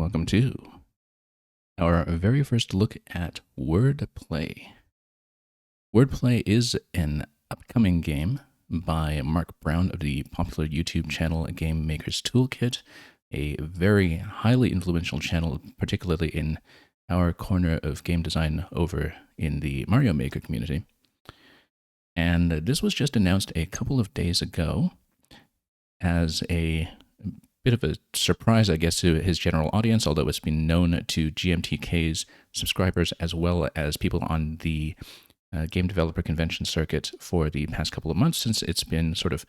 welcome to our very first look at Wordplay. Wordplay is an upcoming game by Mark Brown of the popular YouTube channel Game Maker's Toolkit, a very highly influential channel, particularly in our corner of game design over in the Mario Maker community. And this was just announced a couple of days ago as a bit of a surprise, I guess, to his general audience, although it's been known to GMTK's subscribers as well as people on the game developer convention circuit for the past couple of months, since it's been sort of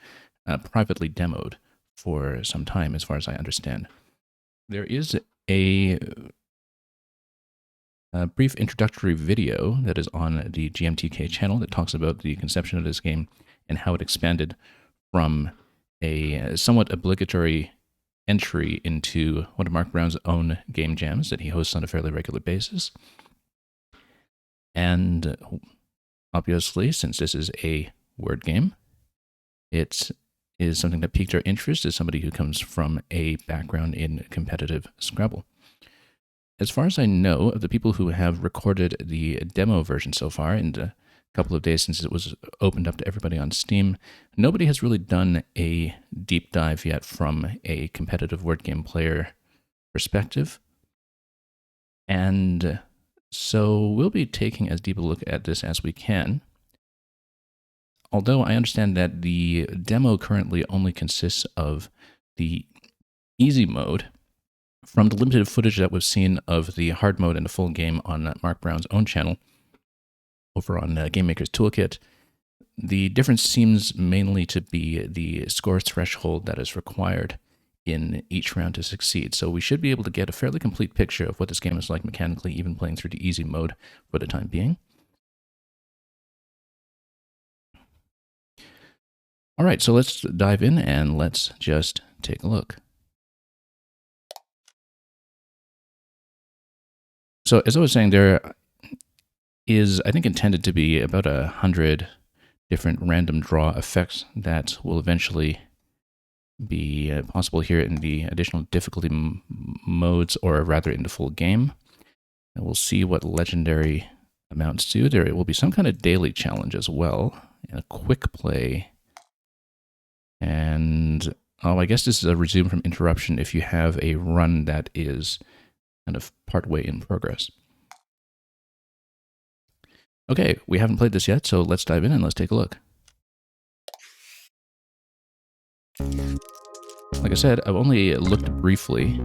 privately demoed for some time, as far as I understand. There is a brief introductory video that is on the GMTK channel that talks about the conception of this game and how it expanded from a somewhat obligatory entry into one of Mark Brown's own game jams that he hosts on a fairly regular basis. And obviously, since this is a word game, it is something that piqued our interest as somebody who comes from a background in competitive Scrabble. As far as I know, of the people who have recorded the demo version so far, in the couple of days since it was opened up to everybody on Steam, nobody has really done a deep dive yet from a competitive word game player perspective. And so we'll be taking as deep a look at this as we can. Although I understand that the demo currently only consists of the easy mode. From the limited footage that we've seen of the hard mode and the full game on Mark Brown's own channel, over on Game Maker's Toolkit, the difference seems mainly to be the score threshold that is required in each round to succeed. So we should be able to get a fairly complete picture of what this game is like mechanically, even playing through the easy mode for the time being. All right, so let's dive in and let's just take a look. So as I was saying, there is, I think, intended to be about 100 different random draw effects that will eventually be possible here in the additional difficulty modes, or rather in the full game. And we'll see what legendary amounts to. There will be some kind of daily challenge as well, and a quick play. And, I guess this is a resume from interruption if you have a run that is kind of partway in progress. Okay, we haven't played this yet, so let's dive in and let's take a look. Like I said, I've only looked briefly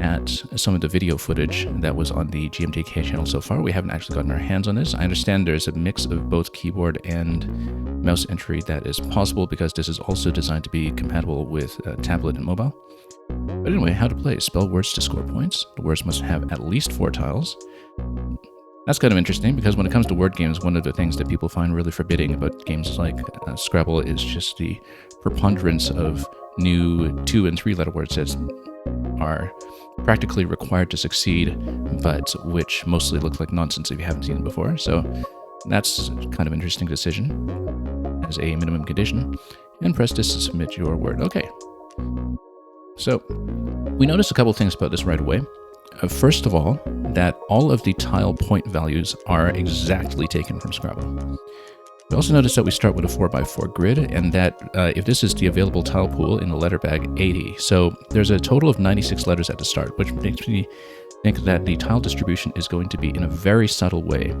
at some of the video footage that was on the GMTK channel so far. We haven't actually gotten our hands on this. I understand there's a mix of both keyboard and mouse entry that is possible, because this is also designed to be compatible with tablet and mobile. But anyway, how to play. Spell words to score points. The words must have at least 4 tiles. That's kind of interesting, because when it comes to word games, one of the things that people find really forbidding about games like Scrabble is just the preponderance of new 2- and 3-letter words that are practically required to succeed, but which mostly look like nonsense if you haven't seen them before. So that's kind of an interesting decision as a minimum condition. And press this to submit your word. Okay. So we notice a couple things about this right away. First of all, that all of the tile point values are exactly taken from Scrabble. We also notice that we start with a 4x4 grid, and that if this is the available tile pool in the letter bag, 80. So there's a total of 96 letters at the start, which makes me think that the tile distribution is going to be in a very subtle way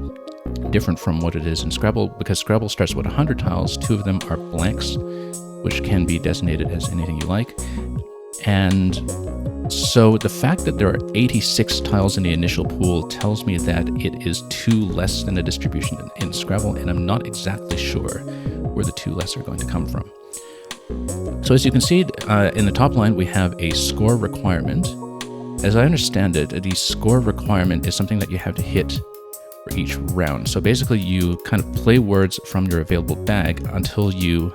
different from what it is in Scrabble, because Scrabble starts with 100 tiles, 2 of them are blanks, which can be designated as anything you like. And so the fact that there are 86 tiles in the initial pool tells me that it is 2 less than the distribution in Scrabble, and I'm not exactly sure where the 2 less are going to come from. So as you can see, in the top line, we have a score requirement. As I understand it, the score requirement is something that you have to hit for each round. So basically, you kind of play words from your available bag until you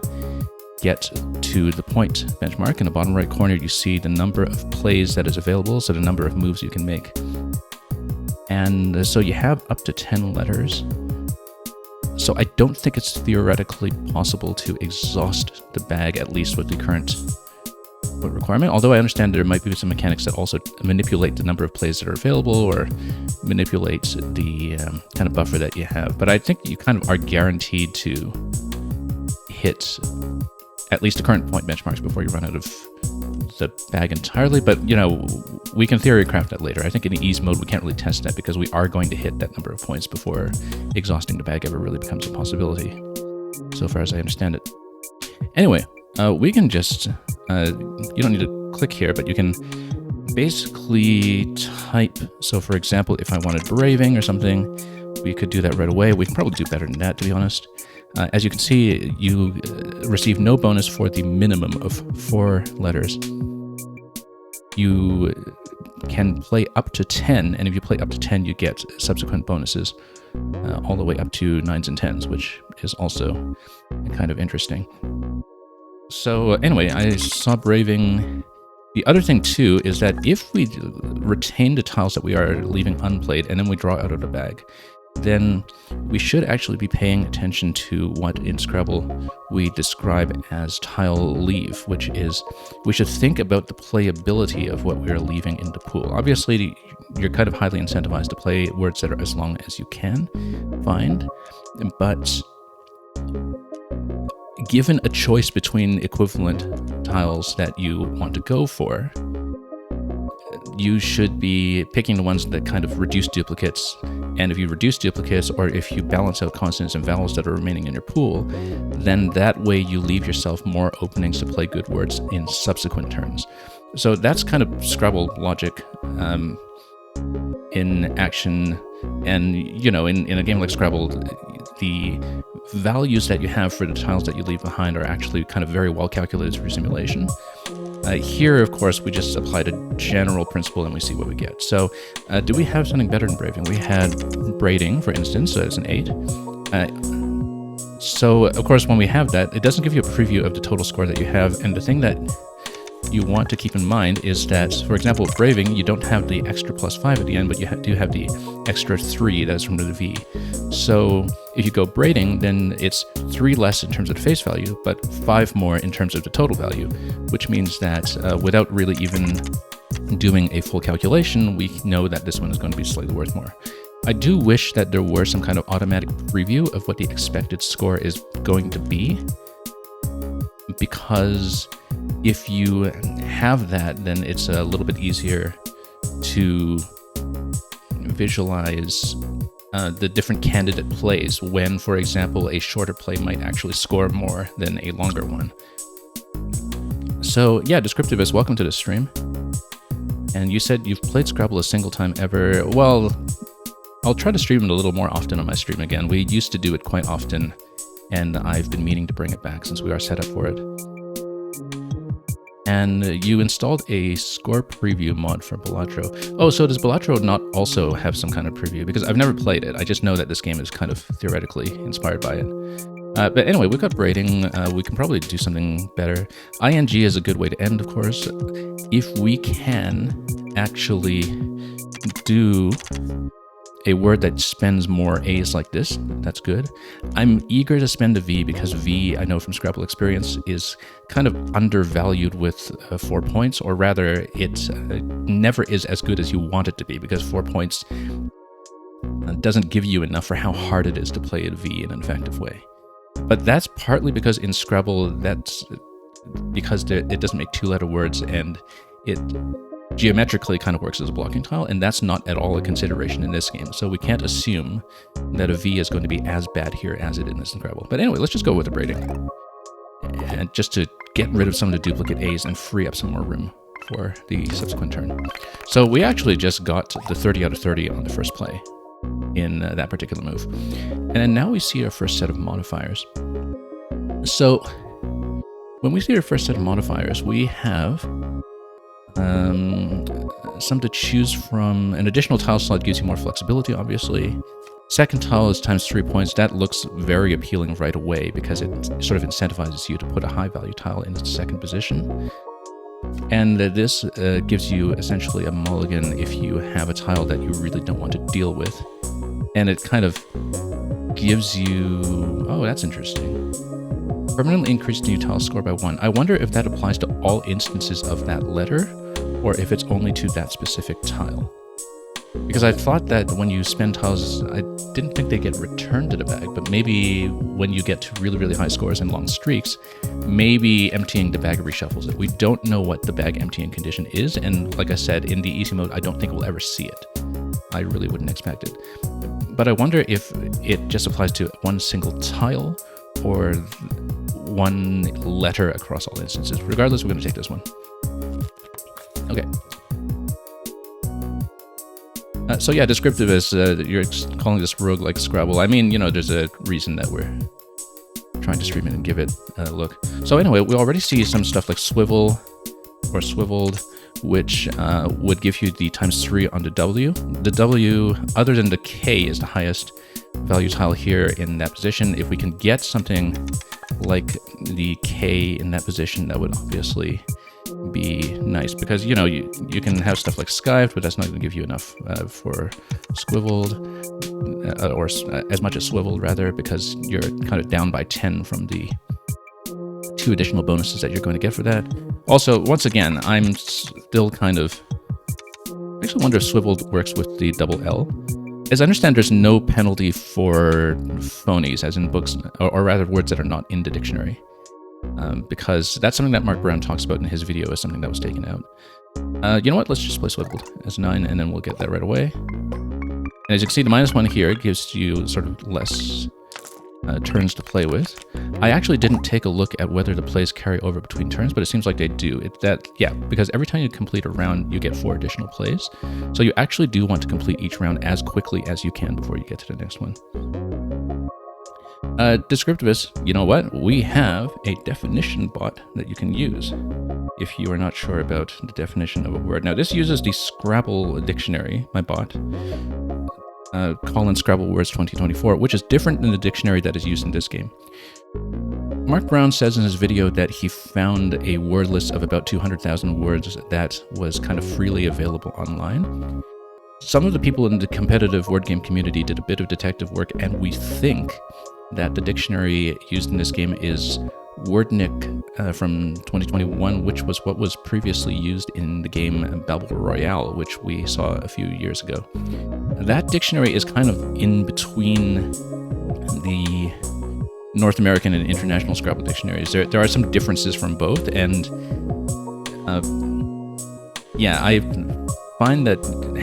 get to the point benchmark. In the bottom right corner, you see the number of plays that is available, so the number of moves you can make. And so you have up to 10 letters. So I don't think it's theoretically possible to exhaust the bag, at least with the current input requirement, although I understand there might be some mechanics that also manipulate the number of plays that are available or manipulate the kind of buffer that you have. But I think you kind of are guaranteed to hit at least the current point benchmarks before you run out of the bag entirely. But, you know, we can theory craft that later. I think in ease mode, we can't really test that because we are going to hit that number of points before exhausting the bag ever really becomes a possibility, so far as I understand it. Anyway, we can just, you don't need to click here, but you can basically type. So for example, if I wanted braving or something, we could do that right away. We can probably do better than that, to be honest. As you can see, you receive no bonus for the minimum of 4 letters. You can play up to 10, and if you play up to 10, you get subsequent bonuses all the way up to 9s and 10s, which is also kind of interesting. So anyway, I saw braving. The other thing too is that if we retain the tiles that we are leaving unplayed and then we draw out of the bag, then we should actually be paying attention to what in Scrabble we describe as tile leave, which is we should think about the playability of what we're leaving in the pool. Obviously, you're kind of highly incentivized to play words that are as long as you can find, but given a choice between equivalent tiles that you want to go for, you should be picking the ones that kind of reduce duplicates. And if you reduce duplicates, or if you balance out consonants and vowels that are remaining in your pool, then that way you leave yourself more openings to play good words in subsequent turns. So that's kind of Scrabble logic in action. And, you know, in a game like Scrabble, the values that you have for the tiles that you leave behind are actually kind of very well calculated for simulation. Here, of course, we just applied a general principle and we see what we get. So do we have something better than braving? We had braiding, for instance, so it's an 8. So, of course, when we have that, it doesn't give you a preview of the total score that you have. And the thing that you want to keep in mind is that, for example, with braving, you don't have the extra +5 at the end, but you do have the extra 3 that's from the V. So if you go braiding, then it's 3 less in terms of the face value, but 5 more in terms of the total value, which means that without really even doing a full calculation, we know that this one is going to be slightly worth more. I do wish that there were some kind of automatic preview of what the expected score is going to be, because if you have that, then it's a little bit easier to visualize the different candidate plays when, for example, a shorter play might actually score more than a longer one. So yeah, Descriptivist, welcome to the stream. And you said you've played Scrabble a single time ever. Well, I'll try to stream it a little more often on my stream again. We used to do it quite often, and I've been meaning to bring it back since we are set up for it. And you installed a score preview mod for Balatro. Oh, so does Balatro not also have some kind of preview? Because I've never played it. I just know that this game is kind of theoretically inspired by it. But anyway, we've got braiding. We can probably do something better. ING is a good way to end, of course. If we can actually do a word that spends more A's like this, that's good. I'm eager to spend a V because V, I know from Scrabble experience, is kind of undervalued with 4 points, or rather it never is as good as you want it to be, because 4 points doesn't give you enough for how hard it is to play a V in an effective way. But that's partly because in Scrabble, that's because it doesn't make 2-letter words, and it geometrically kind of works as a blocking tile, and that's not at all a consideration in this game. So we can't assume that a V is going to be as bad here as it is in Scrabble. But anyway, let's just go with the braiding, and just to get rid of some of the duplicate A's and free up some more room for the subsequent turn. So we actually just got the 30 out of 30 on the first play in that particular move. And then now we see our first set of modifiers. So when we see our first set of modifiers, we have some to choose from. An additional tile slot gives you more flexibility, obviously. Second tile is times 3 points. That looks very appealing right away because it sort of incentivizes you to put a high value tile in the second position. And this gives you essentially a mulligan if you have a tile that you really don't want to deal with. And it kind of gives you... Oh, that's interesting. Permanently increase the new tile score by 1. I wonder if that applies to all instances of that letter, or if it's only to that specific tile. Because I thought that when you spend tiles, I didn't think they get returned to the bag, but maybe when you get to really, really high scores and long streaks, maybe emptying the bag reshuffles it. We don't know what the bag emptying condition is, and like I said, in the easy mode, I don't think we'll ever see it. I really wouldn't expect it. But I wonder if it just applies to one single tile, or one letter across all instances. Regardless, we're going to take this one. Okay. So yeah, descriptive is you're calling this roguelike Scrabble. I mean, you know, there's a reason that we're trying to stream it and give it a look. So anyway, we already see some stuff like swivel or swiveled, which would give you the ×3 on the W. The W, other than the K, is the highest value tile here in that position. If we can get something like the K in that position, that would obviously be nice, because you know you can have stuff like skived, but that's not going to give you enough for swiveled, or as much as swiveled rather, because you're kind of down by 10 from the 2 additional bonuses that you're going to get for that. Also, once again, I'm still kind of, I actually wonder if swiveled works with the double L. As I understand, there's no penalty for phonies, as in books, or rather words that are not in the dictionary. Because that's something that Mark Brown talks about in his video as something that was taken out. You know what? Let's just play swiveled as 9, and then we'll get that right away. And as you can see, the -1 here gives you sort of less turns to play with. I actually didn't take a look at whether the plays carry over between turns, but it seems like they do. Because every time you complete a round, you get 4 additional plays. So you actually do want to complete each round as quickly as you can before you get to the next one. Descriptivist, you know what? We have a definition bot that you can use if you are not sure about the definition of a word. Now, this uses the Scrabble dictionary, my bot, Colin Scrabble Words 2024, which is different than the dictionary that is used in this game. Mark Brown says in his video that he found a word list of about 200,000 words that was kind of freely available online. Some of the people in the competitive word game community did a bit of detective work, and we think that the dictionary used in this game is Wordnik from 2021, which was what was previously used in the game Battle Royale, which we saw a few years ago. That dictionary is kind of in between the North American and international Scrabble dictionaries. There are some differences from both, and yeah, I find that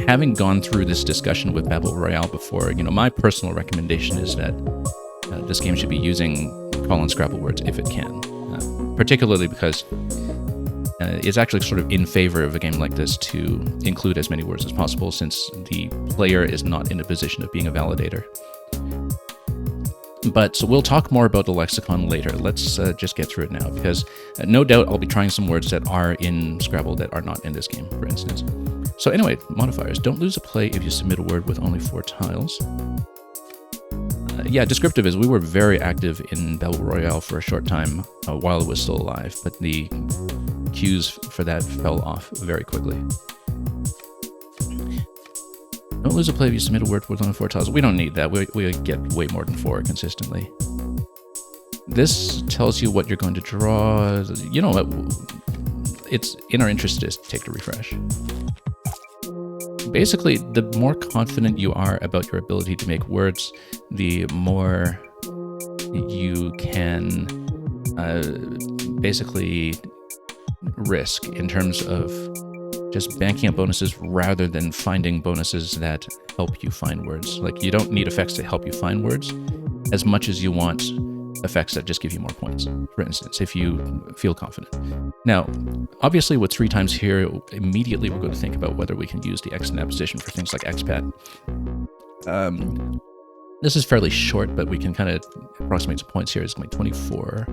having gone through this discussion with Battle Royale before, you know, my personal recommendation is that this game should be using Colin Scrabble words if it can, particularly because it's actually sort of in favor of a game like this to include as many words as possible, since the player is not in a position of being a validator. But so we'll talk more about the lexicon later. Let's just get through it now, because no doubt I'll be trying some words that are in Scrabble that are not in this game, for instance. So anyway, modifiers. Don't lose a play if you submit a word with only 4 tiles. Yeah, descriptive is we were very active in Battle Royale for a short time while it was still alive, but the queues for that fell off very quickly. Don't lose a play if you submit a word with only 4 tiles. We don't need that. We get way more than 4 consistently. This tells you what you're going to draw. You know what? It's in our interest to take the refresh. Basically, the more confident you are about your ability to make words, the more you can basically risk in terms of just banking up bonuses rather than finding bonuses that help you find words. Like, you don't need effects to help you find words as much as you want effects that just give you more points, for instance, if you feel confident. Now, obviously with 3 times here, immediately we're going to think about whether we can use the X in that position for things like expat. This is fairly short, but we can kind of approximate some points here. It's going to be 24,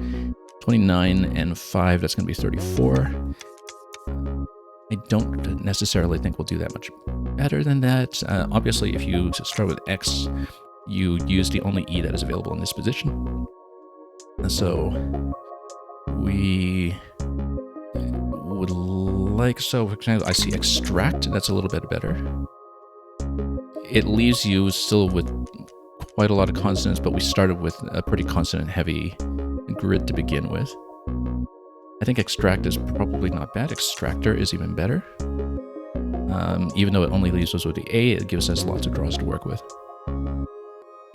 29, and 5. That's going to be 34. I don't necessarily think we'll do that much better than that. Obviously, if you start with X, you use the only E that is available in this position. So we would like, so for example, I see extract, that's a little bit better. It leaves you still with quite a lot of consonants, but we started with a pretty consonant heavy grid to begin with. I think extract is probably not bad. Extractor is even better. Even though it only leaves us with the A, it gives us lots of draws to work with.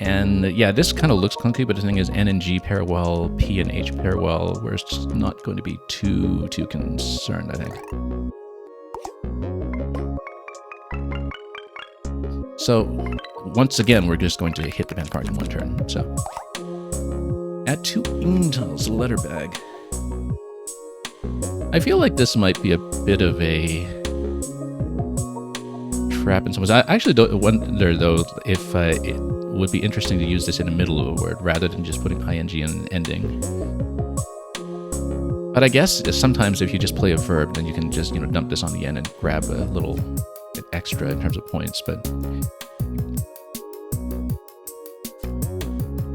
And yeah, this kind of looks clunky, but the thing is N and G pair well, P and H pair well. We're just not going to be too concerned, I think. So once again, we're just going to hit the band part in one turn. So add 2 Intel's letter bag. I feel like this might be a bit of a trap in some ways. I actually don't wonder though if it would be interesting to use this in the middle of a word rather than just putting ing in an ending. But I guess sometimes if you just play a verb, then you can just, dump this on the end and grab a little bit extra in terms of points. But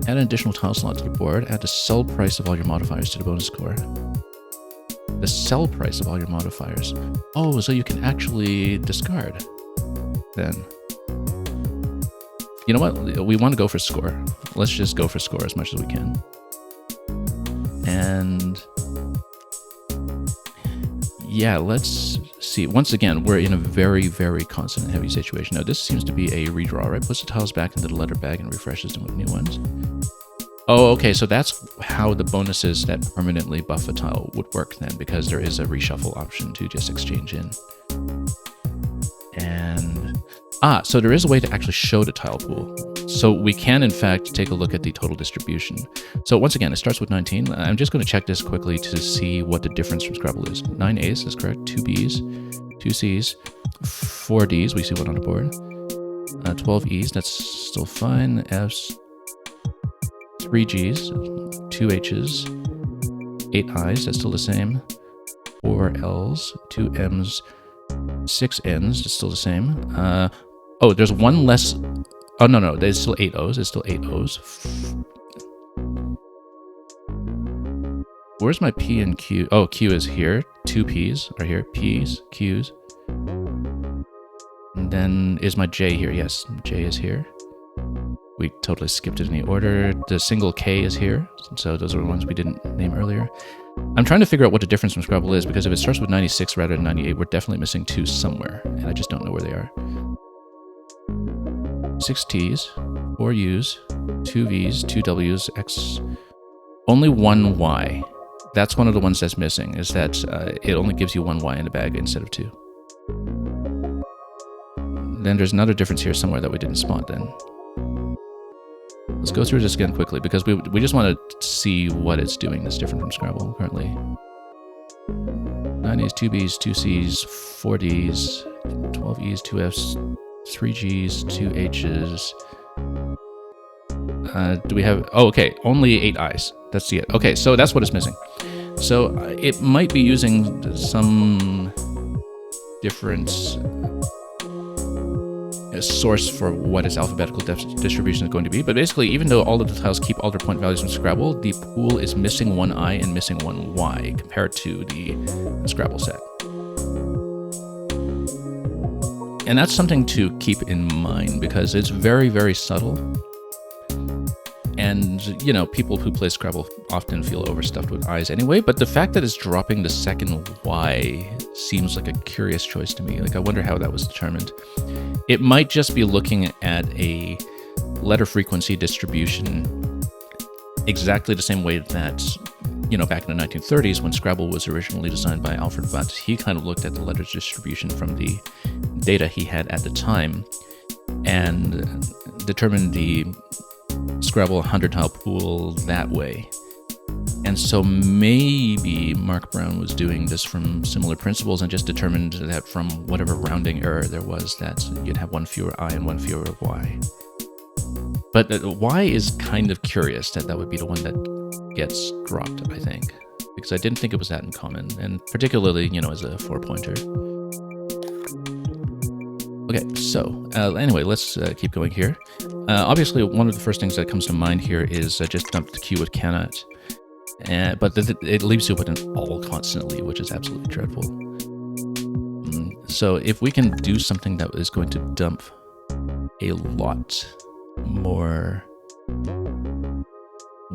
add an additional tile slot to the board. Add the sell price of all your modifiers to the bonus score. The sell price of all your modifiers. Oh, so you can actually discard then. You know what? We want to go for score. Let's just go for score as much as we can. And yeah, let's see. Once again, we're in a very, very consonant heavy situation. Now, this seems to be a redraw, right? Puts the tiles back into the letter bag and refreshes them with new ones. Oh, okay, so that's how the bonuses that permanently buff a tile would work then, because there is a reshuffle option to just exchange in. And so there is a way to actually show the tile pool. So we can, in fact, take a look at the total distribution. So once again, it starts with 19. I'm just going to check this quickly to see what the difference from Scrabble is. 9 A's is correct, 2 B's, 2 C's, 4 D's, we see one on the board, 12 E's, that's still fine, F's, 3 G's, 2 H's, 8 I's, that's still the same, 4 L's, 2 M's, 6 N's, it's still the same. Oh, there's one less. Oh, no, there's still 8 O's. There's still 8 O's. Where's my P and Q? Oh, Q is here. 2 P's are here. P's, Q's. And then is my J here? Yes, J is here. We totally skipped it in the order. The single K is here. So those are the ones we didn't name earlier. I'm trying to figure out what the difference from Scrabble is, because if it starts with 96 rather than 98, we're definitely missing 2 somewhere, and I just don't know where they are. 6 T's, 4 U's, 2 V's, 2 W's, X, only 1 Y. That's one of the ones that's missing, is that it only gives you 1 Y in the bag instead of 2. Then there's another difference here somewhere that we didn't spot then. Let's go through this again quickly, because we just want to see what it's doing that's different from Scrabble currently. 9 A's, 2 B's, 2 C's, 4 D's, 12 E's, 2 F's, 3 G's, 2 H's. Do we have... Oh, okay. Only 8 I's. That's it. Okay, so that's what it's missing. So it might be using some different source for what its alphabetical distribution is going to be. But basically, even though all of the tiles keep all their point values from Scrabble, the pool is missing 1 I and missing 1 Y compared to the Scrabble set. And that's something to keep in mind, because it's very, very subtle. And, people who play Scrabble often feel overstuffed with I's anyway, but the fact that it's dropping the second Y seems like a curious choice to me. Like, I wonder how that was determined. It might just be looking at a letter frequency distribution exactly the same way that, back in the 1930s when Scrabble was originally designed by Alfred Butt, he kind of looked at the letters distribution from the data he had at the time and determined the Scrabble 100-tile pool that way. And so maybe Mark Brown was doing this from similar principles and just determined that from whatever rounding error there was, that you'd have 1 fewer I and 1 fewer Y. But Y is kind of curious that would be the one that gets dropped, I think, because I didn't think it was that uncommon, and particularly, as a 4-pointer. Okay, so anyway, let's keep going here. Obviously, one of the first things that comes to mind here is just dump the Q with cannot. But it leaves you with an all constantly, which is absolutely dreadful. So if we can do something that is going to dump a lot more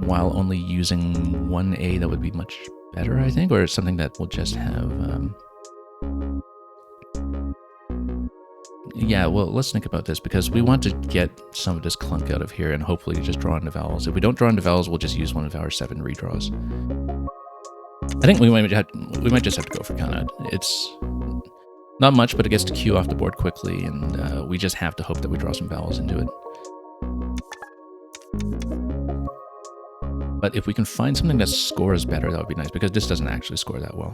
while only using one A, that would be much better, I think, or something that will just have... Yeah, well, let's think about this, because we want to get some of this clunk out of here and hopefully just draw into vowels. If we don't draw into vowels, we'll just use one of our 7 redraws. I think we might just have to go for Kanad. It's not much, but it gets to Q off the board quickly, and we just have to hope that we draw some vowels into it. But if we can find something that scores better, that would be nice, because this doesn't actually score that well.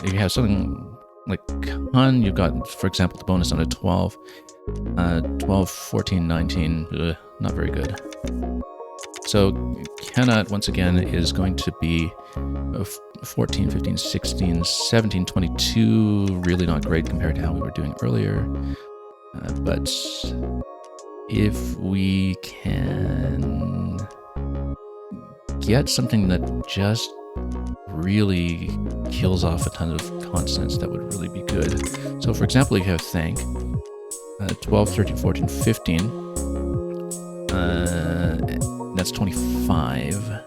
If you have something like Hun, you've got, for example, the bonus on a 12. 12, 14, 19, not very good. So Cannot, once again, is going to be 14, 15, 16, 17, 22. Really not great compared to how we were doing earlier. But if we can get something that just really kills off a ton of consonants, that would really be good. So for example, if you have thank, 12, 13, 14, 15, that's 25,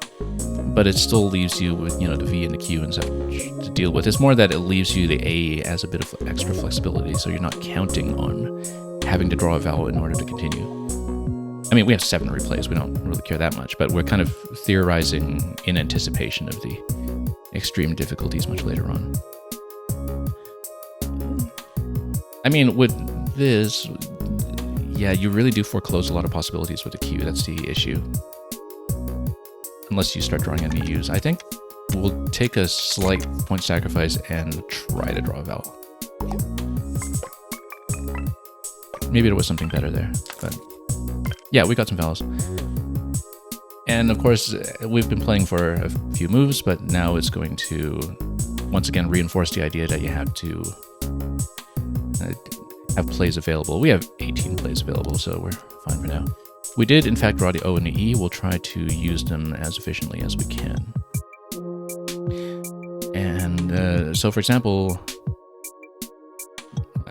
but it still leaves you with, the V and the Q and stuff to deal with. It's more that it leaves you the A as a bit of extra flexibility, so you're not counting on having to draw a vowel in order to continue. I mean, we have 7 replays, we don't really care that much, but we're kind of theorizing in anticipation of the extreme difficulties much later on. I mean, with this, yeah, you really do foreclose a lot of possibilities with the Q. That's the issue. Unless you start drawing any U's. I think we'll take a slight point sacrifice and try to draw a vowel. Maybe there was something better there, but yeah, we got some vowels. And of course, we've been playing for a few moves, but now it's going to, once again, reinforce the idea that you have to have plays available. We have 18 plays available, so we're fine for now. We did, in fact, draw the O and the E. We'll try to use them as efficiently as we can. And so, for example,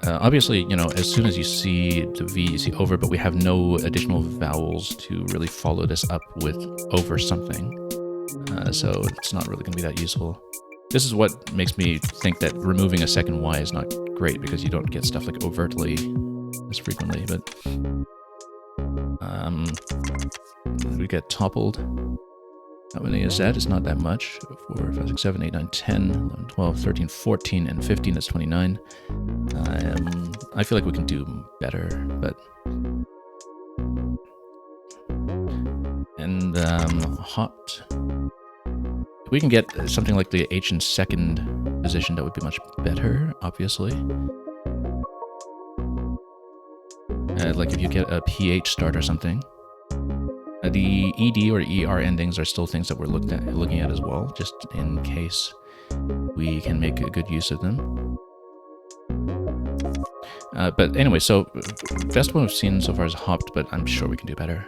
obviously, as soon as you see the V, you see over, but we have no additional vowels to really follow this up with over something. So it's not really going to be that useful. This is what makes me think that removing a second Y is not great, because you don't get stuff like overtly as frequently, but we get toppled. How many is that? It's not that much. 4, 5, 6, 7, 8, 9, 10, 11, 12, 13, 14, and 15 is 29. I feel like we can do better, but... And hopped. If we can get something like the H in second position, that would be much better, obviously. Like if you get a PH start or something. The ED or ER endings are still things that we're looking at as well, just in case we can make a good use of them. But anyway, so best one we've seen so far is hopped, but I'm sure we can do better.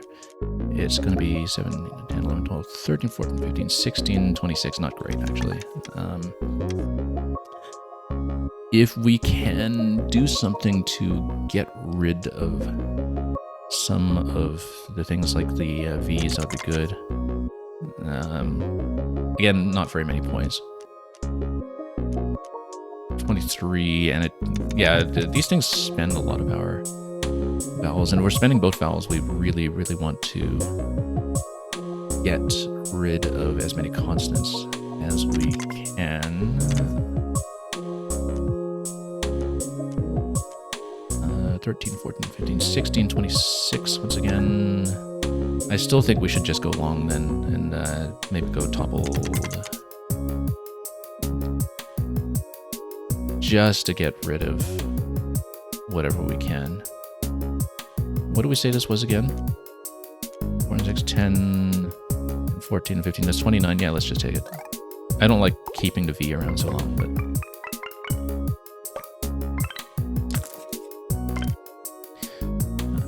It's going to be 7, 8, 10, 11, 12, 13, 14, 15, 16, 26. Not great, actually. If we can do something to get rid of some of the things like the V's, that would be good. Again, not very many points. 23, and these things spend a lot of our vowels, and we're spending both vowels. We really, really want to get rid of as many consonants as we can. 13, 14, 15, 16, 26, once again. I still think we should just go long then, and maybe go toppled. Just to get rid of whatever we can. What do we say this was again? 4, 6, 10, 14, and 15. That's 29. Yeah, let's just take it. I don't like keeping the V around so long, but...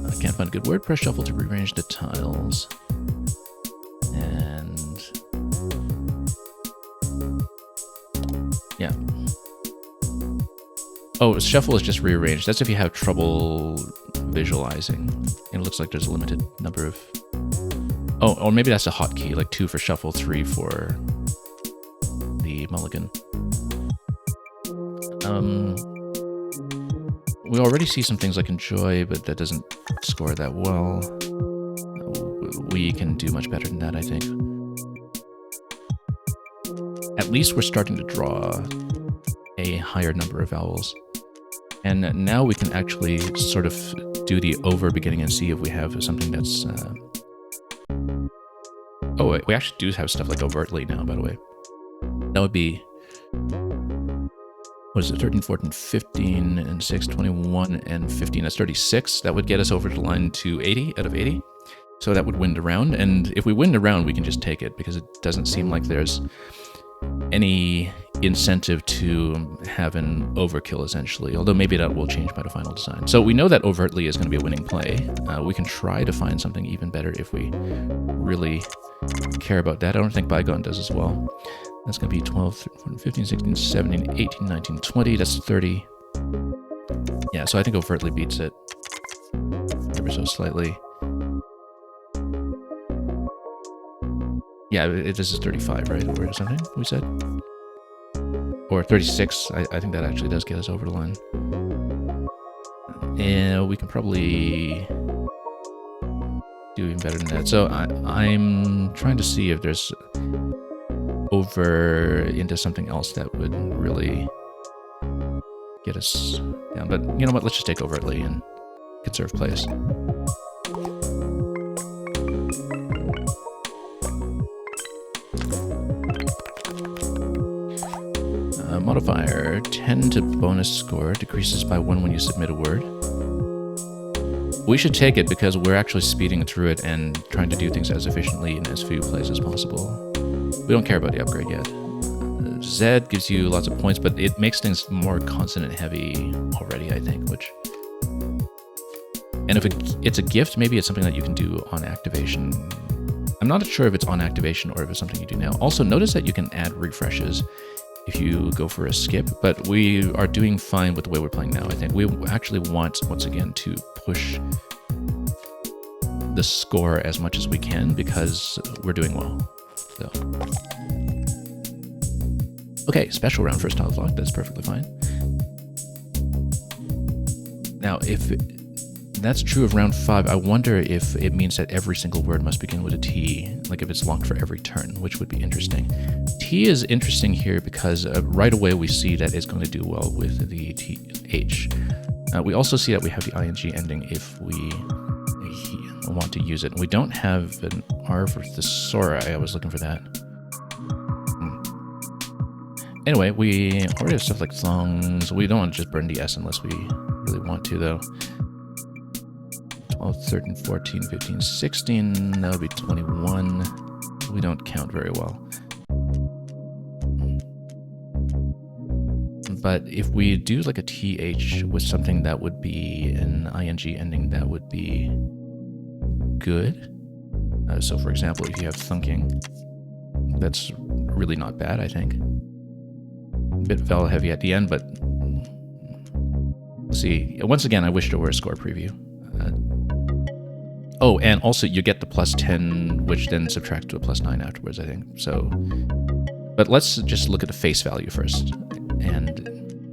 I can't find a good word. Press shuffle to rearrange the tiles. And... yeah. Oh, shuffle is just rearranged. That's if you have trouble visualizing. And it looks like there's a limited number of... Oh, or maybe that's a hotkey, like 2 for shuffle, 3 for the mulligan. We already see some things like enjoy, but that doesn't score that well. We can do much better than that, I think. At least we're starting to draw a higher number of vowels. And now we can actually sort of do the over beginning and see if we have something that's... Oh, wait, we actually do have stuff like overtly now, by the way. That would be... What is it? 13, 14, 15, and 6, 21, and 15. That's 36. That would get us over the line to 80 out of 80. So that would win the round. And if we win the round, we can just take it because it doesn't seem like there's any incentive to have an overkill, essentially. Although maybe that will change by the final design. So we know that overtly is going to be a winning play. We can try to find something even better if we really care about that. I don't think Bygone does as well. That's going to be 12, 13, 15, 16, 17, 18, 19, 20. That's 30. Yeah, so I think overtly beats it ever so slightly. Yeah, this is 35, right? Or something we said? Or 36. I think that actually does get us over the line. And we can probably do even better than that. So I'm trying to see if there's over into something else that would really get us down. But you know what? Let's just take overtly and conserve place. Modifier 10 to bonus score decreases by 1 when you submit a word. We should take it because we're actually speeding through it and trying to do things as efficiently in as few plays as possible. We don't care about the upgrade yet. Z gives you lots of points, but it makes things more consonant heavy already, I think, which... And if it's a gift, maybe it's something that you can do on activation. I'm not sure if it's on activation or if it's something you do now. Also, notice that you can add refreshes if you go for a skip, but we are doing fine with the way we're playing now, I think. We actually want, once again, to push the score as much as we can because we're doing well. So. Okay, special round, first tile locked, that's perfectly fine. Now, if that's true of round 5, I wonder if it means that every single word must begin with a T, like if it's locked for every turn, which would be interesting. T is interesting here because right away we see that it's going to do well with the TH. We also see that we have the ing ending if we want to use it. We don't have an R for thesaurus. I was looking for that. Anyway, we already have stuff like thongs. We don't want to just burn the S unless we really want to, though. 12, 13, 14, 15, 16. That would be 21. We don't count very well. But if we do like a TH with something that would be an ing ending, that would be good. So for example, if you have thunking, that's really not bad, I think. A bit vowel heavy at the end, but see, once again, I wish there were a score preview. Oh, and also you get the +10, which then subtracts to a +9 afterwards, I think. So, but let's just look at the face value first. And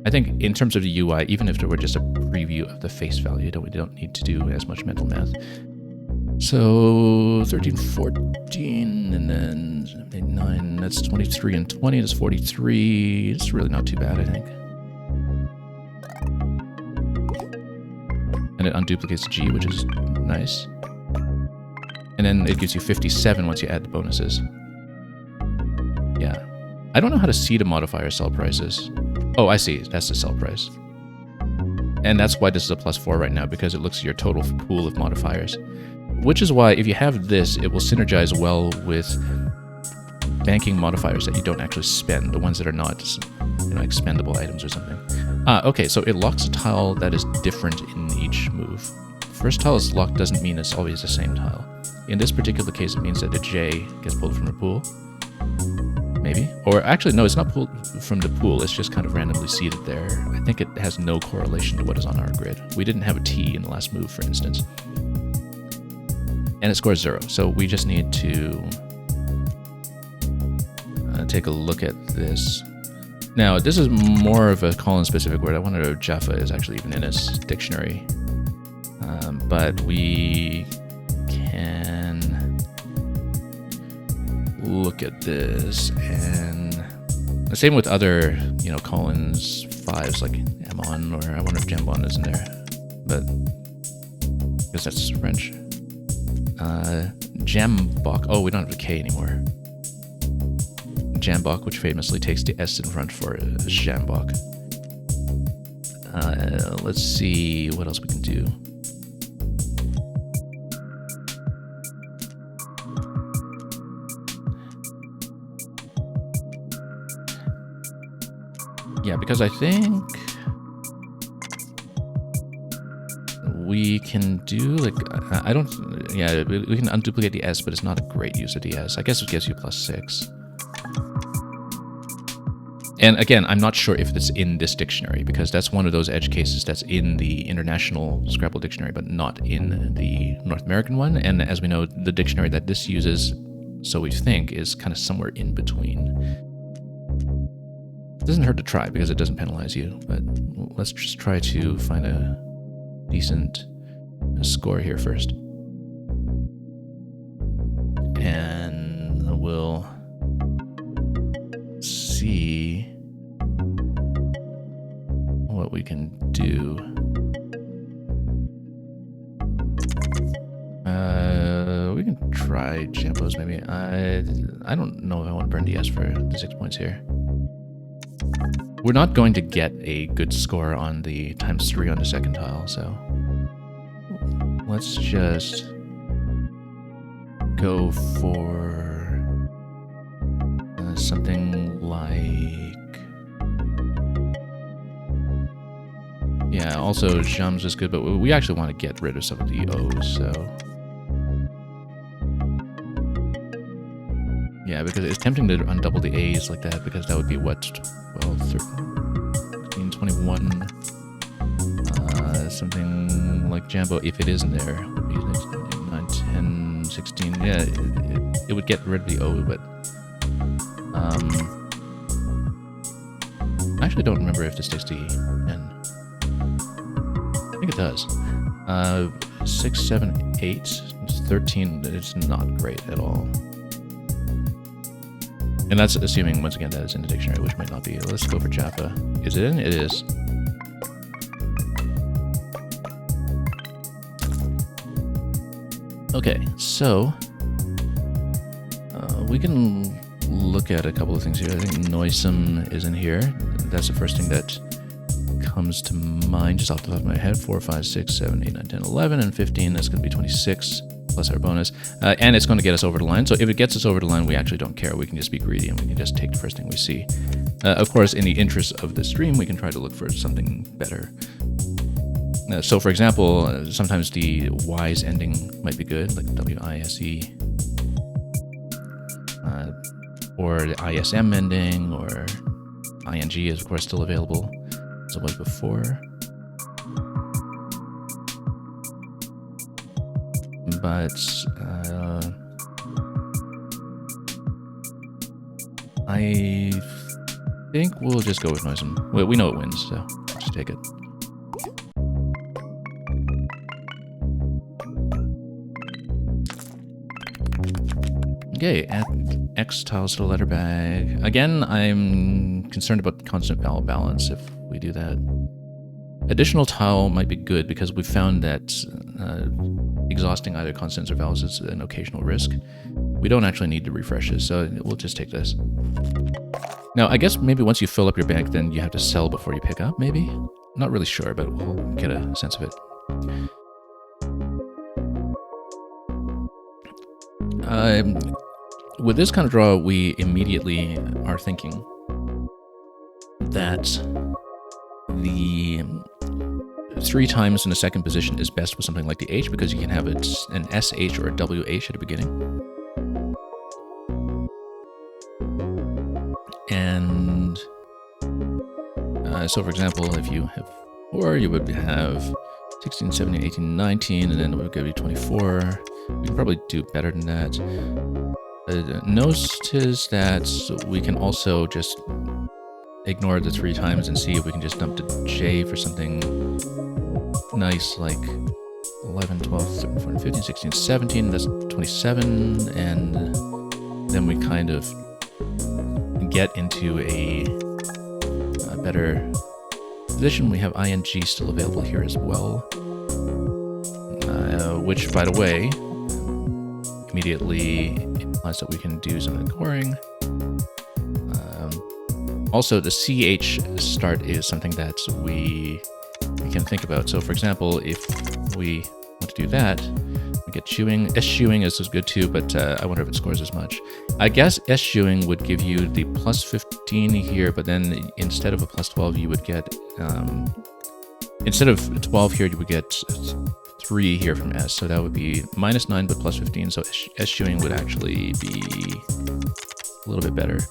I think in terms of the UI, even if there were just a preview of the face value, we don't need to do as much mental math. So 13, 14, and then 7, 8, 9, that's 23 and 20, that's 43. It's really not too bad, I think. And it unduplicates G, which is nice. And then it gives you 57 once you add the bonuses. Yeah. I don't know how to see the modifier sell prices. Oh, I see. That's the sell price. And that's why this is a +4 right now, because it looks at your total pool of modifiers. Which is why if you have this, it will synergize well with banking modifiers that you don't actually spend, the ones that are not, you know, expendable items or something. Okay, so it locks a tile that is different in each move. First tile is locked doesn't mean it's always the same tile. In this particular case, it means that the J gets pulled from the pool. Maybe. Or actually, no, it's not pulled from the pool. It's just kind of randomly seated there. I think it has no correlation to what is on our grid. We didn't have a T in the last move, for instance. and it scores 0. So we just need to take a look at this. Now, this is more of a colon-specific word. I wonder if Jaffa is actually even in its dictionary. But we can look at this, and the same with other, colons 5s like Amon, or I wonder if Jambon is in there, but because that's French. Jambok. Oh, we don't have the K anymore. Jambok, which famously takes the S in front for Jambok. Let's see what else we can do. Yeah, because I think we can do, we can unduplicate the S, but it's not a great use of the S. I guess it gives you +6. And again, I'm not sure if it's in this dictionary, because that's one of those edge cases that's in the International Scrabble Dictionary, but not in the North American one. And as we know, the dictionary that this uses, so we think, is kind of somewhere in between. It doesn't hurt to try, because it doesn't penalize you, but let's just try to find a decent score here first. And we'll see what we can do. We can try Jambos maybe. I don't know if I want to burn the S for the 6 points here. We're not going to get a good score on the ×3 on the second tile, so let's just go for something like, yeah, also Jams is good, but we actually want to get rid of some of the O's, so yeah, because it's tempting to undouble the A's like that, because that would be what, 12, 13, 21, something like Jambo, if it isn't there, would be 9, 10, 16, yeah, it would get rid of the O, but I actually don't remember if this takes the N. I think it does. 6, 7, 8, 13, it's not great at all. And that's assuming, once again, that it's in the dictionary, which might not be. Let's go for Jaffa. Is it in? It is. Okay, so we can look at a couple of things here. I think Noisome is in here. That's the first thing that comes to mind just off the top of my head. 4, 5, 6, 7, 8, 9, 10, 11, and 15. That's going to be 26. Plus our bonus, and it's going to get us over the line. So if it gets us over the line, we actually don't care. We can just be greedy, and we can just take the first thing we see. Of course, in the interest of the stream, we can try to look for something better. So for example, sometimes the Y's ending might be good, like W-I-S-E, or the ISM ending, or ING is of course still available, as it was before. But I think we'll just go with Noisome. We know it wins, so just take it. Okay, add X tiles to the letter bag. Again, I'm concerned about the constant vowel balance if we do that. Additional tile might be good because we found that exhausting either consonants or vowels is an occasional risk. We don't actually need to refresh this, so we'll just take this. Now, I guess maybe once you fill up your bank, then you have to sell before you pick up, maybe? Not really sure, but we'll get a sense of it. With this kind of draw, we immediately are thinking that the 3 times in the second position is best with something like the H, because you can have an SH or a WH at the beginning. And so for example, if you have 4, you would have 16, 17, 18, 19, and then we'll give you 24. We can probably do better than that. Notice that we can also just ignore the 3 times and see if we can just dump to J for something nice like 11, 12, 13, 14, 15, 16, 17, that's 27, and then we kind of get into a better position. We have ing still available here as well, which, by the way, immediately implies that we can do some ignoring. Also, the ch start is something that we can think about. So, for example, if we want to do that, we get chewing. Eschewing is good too, but I wonder if it scores as much. I guess eschewing would give you the plus 15 here, but then instead of a plus 12, you would get, instead of 12 here, you would get 3 here from S. So that would be minus 9, but plus 15. So eschewing would actually be a little bit better.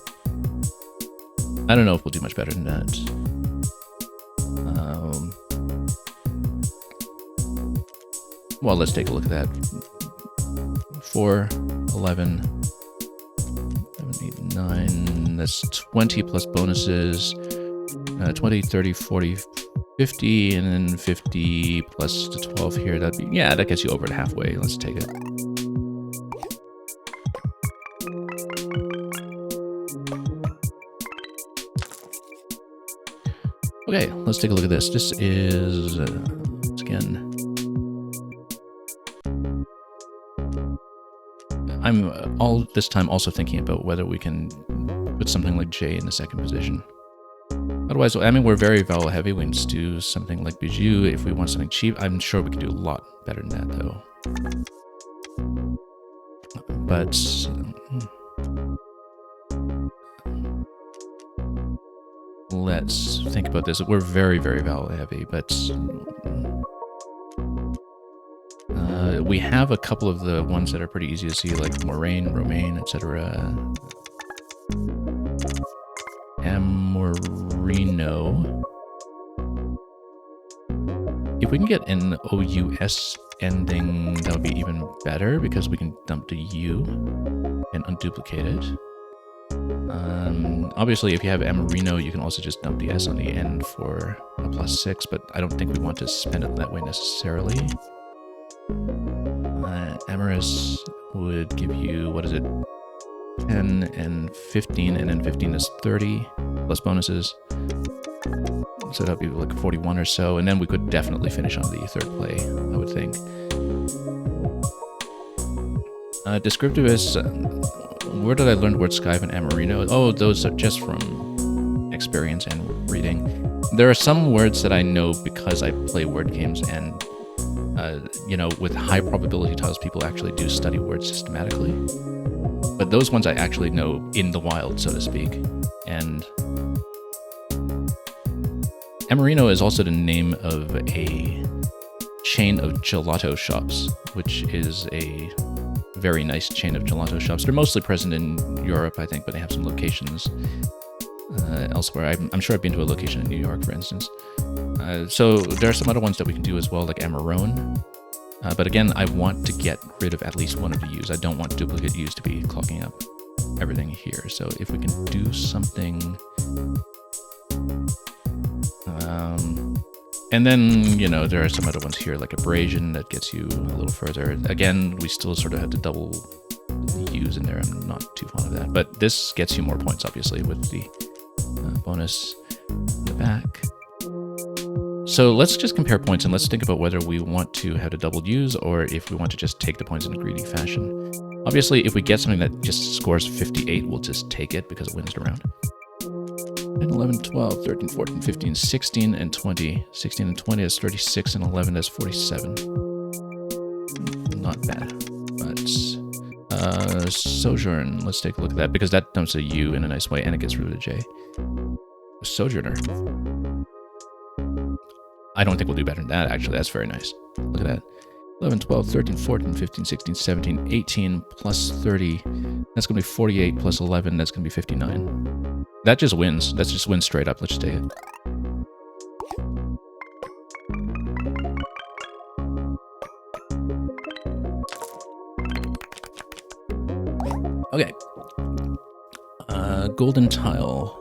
I don't know if we'll do much better than that. Well, let's take a look at that. 4, 11, 7, 8, 9, that's 20 plus bonuses, 20, 30, 40, 50, and then 50 plus the 12 here, that'd be, yeah, that gets you over to halfway. Let's take it. Okay, let's take a look at this. This is, once again, I'm all this time also thinking about whether we can put something like J in the second position. Otherwise, I mean, we're very vowel heavy. We can just do something like bijou. If we want something cheap, I'm sure we can do a lot better than that, though. But let's think about this. We're very, very vowel heavy, but we have a couple of the ones that are pretty easy to see, like moraine, romaine, etc. Amorino. If we can get an OUS ending, that would be even better, because we can dump the U and unduplicate it. Obviously, if you have Amorino, you can also just dump the S on the end for a plus 6, but I don't think we want to spend it that way necessarily. Amorous would give you, what is it, 10 and 15, and then 15 is 30, plus bonuses. So that would be like 41 or so, and then we could definitely finish on the third play, I would think. Descriptivist, where did I learn the word Skype and Amorino? Oh, those are just from experience and reading. There are some words that I know because I play word games, and you know, with high probability tiles, people actually do study words systematically. But those ones I actually know in the wild, so to speak. And Amorino is also the name of a chain of gelato shops, which is a very nice chain of gelato shops. They're mostly present in Europe, I think, but they have some locations elsewhere. I'm sure I've been to a location in New York, for instance. So there are some other ones that we can do as well, like Amarone. But again, I want to get rid of at least one of the U's. I don't want duplicate U's to be clogging up everything here. So if we can do something... and then, you know, there are some other ones here, like abrasion, that gets you a little further. Again, we still sort of have to double U's in there. I'm not too fond of that. But this gets you more points, obviously, with the bonus in the back. So let's just compare points, and let's think about whether we want to have the double U's or if we want to just take the points in a greedy fashion. Obviously, if we get something that just scores 58, we'll just take it because it wins the round. 10, 11, 12, 13, 14, 15, 16, and 20. 16 and 20 is 36, and 11 is 47. Not bad. But Sojourn, let's take a look at that, because that dumps a U in a nice way, and it gets rid of the J. Sojourner. I don't think we'll do better than that, actually. That's very nice. Look at that. 11, 12, 13, 14, 15, 16, 17, 18, plus 30. That's going to be 48 plus 11. That's going to be 59. That just wins. That just wins straight up. Let's just take it. Okay. Golden tile.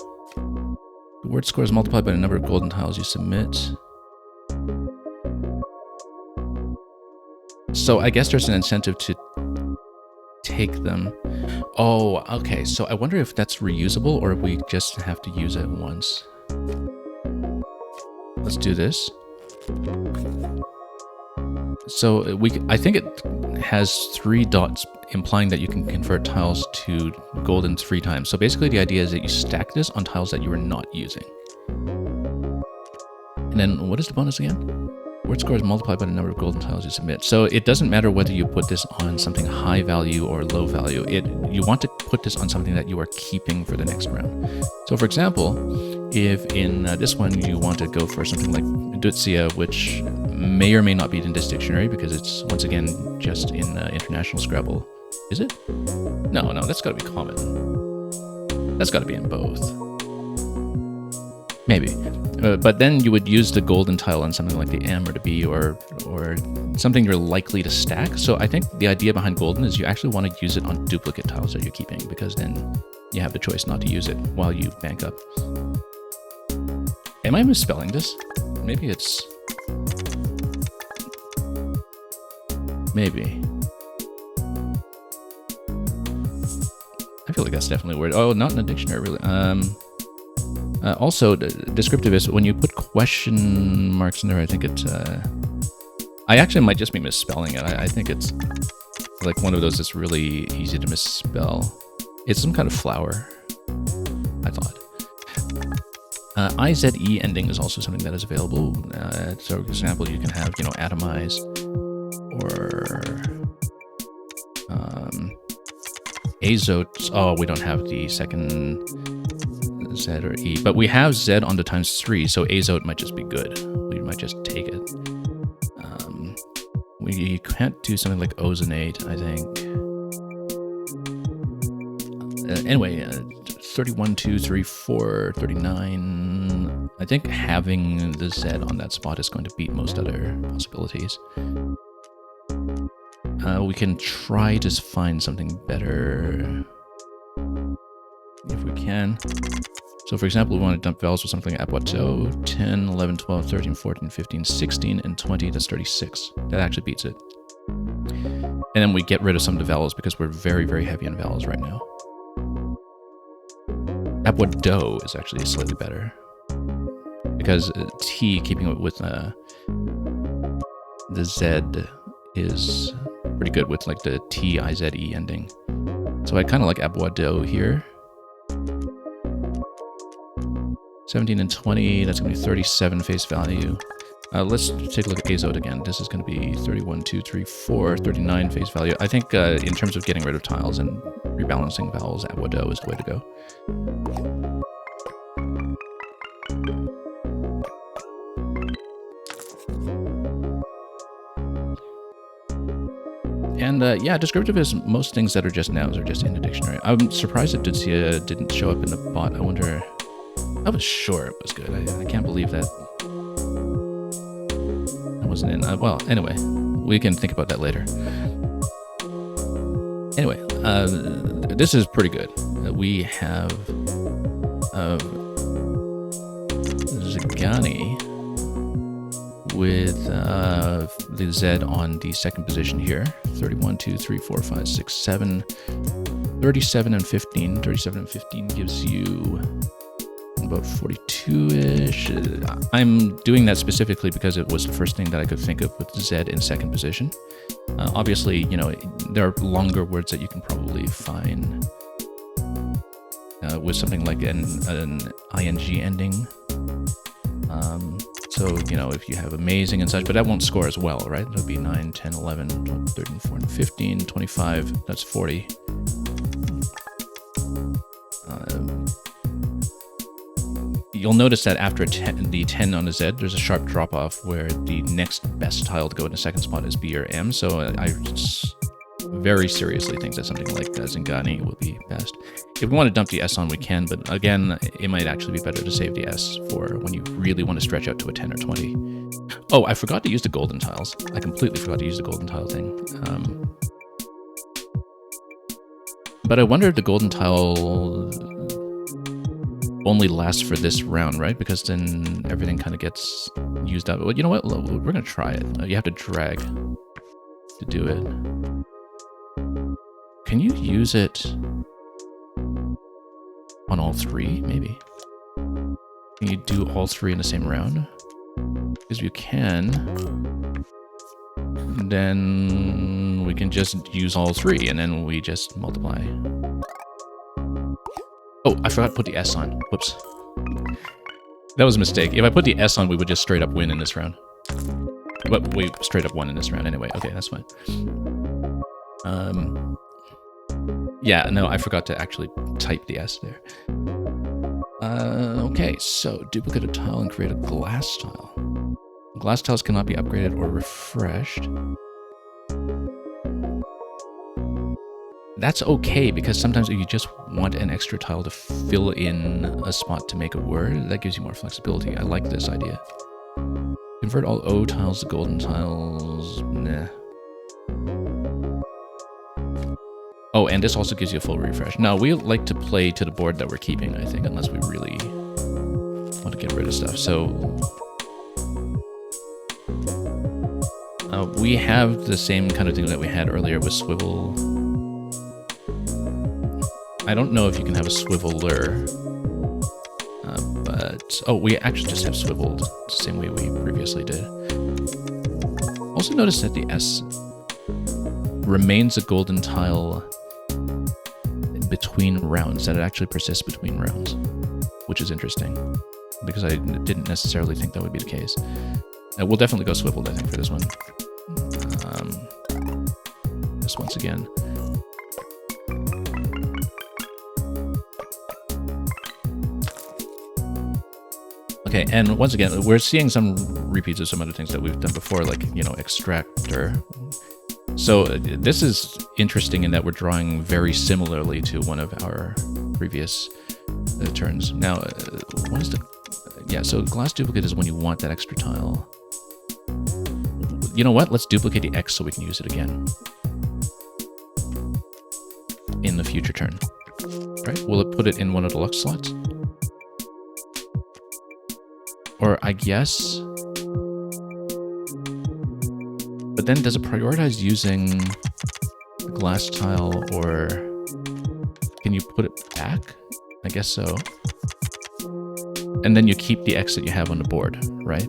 The word score is multiplied by the number of golden tiles you submit. So I guess there's an incentive to take them. Oh, okay. So I wonder if that's reusable or if we just have to use it once. Let's do this. So I think it has 3 dots implying that you can convert tiles to golden 3 times. So basically the idea is that you stack this on tiles that you are not using. And then what is the bonus again? Word score is multiplied by the number of golden tiles you submit. So it doesn't matter whether you put this on something high value or low value. You want to put this on something that you are keeping for the next round. So for example, if in this one you want to go for something like Dutsia, which may or may not be in this dictionary because it's once again just in International Scrabble. Is it? No, that's got to be common. That's got to be in both. Maybe. But then you would use the golden tile on something like the M or the B or something you're likely to stack. So I think the idea behind golden is you actually want to use it on duplicate tiles that you're keeping, because then you have the choice not to use it while you bank up. Am I misspelling this? Maybe it's... Maybe. I feel like that's definitely a word. Oh, not in a dictionary, really. Also, descriptive is when you put question marks in there, I think it's... I actually might just be misspelling it. I think it's like one of those that's really easy to misspell. It's some kind of flower, I thought. IZE ending is also something that is available. So, for example, you can have, atomize or azote. Oh, we don't have the second Z or E, but we have Z on the ×3, so azote might just be good. We might just take it. We can't do something like ozonate, I think. Anyway, 31, 2, 3, 4, 39. I think having the Z on that spot is going to beat most other possibilities. We can try to find something better if we can. So for example, we want to dump vowels with something like Apuato, 10, 11, 12, 13, 14, 15, 16, and 20, that's 36. That actually beats it. And then we get rid of some of the vowels because we're very, very heavy on vowels right now. Apuado is actually slightly better. Because T, keeping it with the Z, is pretty good with like the T-I-Z-E ending. So I kind of like Apuado here. 17 and 20, that's going to be 37 face value. Let's take a look at azote again. This is going to be 31, 2, 3, 4, 39 face value. I think in terms of getting rid of tiles and rebalancing vowels, Apuado is the way to go. And yeah, descriptive is most things that are just nouns are just in the dictionary. I'm surprised that Dutsia didn't show up in the bot. I wonder... I was sure it was good. I can't believe that I wasn't in. Well, anyway, we can think about that later. Anyway, this is pretty good. We have Zagani with the Z on the second position here. 31, 2, 3, 4, 5, 6, 7. 37 and 15. 37 and 15 gives you... about 42-ish. I'm doing that specifically because it was the first thing that I could think of with Z in second position. Obviously, there are longer words that you can probably find with something like an ing ending. So, if you have amazing and such, but that won't score as well, right? It'll be 9, 10, 11, 12, 13, 14, 15, 25, that's 40. You'll notice that after the 10 on the Z, there's a sharp drop-off where the next best tile to go in the second spot is B or M, so I very seriously think that something like Zingani will be best. If we want to dump the S on, we can, but again, it might actually be better to save the S for when you really want to stretch out to a 10 or 20. Oh, I forgot to use the golden tiles. I completely forgot to use the golden tile thing. But I wonder if the golden tile only lasts for this round, right? Because then everything kind of gets used up. Well, you know what? We're going to try it. You have to drag to do it. Can you use it on all three, maybe? Can you do all three in the same round? Because if you can, then we can just use all three, and then we just multiply. Oh, I forgot to put the S on. Whoops. That was a mistake. If I put the S on, we would just straight up win in this round. But we straight up won in this round anyway. Okay, that's fine. Yeah, no, I forgot to actually type the S there. Okay, so duplicate a tile and create a glass tile. Glass tiles cannot be upgraded or refreshed. That's okay, because sometimes if you just want an extra tile to fill in a spot to make a word, that gives you more flexibility. I like this idea. Convert all O tiles to golden tiles. Nah. Oh, and this also gives you a full refresh. No, we like to play to the board that we're keeping, I think, unless we really want to get rid of stuff. So we have the same kind of thing that we had earlier with swivel. I don't know if you can have a swiveler, but... Oh, we actually just have swiveled the same way we previously did. Also notice that the S remains a golden tile between rounds, that it actually persists between rounds, which is interesting, because I didn't necessarily think that would be the case. We'll definitely go swiveled, I think, for this one. Just once again. Okay, and once again, we're seeing some repeats of some other things that we've done before, like, you know, extractor. So this is interesting in that we're drawing very similarly to one of our previous turns. Now, what is the... Yeah, so glass duplicate is when you want that extra tile. You know what? Let's duplicate the X so we can use it again in the future turn. Right? Will it put it in one of the luck slots? Or I guess... But then does it prioritize using a glass tile, or can you put it back? I guess so. And then you keep the X that you have on the board, right?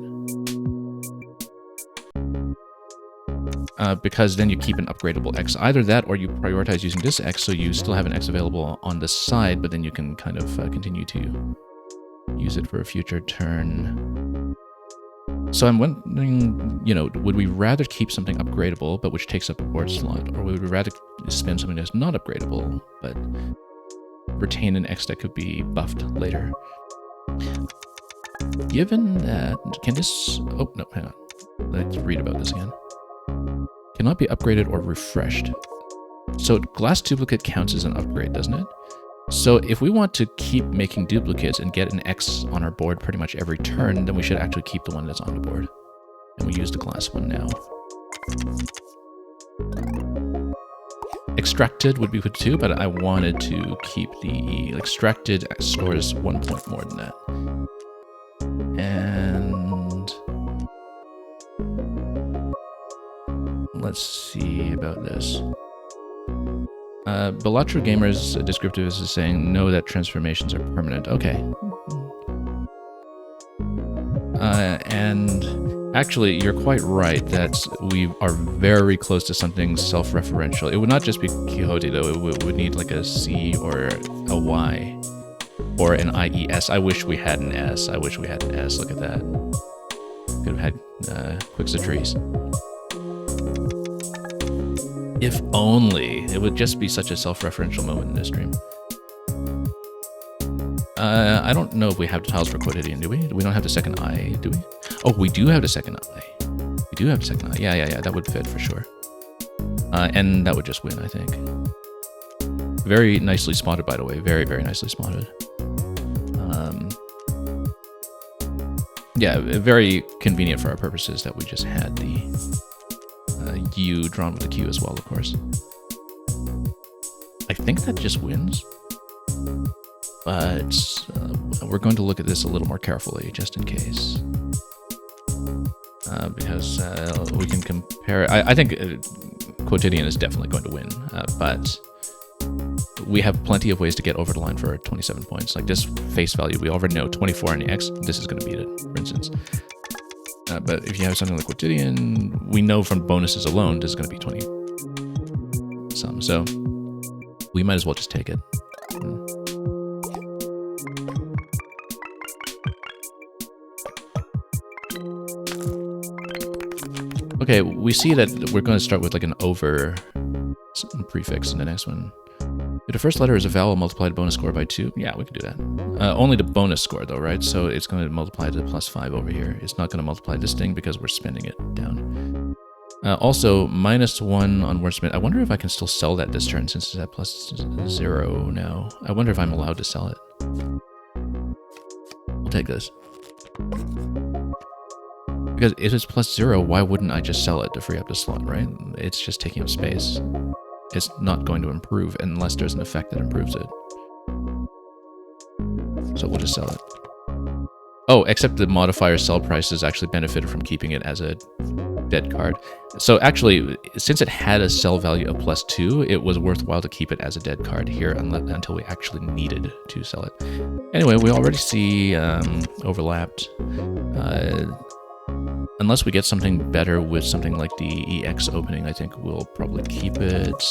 Because then you keep an upgradable X. Either that, or you prioritize using this X so you still have an X available on the side, but then you can kind of continue to use it for a future turn. So I'm wondering, you know, would we rather keep something upgradable, but which takes up a board slot, or would we rather spend something that's not upgradable, but retain an X that could be buffed later? Given that, can this... Oh, no, hang on. Let's read about this again. Cannot be upgraded or refreshed. So glass duplicate counts as an upgrade, doesn't it? So if we want to keep making duplicates and get an X on our board pretty much every turn, then we should actually keep the one that's on the board. And we use the glass one now. Extracted would be good too, but I wanted to keep the extracted scores 1 point more than that. And let's see about this. Belatra Gamer's descriptive is saying, know that transformations are permanent. Okay. And actually, you're quite right that we are very close to something self-referential. It would not just be Quixote, though. It would need like a C or a Y or an IES. I wish we had an S. I wish we had an S. Look at that. Could have had Quicks of Trees. If only. It would just be such a self-referential moment in this stream. I don't know if we have tiles for quotidian, do we? We don't have the second eye, do we? Oh, we do have the second eye. We do have the second eye. Yeah, that would fit for sure. And that would just win, I think. Very nicely spotted, by the way. Very, very nicely spotted. Yeah, very convenient for our purposes that we just had the U drawn with a Q as well, of course. I think that just wins. But we're going to look at this a little more carefully, just in case. Because we can compare... I think Quotidian is definitely going to win, but we have plenty of ways to get over the line for 27 points. Like this face value, we already know 24 on the X, this is going to beat it, for instance. But if you have something like Quotidian, we know from bonuses alone, this is going to be 20 some. So we might as well just take it. Okay, we see that we're going to start with like an over prefix in the next one. If the first letter is a vowel, multiply the bonus score by 2. Yeah, we can do that. Only the bonus score though, right? So it's going to multiply to +5 over here. It's not going to multiply this thing because we're spending it down. Also, -1 on wordsmith. I wonder if I can still sell that this turn since it's at +0 now. I wonder if I'm allowed to sell it. I'll take this. Because if it's +0, why wouldn't I just sell it to free up the slot, right? It's just taking up space. It's not going to improve unless there's an effect that improves it. So we'll just sell it. Oh, except the modifier sell price is actually benefited from keeping it as a dead card. So actually, since it had a sell value of +2, it was worthwhile to keep it as a dead card here until we actually needed to sell it. Anyway, we already see overlapped. Unless we get something better with something like the EX opening, I think we'll probably keep it.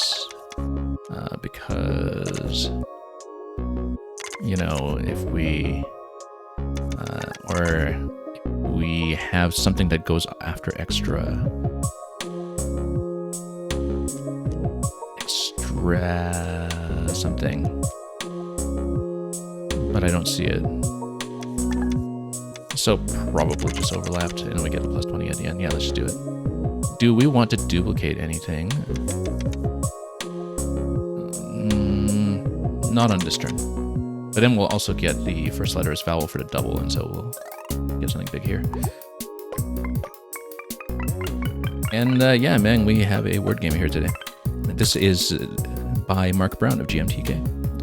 Because, you know, if we... or we have something that goes after extra something. But I don't see it. So probably just overlapped and we get the +20 at the end. Yeah, let's just do it. Do we want to duplicate anything? Not on this turn. But then we'll also get the first letter as vowel for the double, and so we'll get something big here. And yeah, man, we have a word game here today. This is by Mark Brown of GMTK.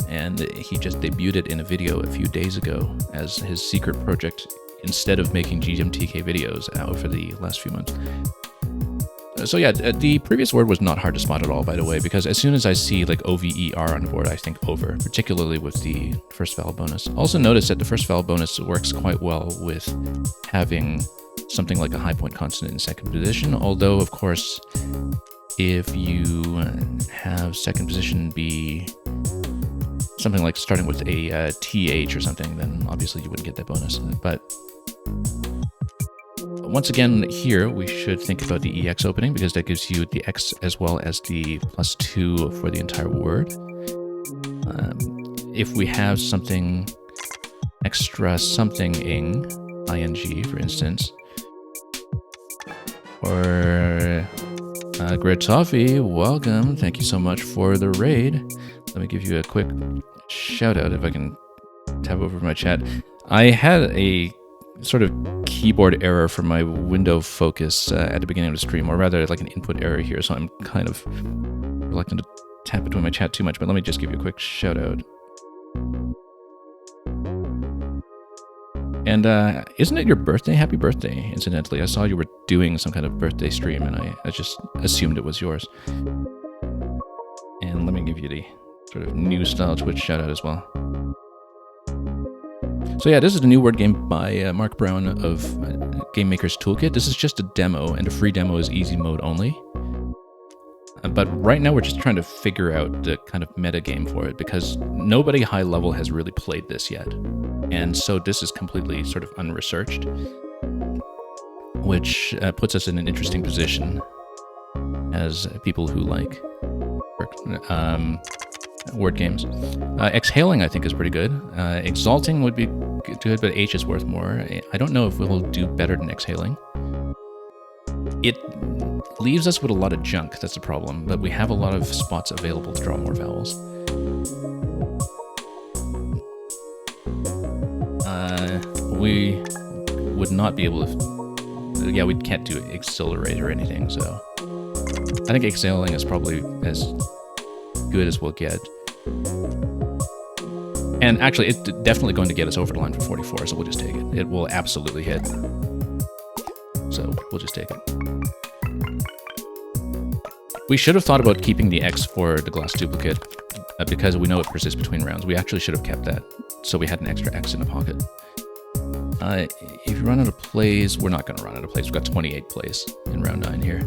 And he just debuted it in a video a few days ago as his secret project instead of making GMTK videos out for the last few months. So yeah, the previous word was not hard to spot at all, by the way, because as soon as I see like OVER on the board, I think over, particularly with the first vowel bonus. Also notice that the first vowel bonus works quite well with having something like a high point consonant in second position, although of course, if you have second position be something like starting with a TH or something, then obviously you wouldn't get that bonus. But once again, here we should think about the EX opening because that gives you the X as well as the +2 for the entire word. If we have something extra something-ing, ing, for instance, or Gretoffy, welcome. Thank you so much for the raid. Let me give you a quick shout out if I can tab over my chat. I had a sort of keyboard error for my window focus at the beginning of the stream, or rather like an input error here, so I'm kind of reluctant to tap between my chat too much, but let me just give you a quick shout out. And isn't it your birthday? Happy birthday, incidentally. I saw you were doing some kind of birthday stream, and I just assumed it was yours. And let me give you the sort of new style Twitch shout out as well. So yeah, this is a new word game by Mark Brown of Game Maker's Toolkit. This is just a demo, and the free demo is easy mode only. But right now we're just trying to figure out the kind of meta game for it, because nobody high level has really played this yet. And so this is completely sort of unresearched, which puts us in an interesting position as people who like word games. Exhaling, I think, is pretty good. Exalting would be good, but H is worth more. I don't know if we'll do better than exhaling. It leaves us with a lot of junk, that's the problem, but we have a lot of spots available to draw more vowels. We would not be able to... Yeah, we can't do accelerate or anything, so... I think exhaling is probably as good as we'll get. But yeah, let's just do it. Exhaling. Exhaling is good. Exalting is good, but H is worth more. It leaves us with a lot of junk, that's the problem, but we have a lot of spots available to draw more vowels. We would not be able to... Yeah, we can't do accelerate or anything, so... I think exhaling is probably as good as we'll get. And actually, it's definitely going to get us over the line for 44, so we'll just take it. It will absolutely hit. So we'll just take it. We should have thought about keeping the X for the glass duplicate because we know it persists between rounds. We actually should have kept that, so we had an extra X in the pocket. If you run out of plays, we're not going to run out of plays. We've got 28 plays in round 9 here.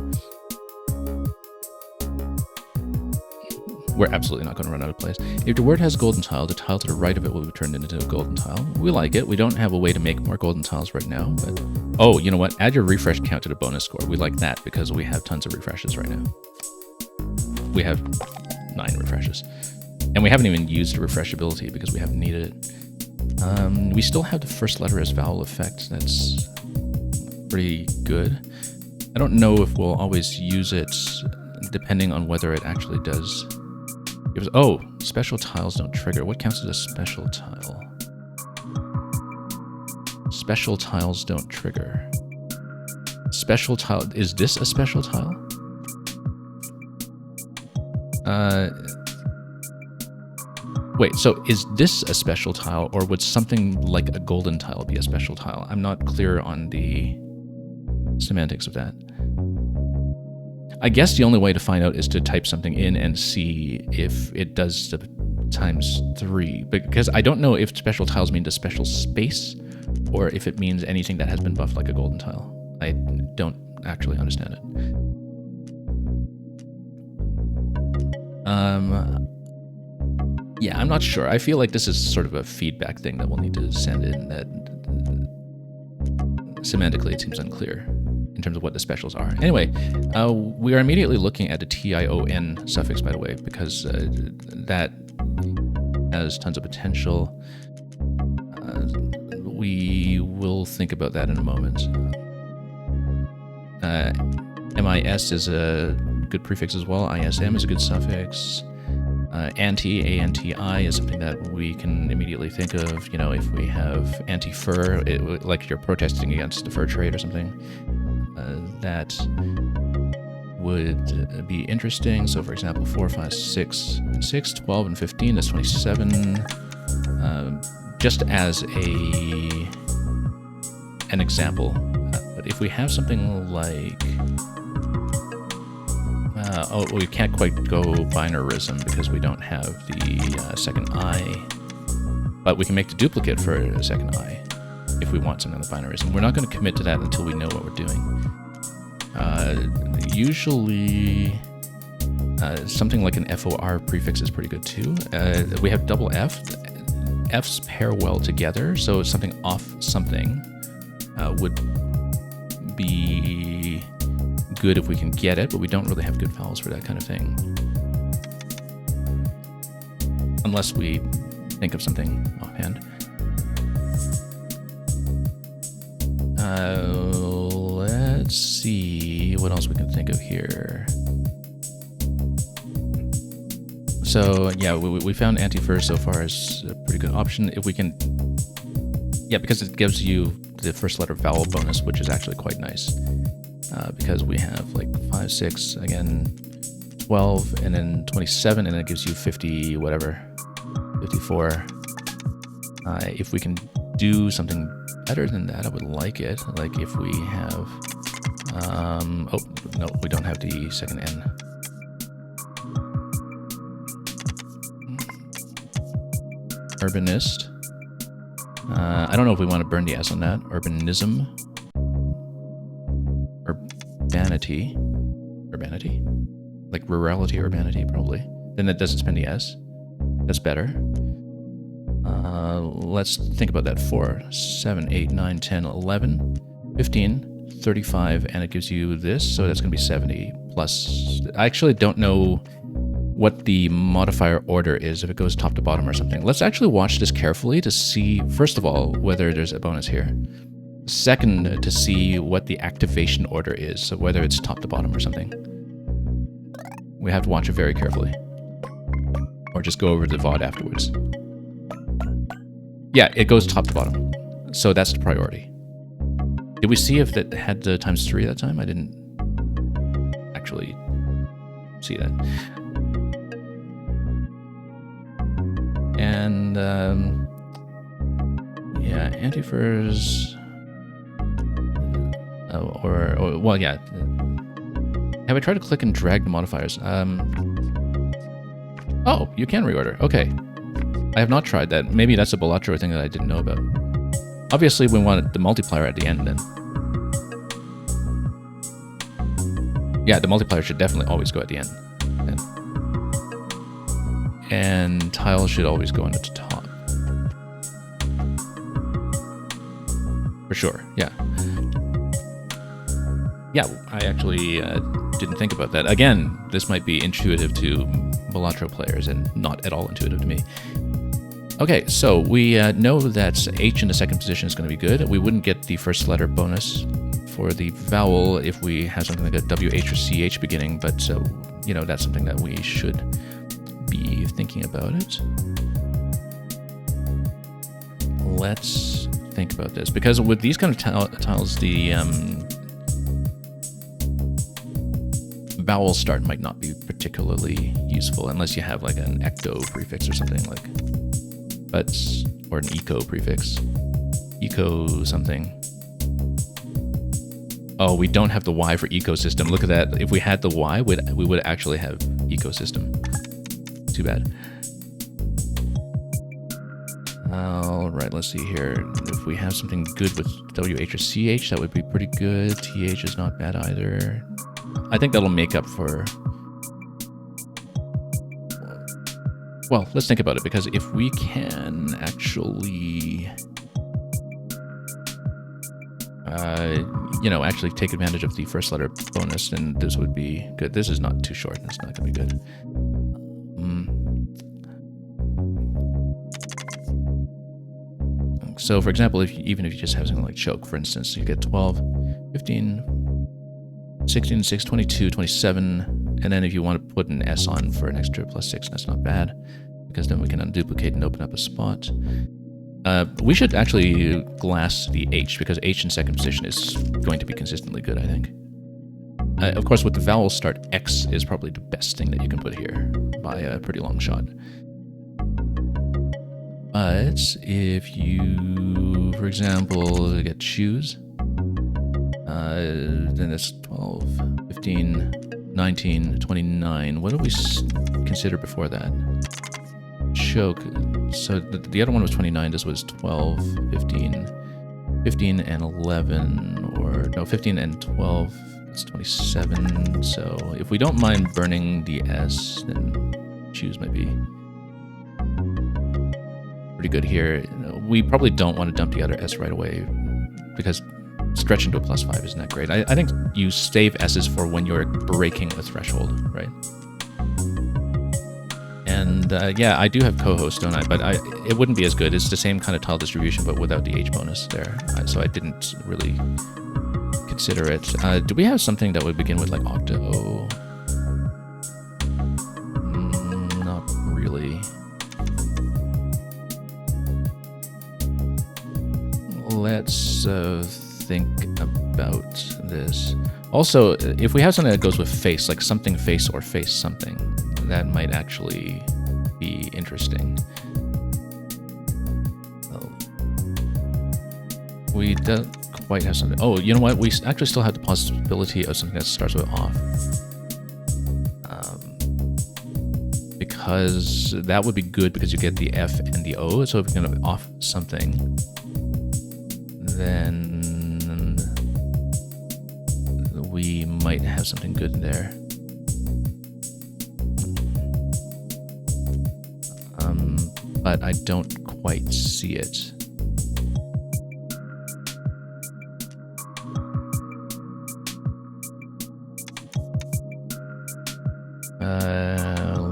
We're absolutely not going to run out of plays. If the word has golden tile, the tile to the right of it will be turned into a golden tile. We like it. We don't have a way to make more golden tiles right now, but... Oh, you know what? Add your refresh count to the bonus score. We like that because we have tons of refreshes right now. We have 9 refreshes. And we haven't even used the refresh ability because we haven't needed it. We still have the first letter as vowel effect. That's pretty good. I don't know if we'll always use it depending on whether it actually does... Oh, special tiles don't trigger. What counts as a special tile? Special tiles don't trigger. Special tile... Is this a special tile? Wait, so is this a special tile, or would something like a golden tile be a special tile? I'm not clear on the semantics of that. I guess the only way to find out is to type something in and see if it does the ×3, because I don't know if special tiles mean the special space, or if it means anything that has been buffed like a golden tile. I don't actually understand it. Yeah, I'm not sure. I feel like this is sort of a feedback thing that we'll need to send in that semantically it seems unclear in terms of what the specials are. Anyway, we are immediately looking at the TION suffix, by the way, because that has tons of potential. We will think about that in a moment. MIS is a good prefix as well. ISM is a good suffix. Anti, ANTI, is something that we can immediately think of. You know, if we have anti-fur, like you're protesting against the fur trade or something, that would be interesting. So, for example, 4, 5, 6, and 6, 12, and 15, that's 27. Just as an example. But if we have something like... oh, we can't quite go binarism because we don't have the second I. But we can make the duplicate for a second I if we want something like binarism. We're not going to commit to that until we know what we're doing. Usually, something like an FOR prefix is pretty good too. We have double F. F's pair well together, so something off something would be good if we can get it, but we don't really have good vowels for that kind of thing. Unless we think of something offhand. Let's see what else we can think of here. So yeah, we found anti-fur so far is a pretty good option. If we can, yeah, because it gives you the first letter vowel bonus, which is actually quite nice. Because we have like 5, 6, again, 12, and then 27, and it gives you 50, whatever, 54. If we can do something better than that, I would like it. Like if we have, oh, no, we don't have the second N. Urbanist. I don't know if we want to burn the S on that. Urbanism. Urbanity. Urbanity? Like rurality, urbanity, probably. Then that doesn't spend the S. That's better. Let's think about that. 4, 7, 8, 9, 10, 11, 15, 35, and it gives you this, so that's going to be 70 plus. I actually don't know what the modifier order is, if it goes top to bottom or something. Let's actually watch this carefully to see, first of all, whether there's a bonus here. Second, to see what the activation order is, so whether it's top to bottom or something. We have to watch it very carefully. Or just go over the VOD afterwards. Yeah, it goes top to bottom. So that's the priority. Did we see if that had the ×3 that time? I didn't actually see that. And yeah, antifurs. Well, yeah. Have I tried to click and drag the modifiers? Oh, you can reorder. Okay. I have not tried that. Maybe that's a Balatro thing that I didn't know about. Obviously, we want the multiplier at the end then. Yeah, the multiplier should definitely always go at the end. And tiles should always go on the top. For sure, yeah. Yeah, I actually didn't think about that. Again, this might be intuitive to Balatro players and not at all intuitive to me. Okay, so we know that H in the second position is going to be good. We wouldn't get the first letter bonus for the vowel if we have something like a WH or CH beginning, but you know, that's something that we should be thinking about it. Let's think about this, because with these kind of tiles, the vowel start might not be particularly useful unless you have like an ecto prefix or something like, or an eco prefix, eco something. Oh, we don't have the Y for ecosystem. Look at that. If we had the Y, we would actually have ecosystem. Too bad. All right, let's see here. If we have something good with WH or CH, that would be pretty good. TH is not bad either. I think that'll make up for... Well, let's think about it, because if we can actually... you know, actually take advantage of the first letter bonus, then this would be good. This is not too short. That's not going to be good. So, for example, even if you just have something like choke, for instance, you get 12, 15, 16, 6, 22, 27, and then if you want to put an S on for an extra +6, that's not bad, because then we can unduplicate and open up a spot. We should actually glass the H, because H in second position is going to be consistently good, I think. Of course, with the vowel start, X is probably the best thing that you can put here by a pretty long shot. But if you, for example, get shoes, then it's 12, 15, 19, 29. What do we consider before that? Choke. So the other one was 29. This was 12, 15, 15 and 11, or no, 15 and 12. That's 27. So if we don't mind burning the S, then shoes might be pretty good here. We probably don't want to dump the other S right away, because stretching to a +5 isn't that great. I think you save S's for when you're breaking a threshold, right? And yeah, I do have co-host, don't I? But it wouldn't be as good. It's the same kind of tile distribution, but without the H bonus there. So I didn't really consider it. Do we have something that would begin with like octo? Not really. Let's think about this. Also, if we have something that goes with face, like something face or face something, that might actually be interesting. We don't quite have something. Oh, you know what? We actually still have the possibility of something that starts with off. Because that would be good, because you get the F and the O. So if we're going to off something, then we might have something good there. But I don't quite see it.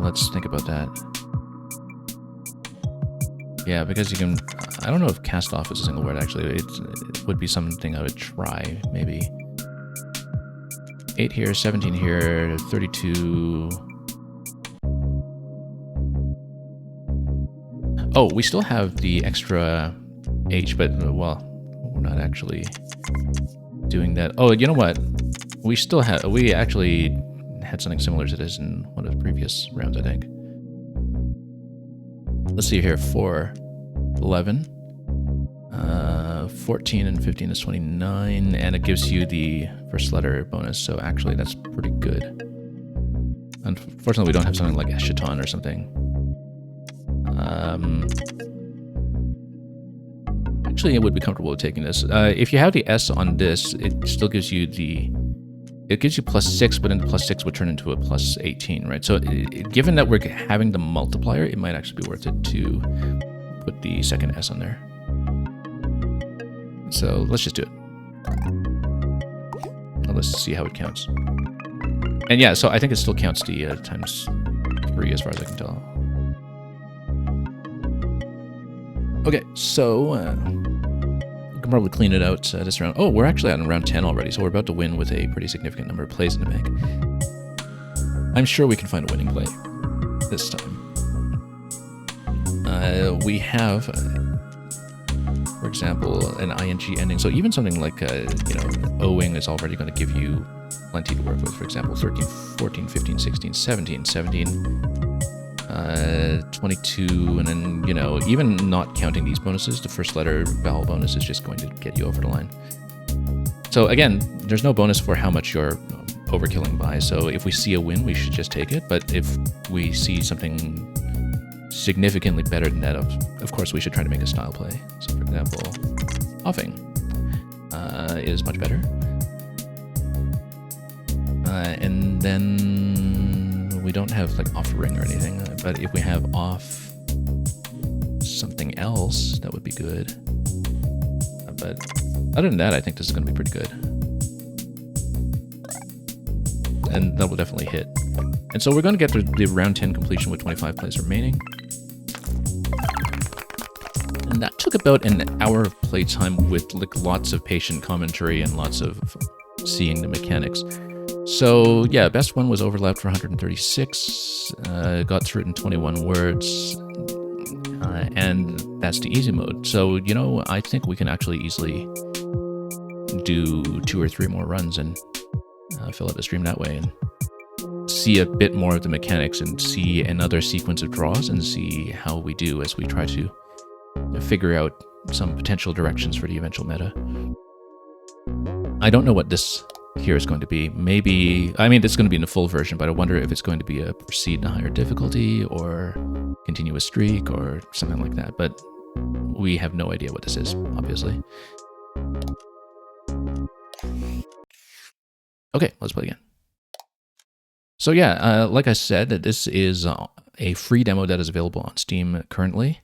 Let's think about that. Yeah, because you can... I don't know if cast off is a single word, actually. It would be something I would try, maybe. 8 here, 17 here, 32... Oh, we still have the extra H, but, well, we're not actually doing that. Oh, you know what? We actually had something similar to this in one of the previous rounds, I think. let's see here, 4, 11, 14 and 15 is 29, and it gives you the first letter bonus, so actually that's pretty good. Unfortunately, we don't have something like Eschaton or something. Actually, I would be comfortable with taking this. If you have the S on this, it still gives you it gives you +6, but then the +6 would turn into a +18, right? So given that we're having the multiplier, it might actually be worth it to put the second S on there. So let's just do it. Now let's see how it counts. And yeah, so I think it still counts the ×3 as far as I can tell. Okay, so we can probably clean it out this round. Oh, we're actually at round 10 already, so we're about to win with a pretty significant number of plays in the bank. I'm sure we can find a winning play this time. We have, for example, an ing ending. So even something like, owing is already going to give you plenty to work with. For example, 13, 14, 15, 16, 17, 22, and then, even not counting these bonuses, the first letter vowel bonus is just going to get you over the line. So again, there's no bonus for how much you're overkilling by. So if we see a win, we should just take it. But if we see something significantly better than that, of course, we should try to make a style play. So for example, offing is much better. And then we don't have like offering or anything, but if we have off something else, that would be good. But other than that, I think this is going to be pretty good. And that will definitely hit. And so we're going to get to the round 10 completion with 25 plays remaining. And that took about an hour of playtime with like lots of patient commentary and lots of seeing the mechanics. So yeah, best one was overlapped for 136, got through it in 21 words, and that's the easy mode. So, I think we can actually easily do 2 or 3 more runs and fill out the stream that way and see a bit more of the mechanics and see another sequence of draws and see how we do as we try to figure out some potential directions for the eventual meta. I don't know what this here is going to be. Maybe, this is going to be in the full version, but I wonder if it's going to be a proceed in a higher difficulty or continuous streak or something like that. But we have no idea what this is, obviously. Okay, let's play again. So yeah, like I said, this is a free demo that is available on Steam currently.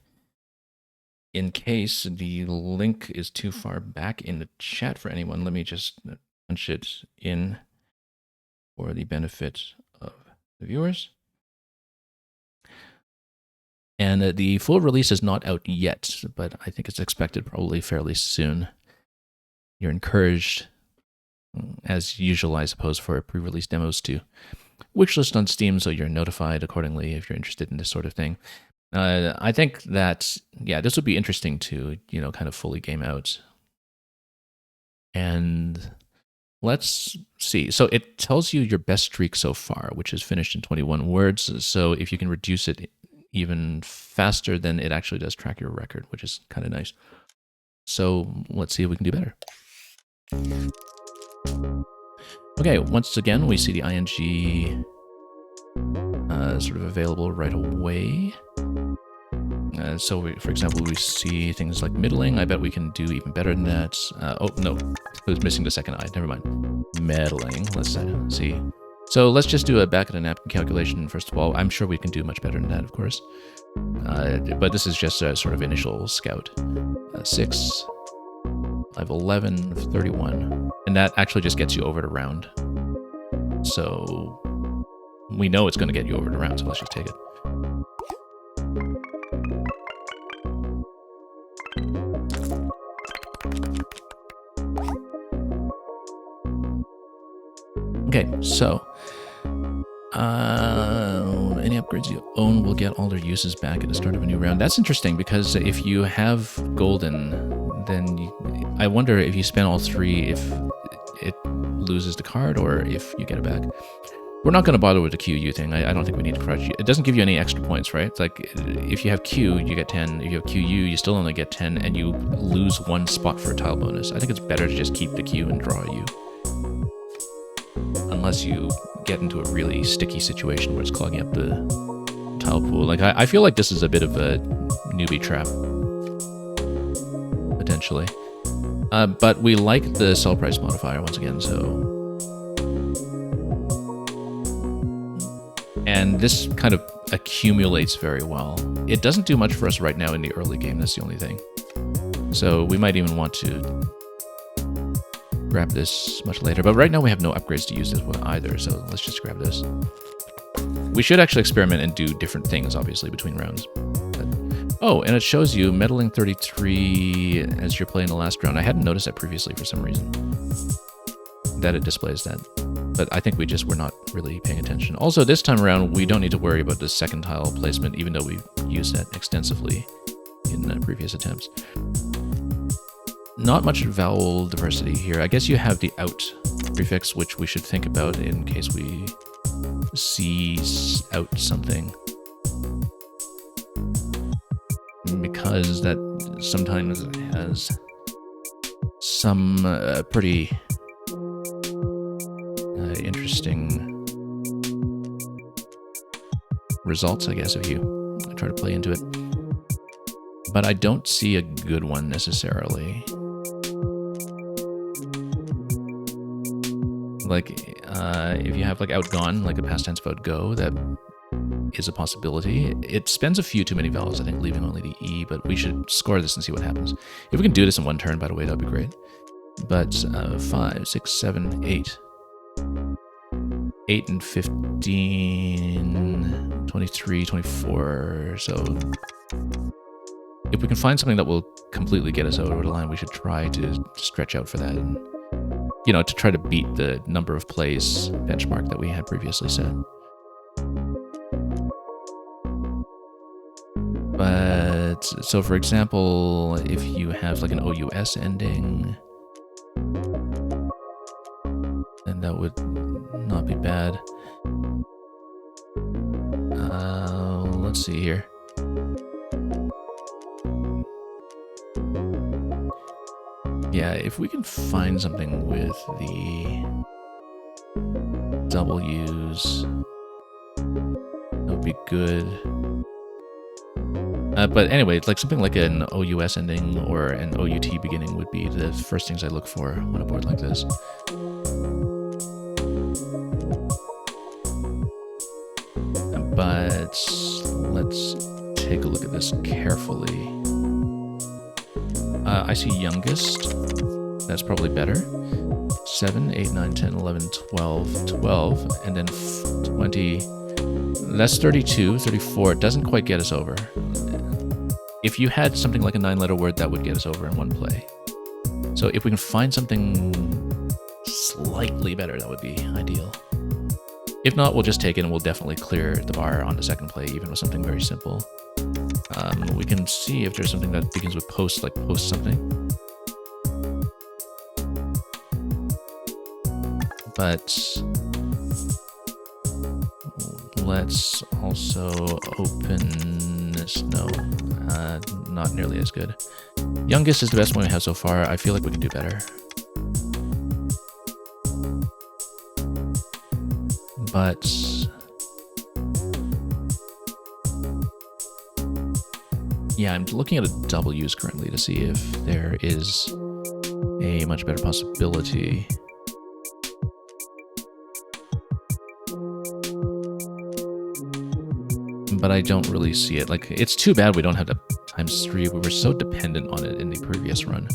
In case the link is too far back in the chat for anyone, let me just punch it in for the benefit of the viewers. And the full release is not out yet, but I think it's expected probably fairly soon. You're encouraged, as usual, I suppose, for pre-release demos to wishlist on Steam so you're notified accordingly if you're interested in this sort of thing. I think that, yeah, this would be interesting to, kind of fully game out. And let's see. So it tells you your best streak so far, which is finished in 21 words. So if you can reduce it even faster, then it actually does track your record, which is kind of nice. So let's see if we can do better. Okay, once again, we see the ing sort of available right away. So, for example, we see things like middling. I bet we can do even better than that. Oh, no, it was missing the second I. Never mind. Meddling. Let's see. So let's just do a back of the napkin calculation, first of all. I'm sure we can do much better than that, of course. But this is just a sort of initial scout. 6, I have 11, 31. And that actually just gets you over to round. So we know it's going to get you over to round, so let's just take it. Okay, so any upgrades you own will get all their uses back at the start of a new round. That's interesting because if you have golden, then I wonder if you spend all 3, if it loses the card or if you get it back. We're not going to bother with the QU thing. I don't think we need to crouch. It doesn't give you any extra points, right? It's like if you have Q, you get 10. If you have QU, you still only get 10, and you lose 1 spot for a tile bonus. I think it's better to just keep the Q and draw a U. Unless you get into a really sticky situation where it's clogging up the tile pool. Like, I feel like this is a bit of a newbie trap, potentially. But we like the sell price modifier once again, so... And this kind of accumulates very well. It doesn't do much for us right now in the early game, that's the only thing. So we might even want to grab this much later. But right now we have no upgrades to use this one either, so let's just grab this. We should actually experiment and do different things, obviously, between rounds. But, oh, and it shows you meddling 33 as you're playing the last round. I hadn't noticed that previously for some reason, that it displays that. But I think we just were not really paying attention. Also, this time around, we don't need to worry about the second tile placement, even though we've used that extensively in previous attempts. Not much vowel diversity here. I guess you have the out prefix, which we should think about in case we see out something. Because that sometimes has some pretty... interesting results, I guess, if you try to play into it. But I don't see a good one necessarily. Like, if you have like outgone, like a past tense of outgo, that is a possibility. It spends a few too many vowels, I think, leaving only the E, but we should score this and see what happens. If we can do this in one turn, by the way, that'd be great. But 5, 6, 7, 8. 8 and 15, 23, 24, so if we can find something that will completely get us over the line, we should try to stretch out for that and, you know, to try to beat the number of plays benchmark that we had previously set. But, so for example, if you have like an OUS ending, then that would not be bad. Let's see here. Yeah, if we can find something with the W's, that would be good. But anyway, it's like something like an OUS ending or an OUT beginning would be the first things I look for on a board like this. But let's take a look at this carefully. I see youngest. That's probably better. 7, 8, 9, 10, 11, 12, 12, and then 20. That's 32, 34. It doesn't quite get us over. If you had something like a 9-letter word, that would get us over in one play. So if we can find something slightly better, that would be ideal. If not, we'll just take it and we'll definitely clear the bar on the second play, even with something very simple. We can see if there's something that begins with post, like post something. But let's also open this. No, not nearly as good. Youngest is the best one we have so far. I feel like we can do better. But yeah, I'm looking at a W's currently to see if there is a much better possibility. But I don't really see it. Like, it's too bad we don't have the ×3. We were so dependent on it in the previous run.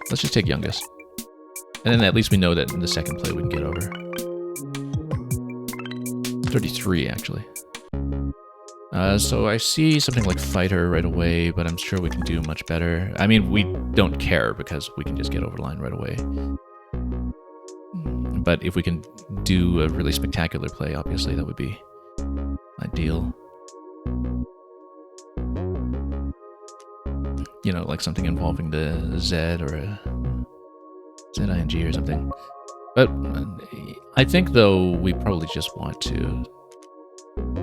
Let's just take youngest. And then at least we know that in the second play we can get over. 33, actually. So I see something like fighter right away, but I'm sure we can do much better. I mean, we don't care because we can just get over the line right away. But if we can do a really spectacular play, obviously that would be ideal. You know, like something involving the Z or a ZING or something. But I think, though, we probably just want to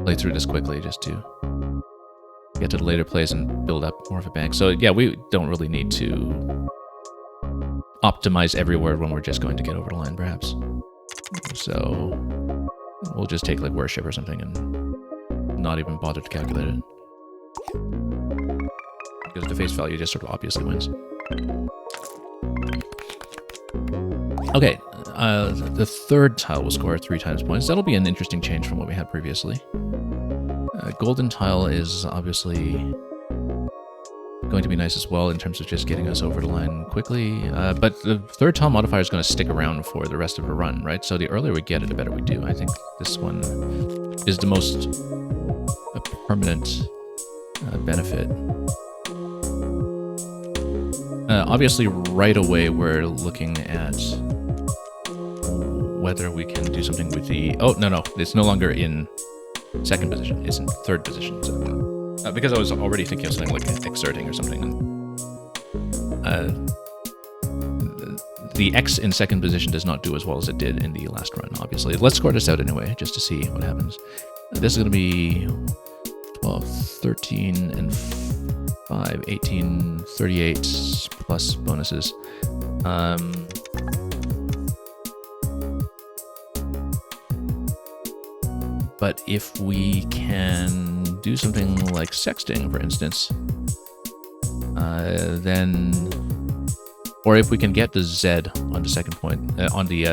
play through this quickly just to get to the later plays and build up more of a bank. So yeah, we don't really need to optimize everywhere when we're just going to get over the line, perhaps. So we'll just take like worship or something and not even bother to calculate it. Because the face value just sort of obviously wins. Okay, the third tile will score 3 times points. That'll be an interesting change from what we had previously. Golden tile is obviously going to be nice as well in terms of just getting us over the line quickly. But the third tile modifier is going to stick around for the rest of the run, right? So the earlier we get it, the better we do. I think this one is the most permanent benefit. Obviously, right away, we're looking at whether we can do something with the... Oh, no, it's no longer in second position. It's in third position. So, because I was already thinking of something like exerting or something. The X in second position does not do as well as it did in the last run, obviously. Let's score this out anyway, just to see what happens. This is going to be 12, 13, and 5, 18, 38 plus bonuses. But if we can do something like sexting, for instance, then, or if we can get the Z on the second point, on the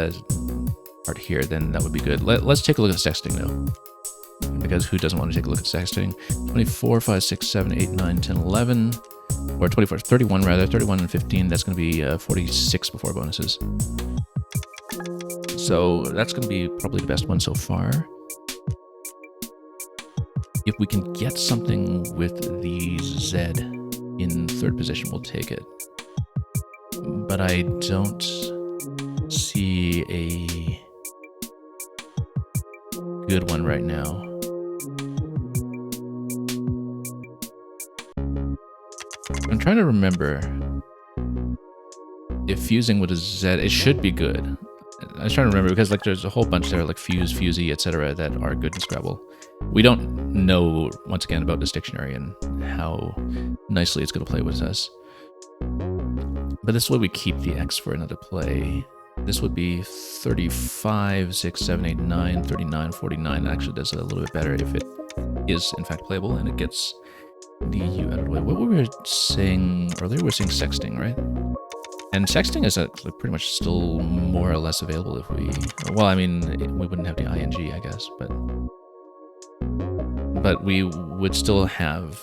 part here, then that would be good. Let's take a look at sexting though. Because who doesn't want to take a look at sexting? 24, 5, 6, 7, 8, 9, 10, 11, or 24, 31 rather, 31 and 15, that's going to be 46 before bonuses. So that's going to be probably the best one so far. If we can get something with the Z in third position, we'll take it. But I don't see a good one right now. I'm trying to remember if fusing with a Z, it should be good. I was trying to remember because like there's a whole bunch there like fuse, fusey, etc. that are good in Scrabble. We don't know once again about this dictionary and how nicely it's going to play with us. But this way we keep the X for another play. This would be 35, 6, 7, 8, 9, 39, 49. It actually does a little bit better if it is in fact playable and it gets the U out of the way. What were we saying earlier? We were saying sexting, right? And sexting is pretty much still more or less available if we... Well, I mean, we wouldn't have the ing, I guess, but we would still have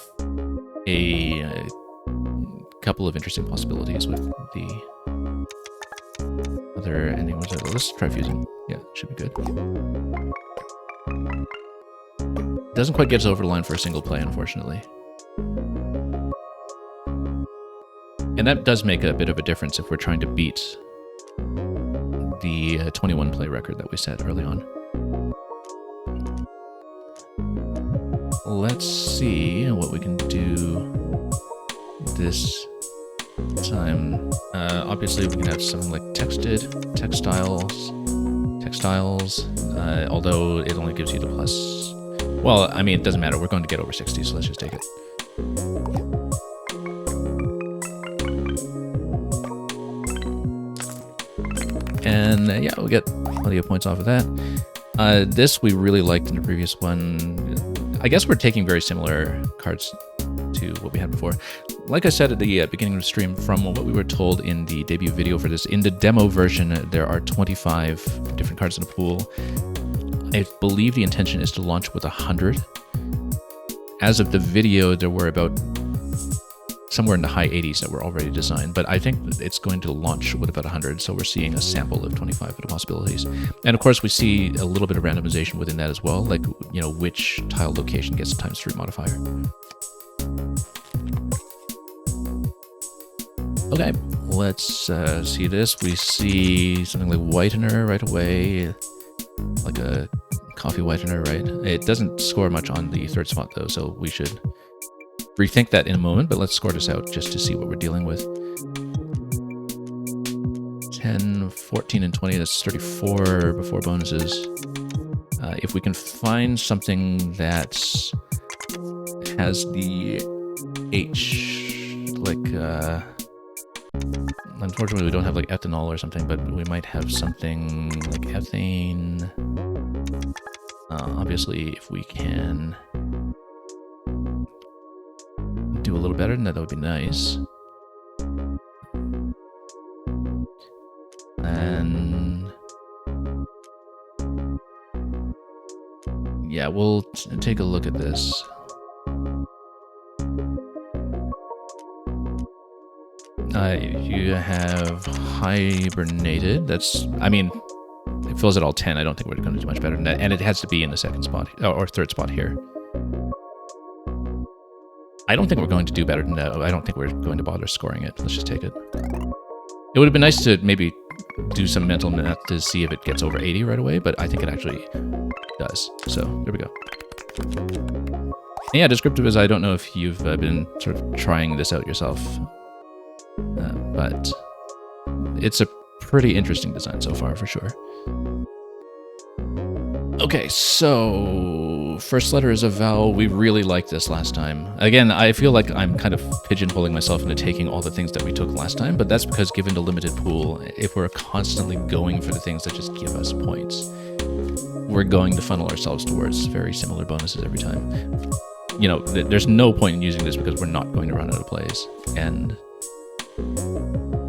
a couple of interesting possibilities with the other ending ones. Let's try fusing. Yeah, should be good. Doesn't quite get us over the line for a single play, unfortunately. And that does make a bit of a difference if we're trying to beat the 21 play record that we set early on. Let's see what we can do this time. Obviously, we can have something like texted, textiles, although it only gives you the plus. Well, I mean, it doesn't matter. We're going to get over 60, so let's just take it. And yeah, we'll get plenty of points off of that. This we really liked in the previous one. I guess we're taking very similar cards to what we had before. Like I said at the beginning of the stream, from what we were told in the debut video for this, in the demo version, there are 25 different cards in the pool. I believe the intention is to launch with 100. As of the video, there were about somewhere in the high 80s that were already designed, but I think it's going to launch with about 100, so we're seeing a sample of 25 of the possibilities. And of course, we see a little bit of randomization within that as well, like, you know, which tile location gets a ×3 modifier. Okay, let's see this. We see something like whitener right away, like a coffee whitener, right? It doesn't score much on the third spot though, so we should rethink that in a moment, but let's score this out just to see what we're dealing with. 10, 14, and 20. That's 34 before bonuses. If we can find something that has the H, like, unfortunately we don't have like ethanol or something, but we might have something like ethane. Obviously, if we can do a little better than that, that would be nice. And yeah, we'll take a look at this. You have hibernated. That's, I mean, it fills at all 10. I don't think we're going to do much better than that. And it has to be in the second spot, or third spot here. I don't think we're going to do better than that. I don't think we're going to bother scoring it. Let's just take it. It would have been nice to maybe do some mental math to see if it gets over 80 right away, but I think it actually does. So, there we go. And yeah, descriptive is, I don't know if you've been sort of trying this out yourself, but it's a pretty interesting design so far, for sure. Okay, so first letter is a vowel. We really liked this last time. Again, I feel like I'm kind of pigeonholing myself into taking all the things that we took last time, but that's because given the limited pool, if we're constantly going for the things that just give us points, we're going to funnel ourselves towards very similar bonuses every time. You know, there's no point in using this because we're not going to run out of plays. And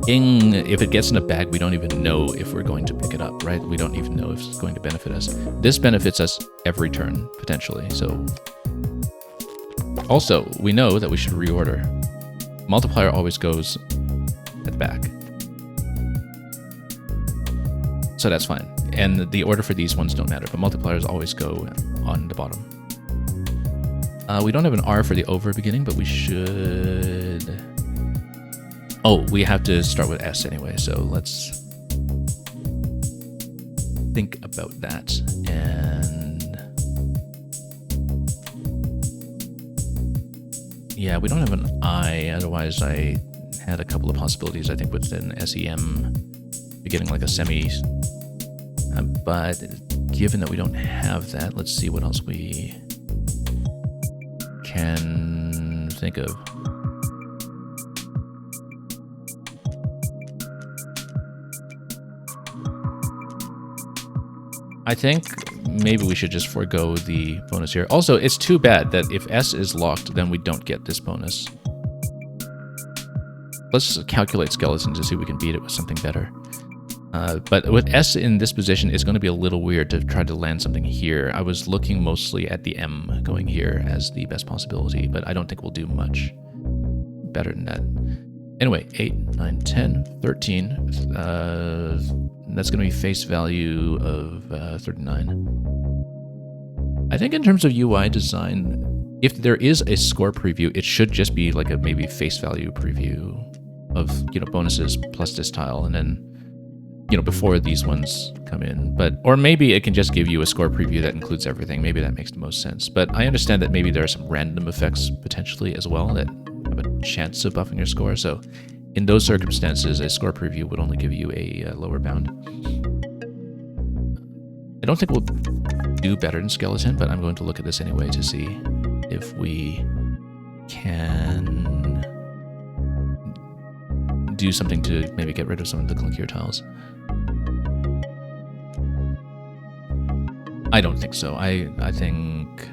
if it gets in a bag, we don't even know if we're going to pick it up, right? We don't even know if it's going to benefit us. This benefits us every turn, potentially. So, also, we know that we should reorder. Multiplier always goes at the back. So that's fine. And the order for these ones don't matter, but multipliers always go on the bottom. We don't have an R for the over beginning, but we should... Oh, we have to start with S anyway, so let's think about that. And yeah, we don't have an I, otherwise I had a couple of possibilities, I think, with an SEM beginning like a semi. But given that we don't have that, let's see what else we can think of. I think maybe we should just forego the bonus here. Also, it's too bad that if S is locked, then we don't get this bonus. Let's calculate skeleton to see if we can beat it with something better. But with S in this position, it's going to be a little weird to try to land something here. I was looking mostly at the M going here as the best possibility, but I don't think we'll do much better than that. Anyway, 8, 9, 10, 13. That's going to be face value of 39. I think in terms of UI design, if there is a score preview, it should just be like a maybe face value preview of, you know, bonuses plus this tile, and then, you know, before these ones come in. But, or maybe it can just give you a score preview that includes everything. Maybe that makes the most sense. But I understand that maybe there are some random effects potentially as well that have a chance of buffing your score. So in those circumstances, a score preview would only give you a lower bound. I don't think we'll do better than skeleton, but I'm going to look at this anyway to see if we can do something to maybe get rid of some of the clunkier tiles. I don't think so. I think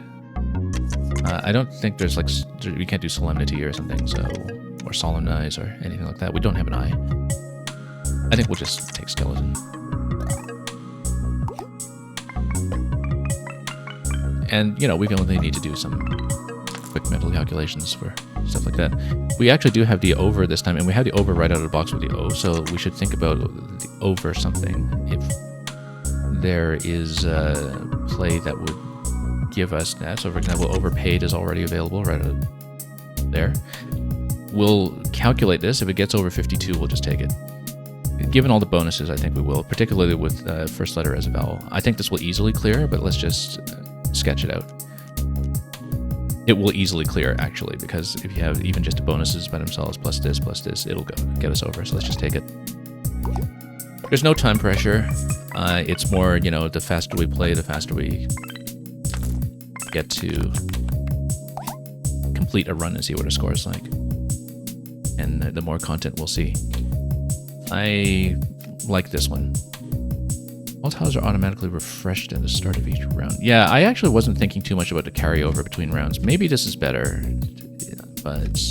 I don't think there's like, we can't do solemnity or something, so, or solemnize or anything like that. We don't have an I. I think we'll just take skeleton. And, you know, we only need to do some quick mental calculations for stuff like that. We actually do have the over this time, and we have the over right out of the box with the O, so we should think about the over something. If there is a play that would give us that, so for example, overpaid is already available right out there. We'll calculate this. If it gets over 52, we'll just take it. Given all the bonuses, I think we will, particularly with first letter as a vowel. I think this will easily clear, but let's just sketch it out. It will easily clear, actually, because if you have even just the bonuses by themselves, plus this, it'll go get us over, so let's just take it. There's no time pressure. It's more, you know, the faster we play, the faster we get to complete a run and see what our score is like. And the more content we'll see. I like this one. All tiles are automatically refreshed at the start of each round. Yeah, I actually wasn't thinking too much about the carryover between rounds. Maybe this is better, but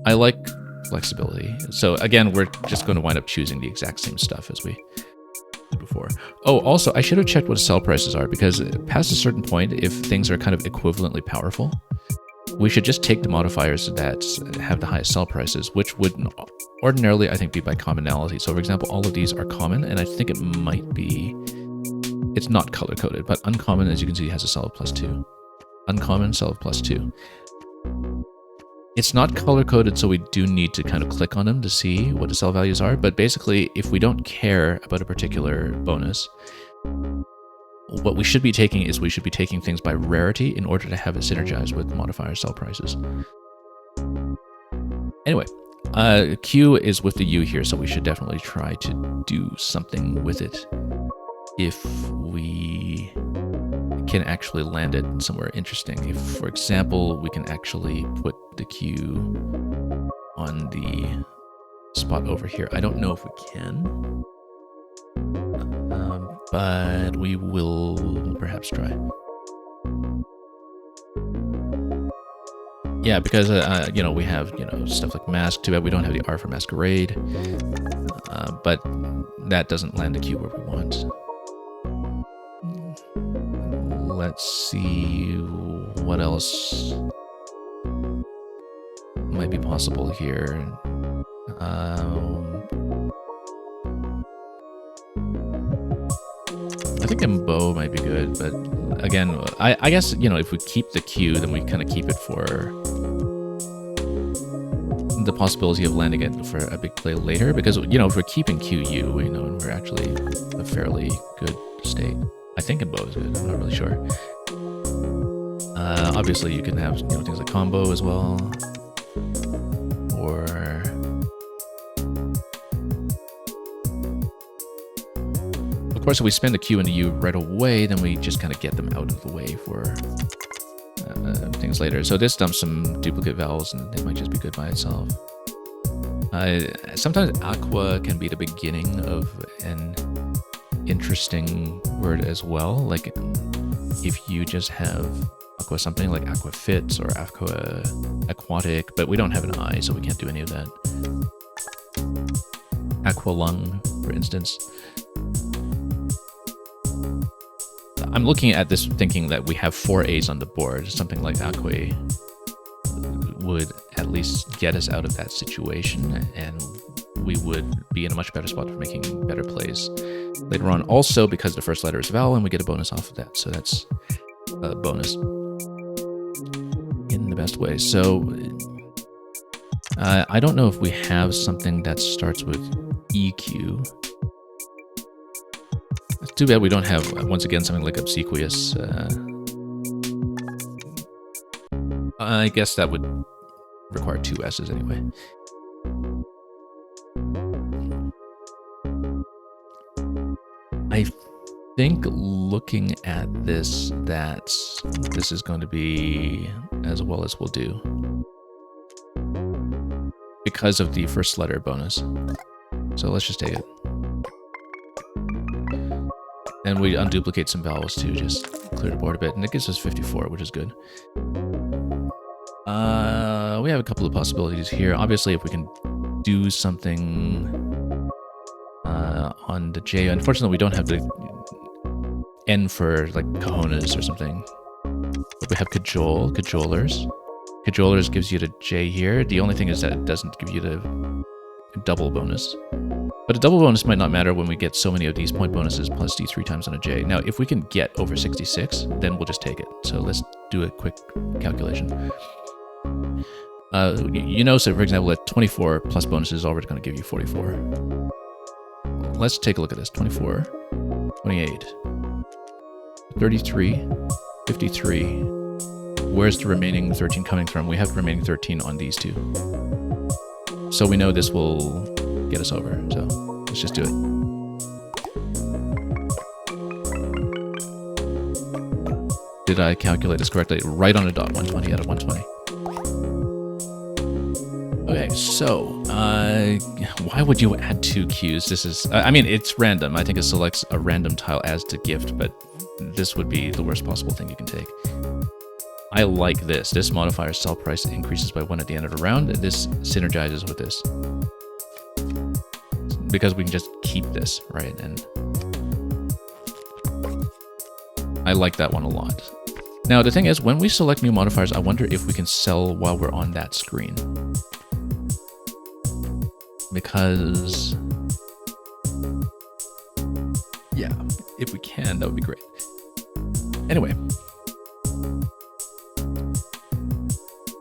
I like flexibility. So again, we're just going to wind up choosing the exact same stuff as we did before. Oh, also, I should have checked what sell prices are, because past a certain point, if things are kind of equivalently powerful, we should just take the modifiers that have the highest sell prices, which would ordinarily, I think, be by commonality. So for example, all of these are common, and I think it might be, it's not color-coded, but uncommon, as you can see, has a sell of +2. Uncommon, sell of +2. It's not color-coded, so we do need to kind of click on them to see what the sell values are, but basically, if we don't care about a particular bonus, what we should be taking is we should be taking things by rarity in order to have it synergize with modifier sell prices. Anyway, Q is with the U here, so we should definitely try to do something with it if we can actually land it somewhere interesting. If, for example, we can actually put the Q on the spot over here. I don't know if we can. But we will perhaps try. Yeah, because, you know, we have, you know, stuff like mask. Too bad we don't have the R for masquerade. But that doesn't land the Q where we want. Let's see what else might be possible here. I think Embo might be good, but again, I guess, you know, if we keep the Q, then we kind of keep it for the possibility of landing it for a big play later, because, you know, if we're keeping QU, you know, we're actually a fairly good state. I think Embo is good, I'm not really sure. Obviously, you can have, you know, things like combo as well, or of course, if we spend the Q and the U right away, then we just kind of get them out of the way for things later. So this dumps some duplicate vowels, and it might just be good by itself. Sometimes aqua can be the beginning of an interesting word as well. Like if you just have aqua something like aqua fits or aqua aquatic, but we don't have an I, so we can't do any of that. Aqua lung, for instance. I'm looking at this thinking that we have 4 A's on the board. Something like aqua would at least get us out of that situation, and we would be in a much better spot for making better plays later on. Also, because the first letter is vowel, and we get a bonus off of that. So that's a bonus in the best way. So I don't know if we have something that starts with EQ. It's too bad we don't have, once again, something like obsequious. I guess that would require 2 S's anyway. I think looking at this, that this is going to be as well as we'll do because of the first letter bonus. So let's just take it. And we unduplicate some vowels too, just clear the board a bit. And it gives us 54, which is good. We have a couple of possibilities here. Obviously, if we can do something on the J. Unfortunately, we don't have the N for like cojones or something. But we have cajole, cajolers. Cajolers gives you the J here. The only thing is that it doesn't give you the double bonus. But a double bonus might not matter when we get so many of these point bonuses plus D 3 times on a J. Now, if we can get over 66, then we'll just take it. So let's do a quick calculation. You know, so for example, at 24 plus bonuses is already going to give you 44. Let's take a look at this. 24, 28, 33, 53. Where's the remaining 13 coming from? We have the remaining 13 on these two. So we know this will get us over. So let's just do it. did I calculate this correctly? Right on a dot, 120 out of 120. Okay, so why would you add 2 cues? This is, I mean, it's random. I think it selects a random tile as to gift, but this would be the worst possible thing you can take. I like this. This modifier's sell price increases by 1 at the end of the round. This synergizes with this. Because we can just keep this, right? And I like that one a lot. Now, the thing is, when we select new modifiers, I wonder if we can sell while we're on that screen. Because, yeah, if we can, that would be great. Anyway.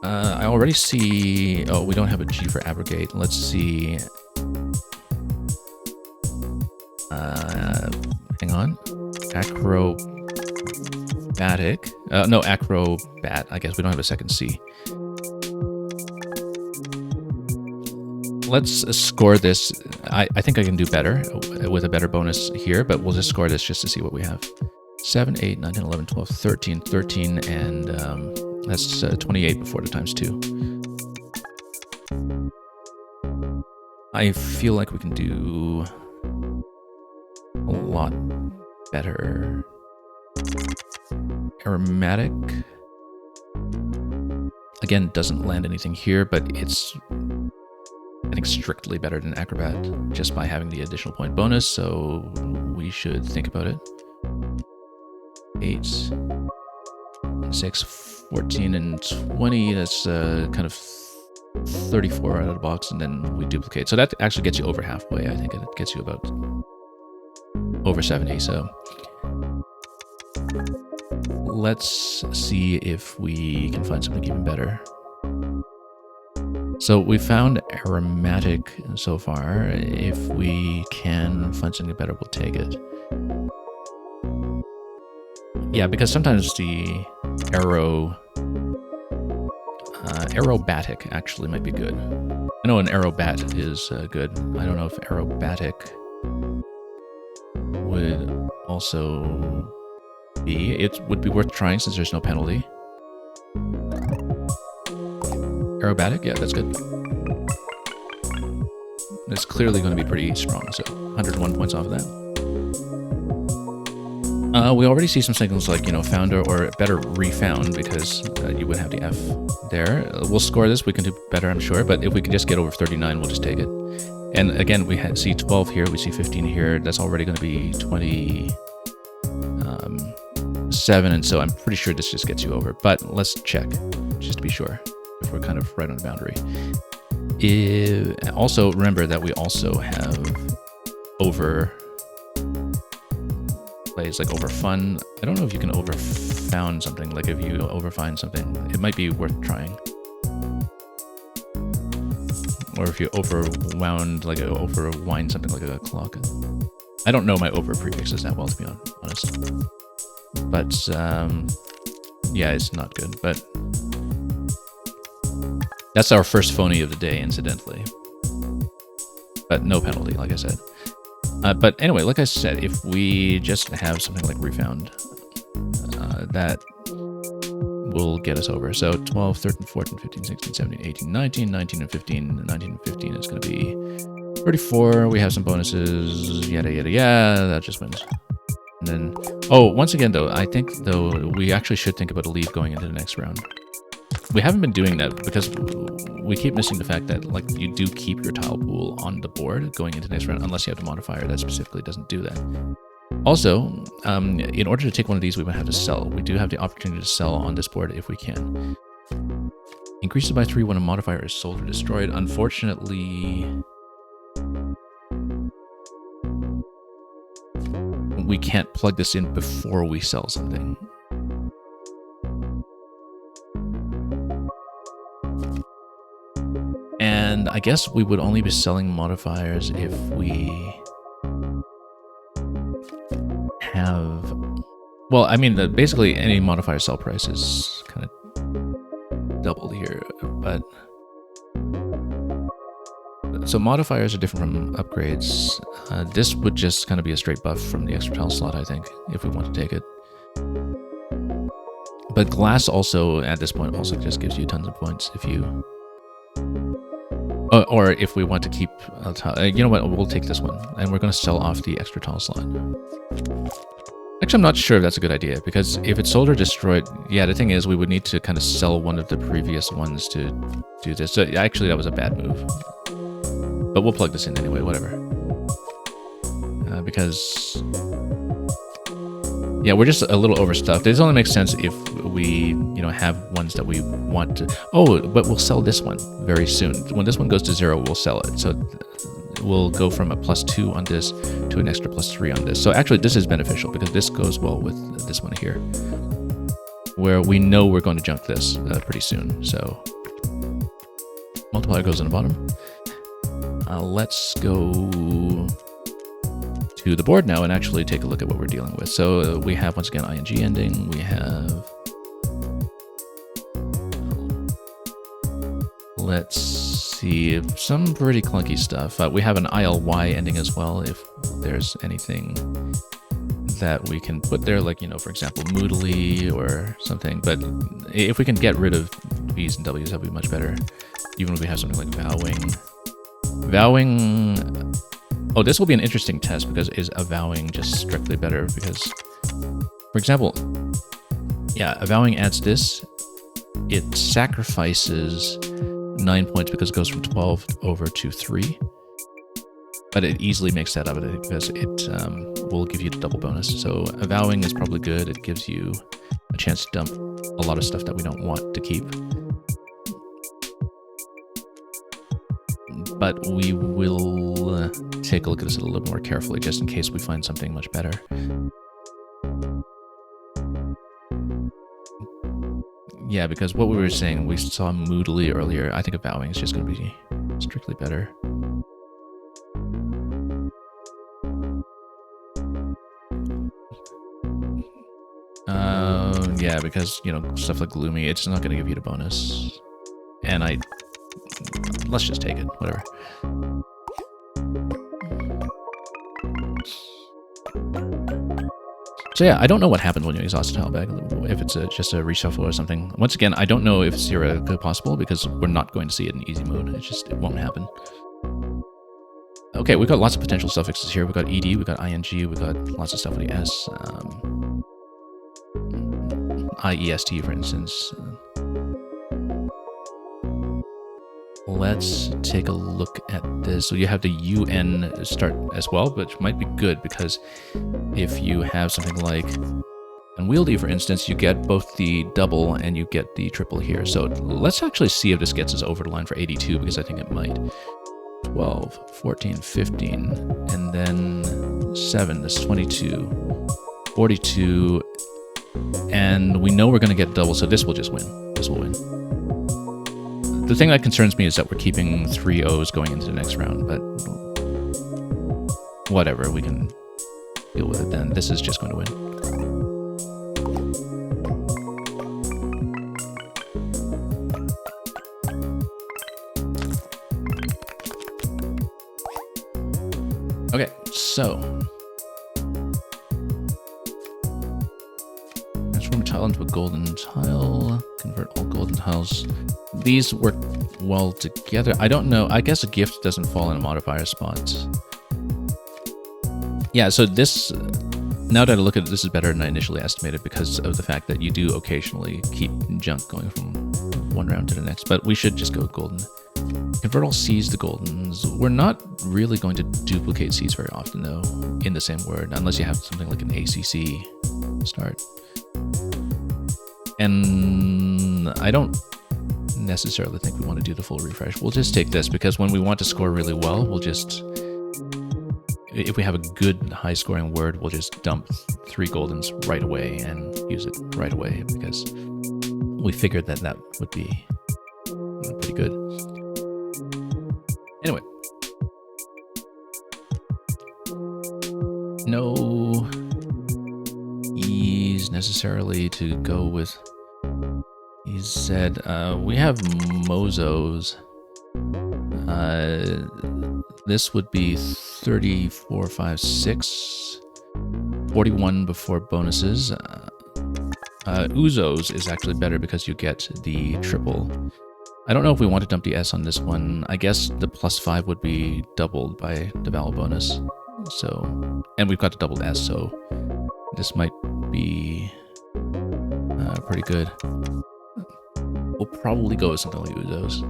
I already see, oh, we don't have a G for abrogate. Let's see. Hang on. Acrobatic. No, acrobat. I guess we don't have a second C. Let's score this. I think I can do better with a better bonus here, but we'll just score this just to see what we have. 7, 8, 9, 10, 11, 12, 13, 13, and that's 28 before the times 2. I feel like we can do a lot better. Aromatic. Again, doesn't land anything here, but it's, I think, strictly better than Acrobat just by having the additional point bonus, so we should think about it. 8, 6, 14, and 20, that's kind of 34 out of the box, and then we duplicate. So that actually gets you over halfway. I think it gets you about over 70, so let's see if we can find something even better. So we found aromatic so far. If we can find something better, we'll take it. Yeah, because sometimes the aerobatic actually might be good. I know an aerobat is good. I don't know if aerobatic would also be. It would be worth trying since there's no penalty. Aerobatic, yeah, that's good. It's clearly going to be pretty strong, so 101 points off of that. We already see some signals like, you know, founder or better refound, because you would have the F there. We'll score this. We can do better, I'm sure, but if we can just get over 39, we'll just take it. And again, we see 12 here, we see 15 here. That's already going to be 27, and so I'm pretty sure this just gets you over. But let's check, just to be sure, if we're kind of right on the boundary. Also, remember that we also have over plays, like over fun. I don't know if you can over found something, like if you over find something, it might be worth trying. Or if you overwound, like overwind something like a clock. I don't know my over prefixes that well, to be honest. But yeah, it's not good. But that's our first phony of the day, incidentally. But no penalty, like I said. But anyway, like I said, if we just have something like refound, that will get us over. So 12, 13, 14, 15, 16, 17, 18, 19, 19 and 15. 19 and 15 is going to be 34. We have some bonuses, yada, yada, yada. That just wins. And then, oh, once again, though, I think, though, we actually should think about a leave going into the next round. We haven't been doing that because we keep missing the fact that, like, you do keep your tile pool on the board going into the next round, unless you have the modifier that specifically doesn't do that. Also, in order to take one of these, we would have to sell. We do have the opportunity to sell on this board if we can. Increases by 3 when a modifier is sold or destroyed. Unfortunately, we can't plug this in before we sell something. And I guess we would only be selling modifiers if we have... Well, I mean, basically any modifier sell price is kind of doubled here, but... So modifiers are different from upgrades. This would just kind of be a straight buff from the extra tile slot, I think, if we want to take it. But glass also, at this point, also just gives you tons of points if you... or if we want to keep... you know what, we'll take this one. And we're going to sell off the extra tile slot. Actually, I'm not sure if that's a good idea, because if it's sold or destroyed... Yeah, the thing is, we would need to kind of sell one of the previous ones to do this. So actually, that was a bad move. But we'll plug this in anyway, whatever. Because... Yeah, we're just a little overstuffed. This only makes sense if we, you know, have ones that we want to... Oh, but we'll sell this one very soon. When this one goes to 0, we'll sell it. So we'll go from a +2 on this to an extra +3 on this. So actually, this is beneficial because this goes well with this one here, where we know we're going to junk this pretty soon. So multiplier goes on the bottom. Let's go to the board now and actually take a look at what we're dealing with. So we have, once again, ing ending. We have... Let's see, some pretty clunky stuff. We have an ILY ending as well, if there's anything that we can put there, like, you know, for example, moodily or something. But if we can get rid of V's and W's, that'd be much better. Even if we have something like vowing. Vowing... Oh, this will be an interesting test, because is avowing just strictly better? Because, for example, yeah, avowing adds this. It sacrifices 9 points because it goes from 12 over to 3. But it easily makes that up because it will give you the double bonus. So avowing is probably good. It gives you a chance to dump a lot of stuff that we don't want to keep. But we will take a look at this a little more carefully, just in case we find something much better. Yeah, because what we were saying, we saw moodily earlier. I think avowing is just going to be strictly better. Yeah, because, you know, stuff like gloomy, it's not going to give you the bonus. And let's just take it, whatever. So yeah, I don't know what happens when you exhaust a tile bag, if it's just a reshuffle or something. Once again, I don't know if it's theoretically possible, because we're not going to see it in easy mode. It won't happen. Okay, we've got lots of potential suffixes here. We've got ed, we've got ing, we've got lots of stuff with the s. IEST, for instance. Let's take a look at this. So you have the UN start as well, which might be good, because if you have something like unwieldy, for instance, you get both the double and you get the triple here. So let's actually see if this gets us over the line for 82, because I think it might. 12, 14, 15, and then 7, that's 22, 42, and we know we're going to get double, so this will just win. This will win. The thing that concerns me is that we're keeping 3 O's going into the next round, but whatever, we can deal with it then. This is just going to win. Okay, so transform a tile into a golden tile, convert all golden tiles. These work well together. I don't know. I guess a gift doesn't fall in a modifier spot. Yeah, so this, now that I look at it, this is better than I initially estimated, because of the fact that you do occasionally keep junk going from one round to the next, but we should just go golden. Convert all C's to goldens. We're not really going to duplicate C's very often, though, in the same word, unless you have something like an ACC start. And I don't necessarily think we want to do the full refresh. We'll just take this, because when we want to score really well, we'll just... If we have a good high-scoring word, we'll just dump 3 goldens right away and use it right away, because we figured that that would be pretty good. Anyway. No E's necessarily to go with. He said, we have Mozos. This would be 34, 5, 6. 41 before bonuses. Uzos is actually better because you get the triple. I don't know if we want to dump the S on this one. I guess the +5 would be doubled by the vowel bonus. So, and we've got the doubled S, so this might be pretty good. We'll probably go with something like Uzos,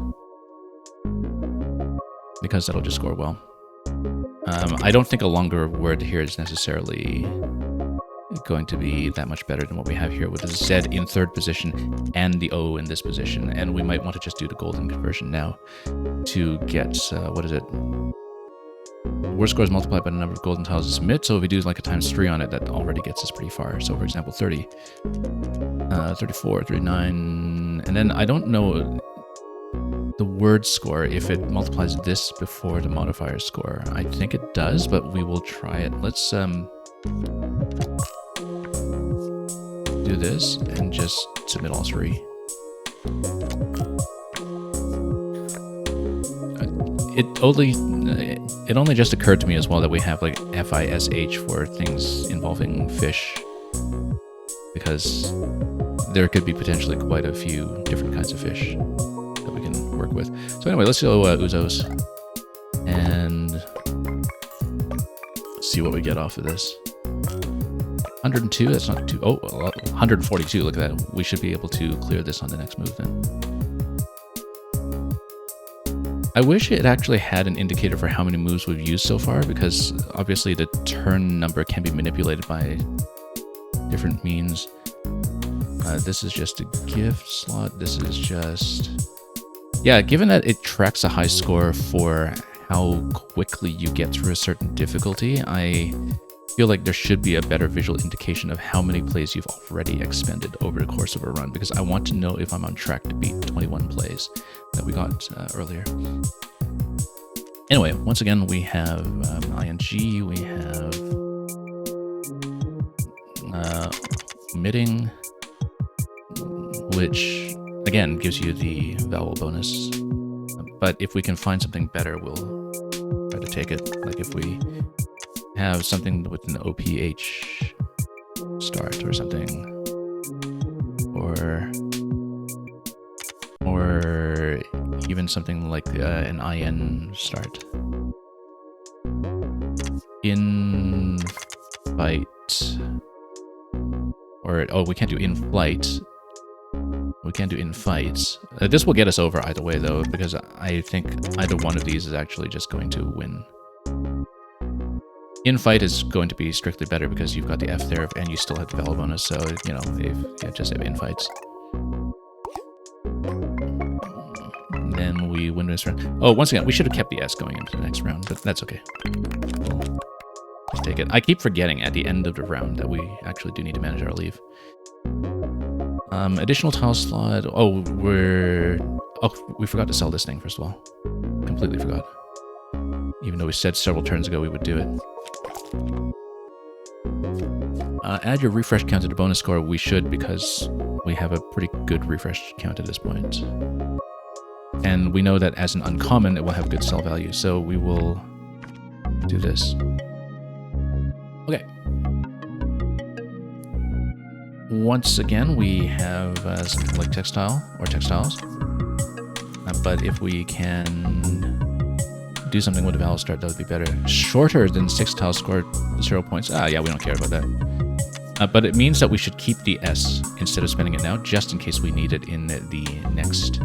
because that'll just score well. I don't think a longer word here is necessarily going to be that much better than what we have here with the Z in third position and the O in this position. And we might want to just do the golden conversion now to get, what is it? Word score is multiplied by the number of golden tiles to submit. So if we do like a ×3 on it, that already gets us pretty far. So for example, 30, 34, 39, and then I don't know the word score if it multiplies this before the modifier score. I think it does, but we will try it. Let's do this and just submit all 3. It only just occurred to me as well that we have like FISH for things involving fish, because there could be potentially quite a few different kinds of fish that we can work with. So anyway, let's go Uzos and see what we get off of this. 102, that's not too... Oh, 142, look at that. We should be able to clear this on the next move then. I wish it actually had an indicator for how many moves we've used so far, because obviously the turn number can be manipulated by different means. This is just a gift slot. This is just... Yeah, given that it tracks a high score for how quickly you get through a certain difficulty, I feel like there should be a better visual indication of how many plays you've already expended over the course of a run, because I want to know if I'm on track to beat 21 plays that we got earlier. Anyway, once again, we have ing, we have omitting, which again gives you the vowel bonus. But if we can find something better, we'll try to take it. Like if we have something with an OPH start or something, or even something like an IN start. In fight, or we can't do in flight. We can't do in fights. This will get us over either way though, because I think either one of these is actually just going to win. In fight is going to be strictly better because you've got the F there and you still have the vowel bonus, so you know, if you just have in fights. Then we win this round. Oh, once again, we should have kept the S going into the next round, but that's okay. We'll just take it. I keep forgetting at the end of the round that we actually do need to manage our leave. Additional tile slot. Oh, we forgot to sell this thing first of all. Completely forgot. Even though we said several turns ago we would do it. Add your refresh count to the bonus score. We should, because we have a pretty good refresh count at this point. And we know that as an uncommon, it will have good sell value. So we will do this. Okay. Once again, we have something like textile or textiles. But if we can do something with the vowel start, that would be better. Shorter than 6 tiles scored 0 points. Yeah, we don't care about that. But it means that we should keep the S instead of spending it now, just in case we need it in the next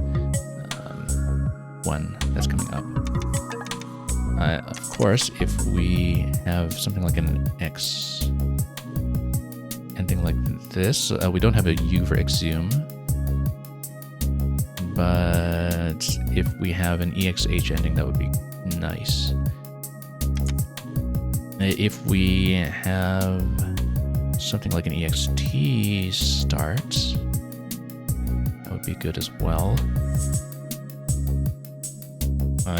one that's coming up. Of course, if we have something like an X ending like this, we don't have a U for exhume. But if we have an EXH ending, that would be nice. If we have something like an EXT start, that would be good as well.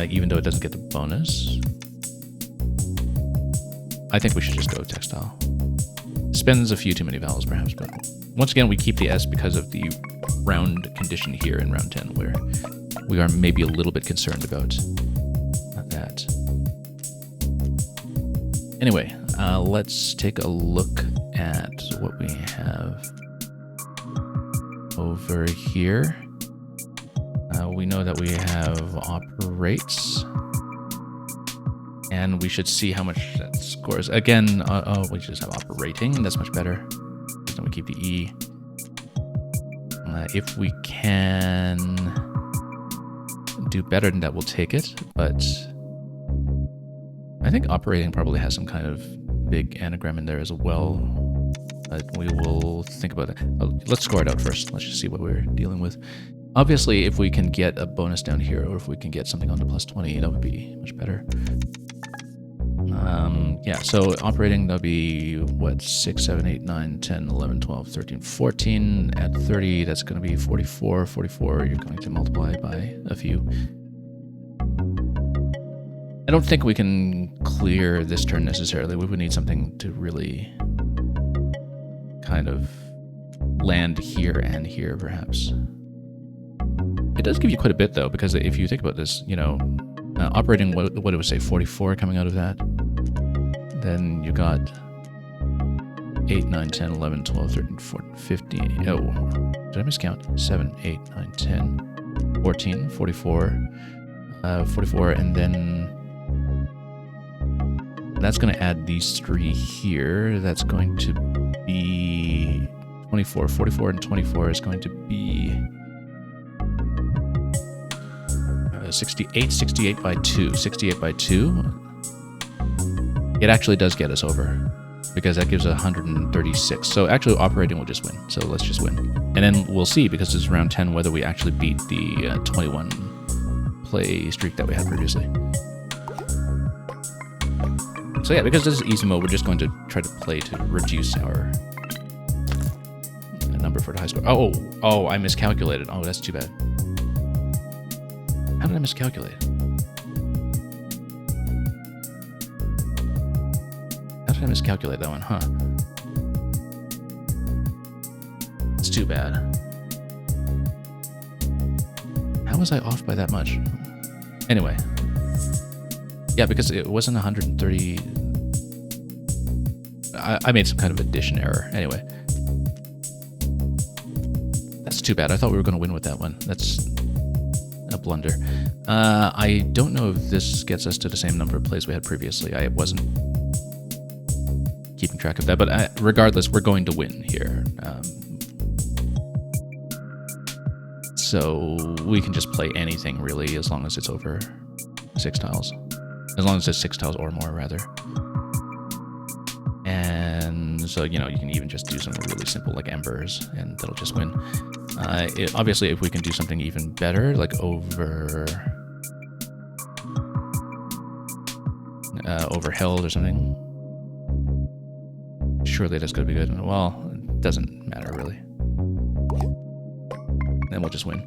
Even though it doesn't get the bonus. I think we should just go textile. Spends a few too many vowels perhaps, but once again we keep the S because of the round condition here in round 10, where we are maybe a little bit concerned about that. Anyway, let's take a look at what we have. over here. We know that we have operates. And we should see how much that scores. Again, we just have operating. That's much better. Then we keep the E. If we can do better than that, we'll take it. But I think operating probably has some kind of big anagram in there as well. But we will think about it. Let's score it out first. Let's just see what we're dealing with. Obviously, if we can get a bonus down here, or if we can get something on the +20, that would be much better. Yeah, so operating, that'll be, what, 6, 7, 8, 9, 10, 11, 12, 13, 14. At 30, that's going to be 44. 44, you're going to multiply by a few. I don't think we can clear this turn necessarily. We would need something to really kind of land here and here, perhaps. It does give you quite a bit, though, because if you think about this, you know, operating, what it would say, 44 coming out of that. Then you got 8, 9, 10, 11, 12, 13, 14, 15. Oh, did I miscount? 7, 8, 9, 10, 14, 44, 44, and then that's going to add these 3 here. That's going to be 24. 44 and 24 is going to be 68. 68 by 2. 68 by 2. It actually does get us over, because that gives 136. So actually operating will just win. So let's just win. And then we'll see, because it's round 10, whether we actually beat the 21 play streak that we had previously. So yeah, because this is easy mode, we're just going to try to play to reduce our number for the high score. Oh, I miscalculated. Oh, that's too bad. How did I miscalculate? How did I miscalculate that one, huh? It's too bad. How was I off by that much? Anyway. Yeah, because it wasn't 130... I made some kind of addition error. Anyway. That's too bad. I thought we were going to win with that one. That's a blunder. I don't know if this gets us to the same number of plays we had previously. I wasn't keeping track of that, but regardless, we're going to win here. So we can just play anything, really, as long as it's over 6 tiles. As long as it's 6 tiles or more, rather. And so, you know, you can even just do something really simple like embers, and that'll just win. Obviously, if we can do something even better, like over held or something, surely that's going to be good. Well, it doesn't matter, really. Then we'll just win.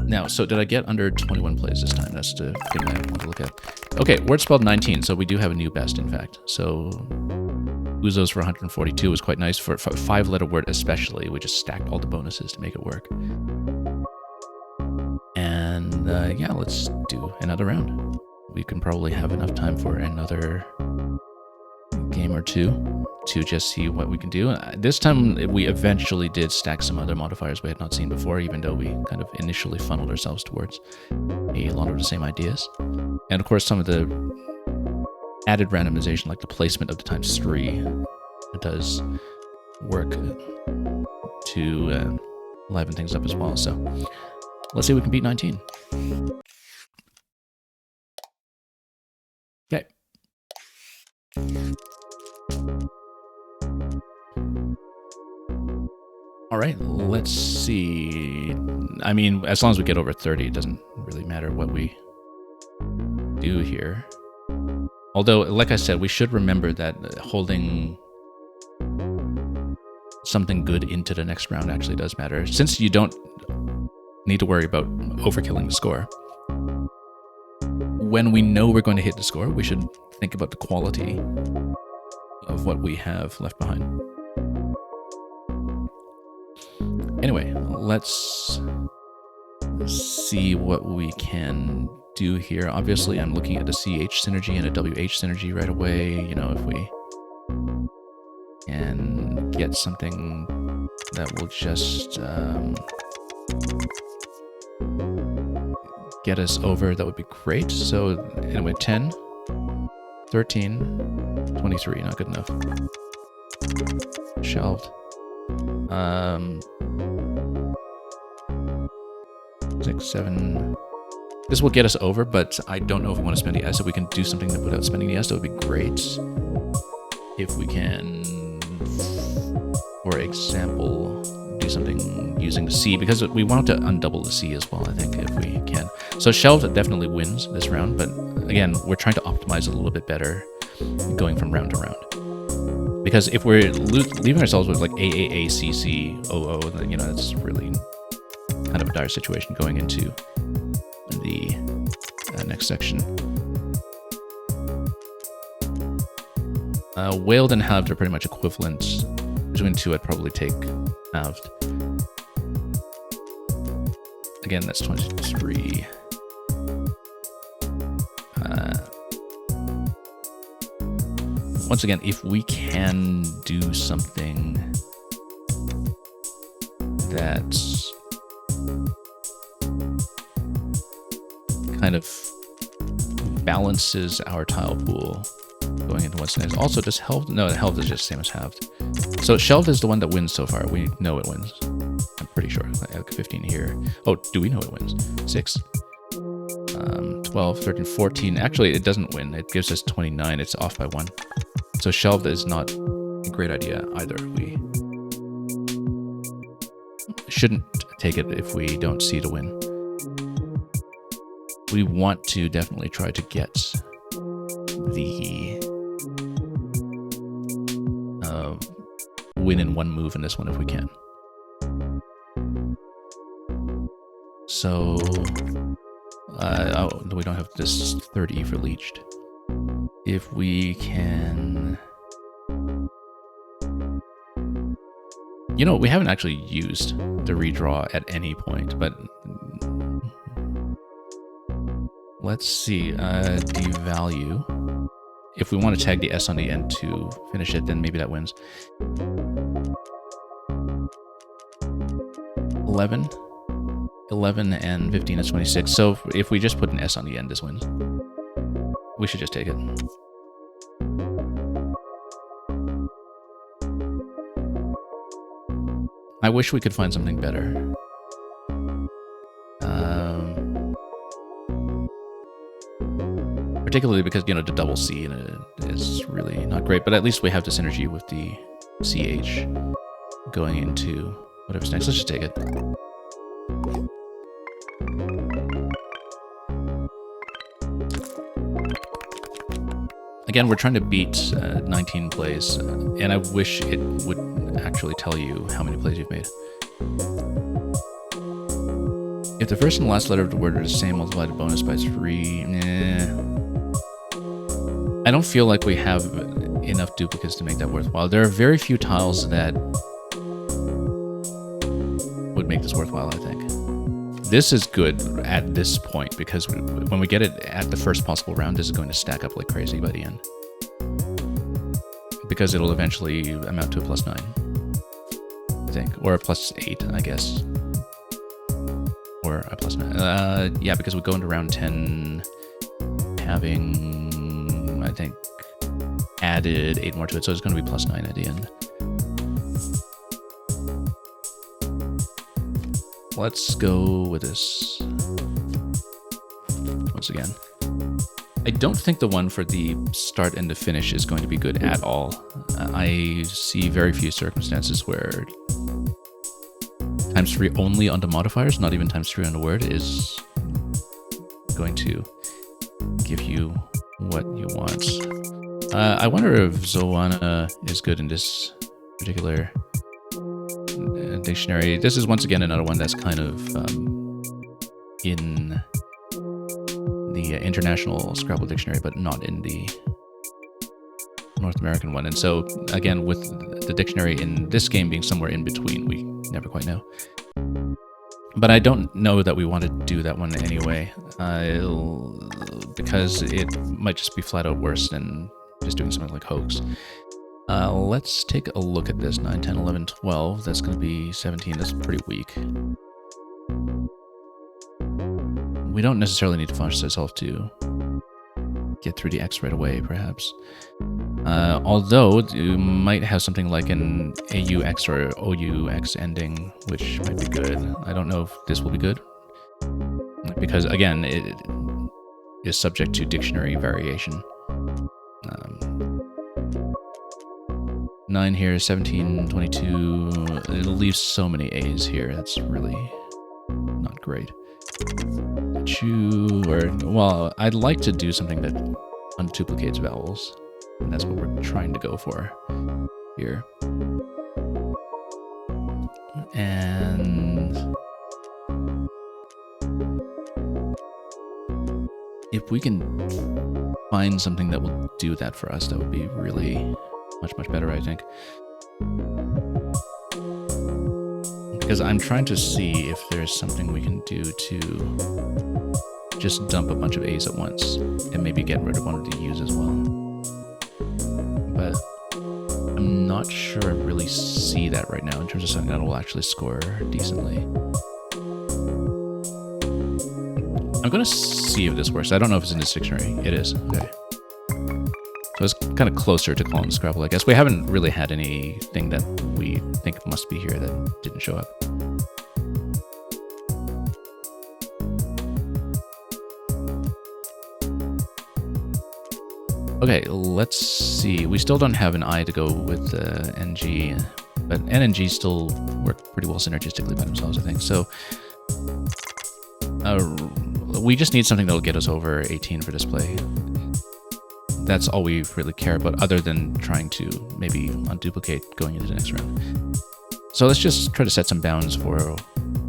Now, so did I get under 21 plays this time? That's the thing I want to look at. Okay, word spelled 19, so we do have a new best, in fact. So Uzos for 142 was quite nice. For a 5-letter word especially, we just stacked all the bonuses to make it work. And yeah, let's do another round. We can probably have enough time for another game or two to just see what we can do. This time we eventually did stack some other modifiers we had not seen before, even though we kind of initially funneled ourselves towards a lot of the same ideas. And of course, some of the added randomization, like the placement of the ×3, it does work to liven things up as well. So let's see if we can beat 19. Okay. All right, let's see. I mean, as long as we get over 30, it doesn't really matter what we do here. Although, like I said, we should remember that holding something good into the next round actually does matter, since you don't need to worry about overkilling the score. When we know we're going to hit the score, we should think about the quality of what we have left behind. Anyway, let's see what we can do here. Obviously, I'm looking at a CH synergy and a WH synergy right away. You know, if we can get something that will just get us over, that would be great. So anyway, 10, 13, 23, not good enough. Shelved. 6, 7. This will get us over, but I don't know if we want to spend the S. If we can do something without spending the S, that would be great. If we can, for example, do something using the C, because we want to undouble the C as well, I think, if we can. So shelved definitely wins this round, but again, we're trying to optimize a little bit better going from round to round. Because if we're leaving ourselves with like AAA, CC, OO, then, you know, that's really kind of a dire situation going into the next section. Whaled and halved are pretty much equivalent. Between the two, I'd probably take halved. Again, that's 23. Once again, if we can do something that's kind of balances our tile pool going into what's next. Also, does halved? No, halved is just the same as halved. So shelved is the one that wins so far. We know it wins. I'm pretty sure. I have 15 here. Oh, do we know it wins? 6, 12, 13, 14. Actually, it doesn't win. It gives us 29. It's off by 1. So shelved is not a great idea either. We shouldn't take it if we don't see the win. We want to definitely try to get the win in one move in this one if we can. So we don't have this 30 for leached. If we can, you know, we haven't actually used the redraw at any point, but let's see, devalue. If we want to tag the S on the end to finish it, then maybe that wins. 11. 11 and 15 is 26. So if we just put an S on the end, this wins. We should just take it. I wish we could find something better. Particularly because, you know, the double C in it is really not great, but at least we have the synergy with the CH going into whatever's next. Let's just take it. Again, we're trying to beat 19 plays, and I wish it would actually tell you how many plays you've made. If the first and last letter of the word are the same, multiply the bonus by 3, I don't feel like we have enough duplicates to make that worthwhile. There are very few tiles that would make this worthwhile, I think. This is good at this point, because when we get it at the first possible round, this is going to stack up like crazy by the end. Because it'll eventually amount to a +9, I think. Or a +8, I guess. Or a +9. Yeah, because we go into round 10 having, I think, added 8 more to it, so it's going to be +9 at the end. Let's go with this once again. I don't think the one for the start and the finish is going to be good at all. I see very few circumstances where ×3 only on the modifiers, not even ×3 on the word, is going to give you what you want. I wonder if Zoana is good in this particular dictionary. This is once again another one that's kind of in the International Scrabble Dictionary, but not in the North American one. And so, again, with the dictionary in this game being somewhere in between, we never quite know. But I don't know that we want to do that one anyway, because it might just be flat out worse than just doing something like hoax. Let's take a look at this. 9, 10, 11, 12. That's going to be 17. That's pretty weak. We don't necessarily need to function ourselves to get through the X right away, perhaps. Although you might have something like an AUX or OUX ending, which might be good. I don't know if this will be good. Because, again, it is subject to dictionary variation. 9 here, 17, 22. It'll leave so many A's here. That's really not great. Well, I'd like to do something that unduplicates vowels. And that's what we're trying to go for here. And if we can find something that will do that for us, that would be really much better, I think. Because I'm trying to see if there's something we can do to just dump a bunch of A's at once and maybe get rid of one of the U's as well. But I'm not sure I really see that right now in terms of something that will actually score decently. I'm going to see if this works. I don't know if it's in this dictionary. It is. Okay. So it's kind of closer to colon Scrabble, I guess. We haven't really had anything that we think must be here that didn't show up. Okay, let's see. We still don't have an I to go with NG, but N and G still work pretty well synergistically by themselves, I think. So we just need something that'll get us over 18 for display. That's all we really care about, other than trying to maybe unduplicate going into the next round. So let's just try to set some bounds for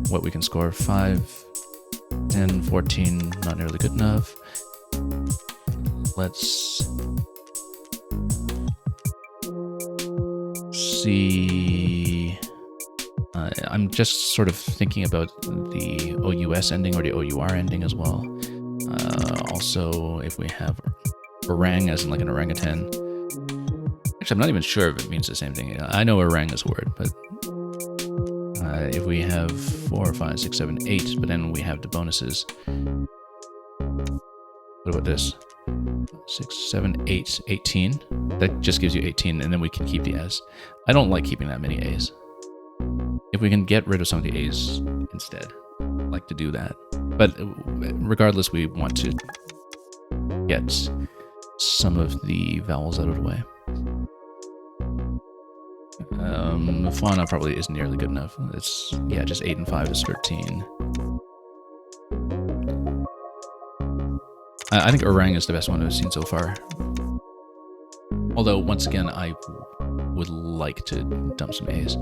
what we can score. 5, 10, 14, not nearly good enough. Let's see. I'm just sort of thinking about the OUS ending or the OUR ending as well. Also, if we have orang as in like an orangutan. Actually, I'm not even sure if it means the same thing. I know orang is a word, but if we have 4, 5, 6, 7, 8, but then we have the bonuses. What about this? 6, 7, 8, 18. That just gives you 18, and then we can keep the S. I don't like keeping that many A's. If we can get rid of some of the A's instead, I'd like to do that. But regardless, we want to get some of the vowels out of the way. Fauna probably isn't nearly good enough. It's, yeah, just 8 and 5 is 13. I think orang is the best one I've seen so far. Although, once again, I would like to dump some A's,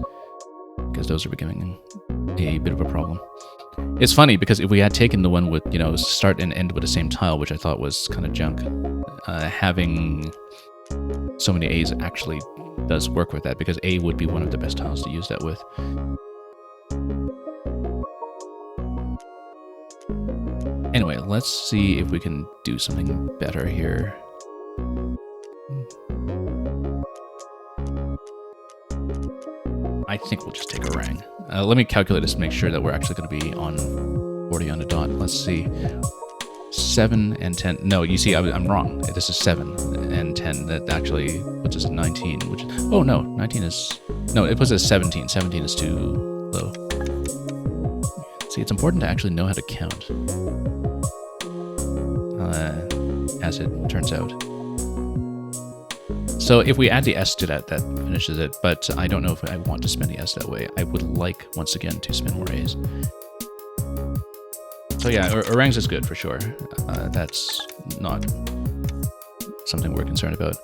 because those are becoming a bit of a problem. It's funny, because if we had taken the one with, you know, start and end with the same tile, which I thought was kind of junk, having so many A's actually does work with that, because A would be one of the best tiles to use that with. Anyway, let's see if we can do something better here. I think we'll just take a orang. Let me calculate this to make sure that we're actually going to be on 40 on the dot. Let's see. 7 and 10. No, you see, I'm wrong. This is 7 and 10. That actually puts us at 19, which... Oh, no. 19 is... No, it puts us at 17. 17 is too low. See, it's important to actually know how to count. As it turns out. So if we add the S to that, that finishes it, but I don't know if I want to spin the S that way. I would like, once again, to spin more A's. So yeah, orangs is good for sure. That's not something we're concerned about.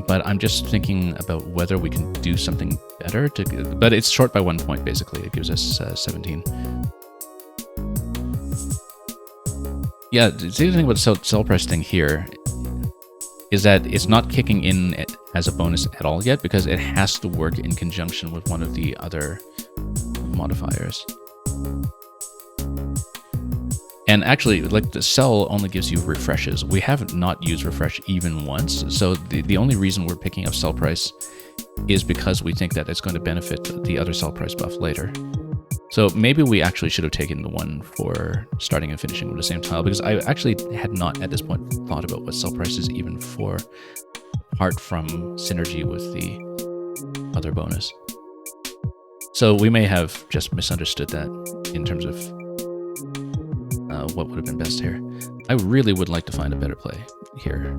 But I'm just thinking about whether we can do something better. But it's short by 1 point, basically. It gives us 17. Yeah, the other thing about the sell price thing here is that it's not kicking in as a bonus at all yet, because it has to work in conjunction with one of the other modifiers. And actually, like, the cell only gives you refreshes. We have not used refresh even once, so the only reason we're picking up cell price is because we think that it's going to benefit the other cell price buff later. So maybe we actually should have taken the one for starting and finishing with the same tile, because I actually had not at this point thought about what cell price is even for, apart from synergy with the other bonus. So we may have just misunderstood that in terms of what would have been best here. I really would like to find a better play here,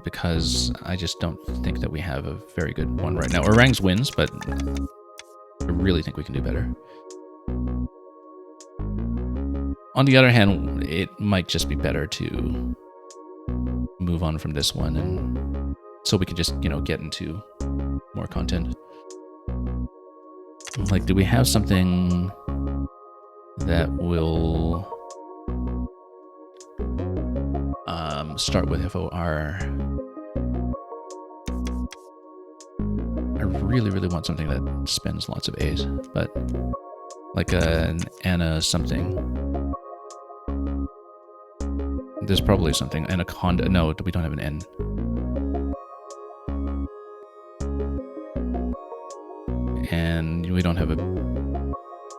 because I just don't think that we have a very good one right now. Orangs wins, but I really think we can do better. On the other hand, it might just be better to move on from this one, and so we can just, you know, get into more content. Like, do we have something that will start with FOR? I really, really want something that spends lots of A's, but like an Anna something. There's probably something. Anaconda. No, we don't have an N. And we don't have a...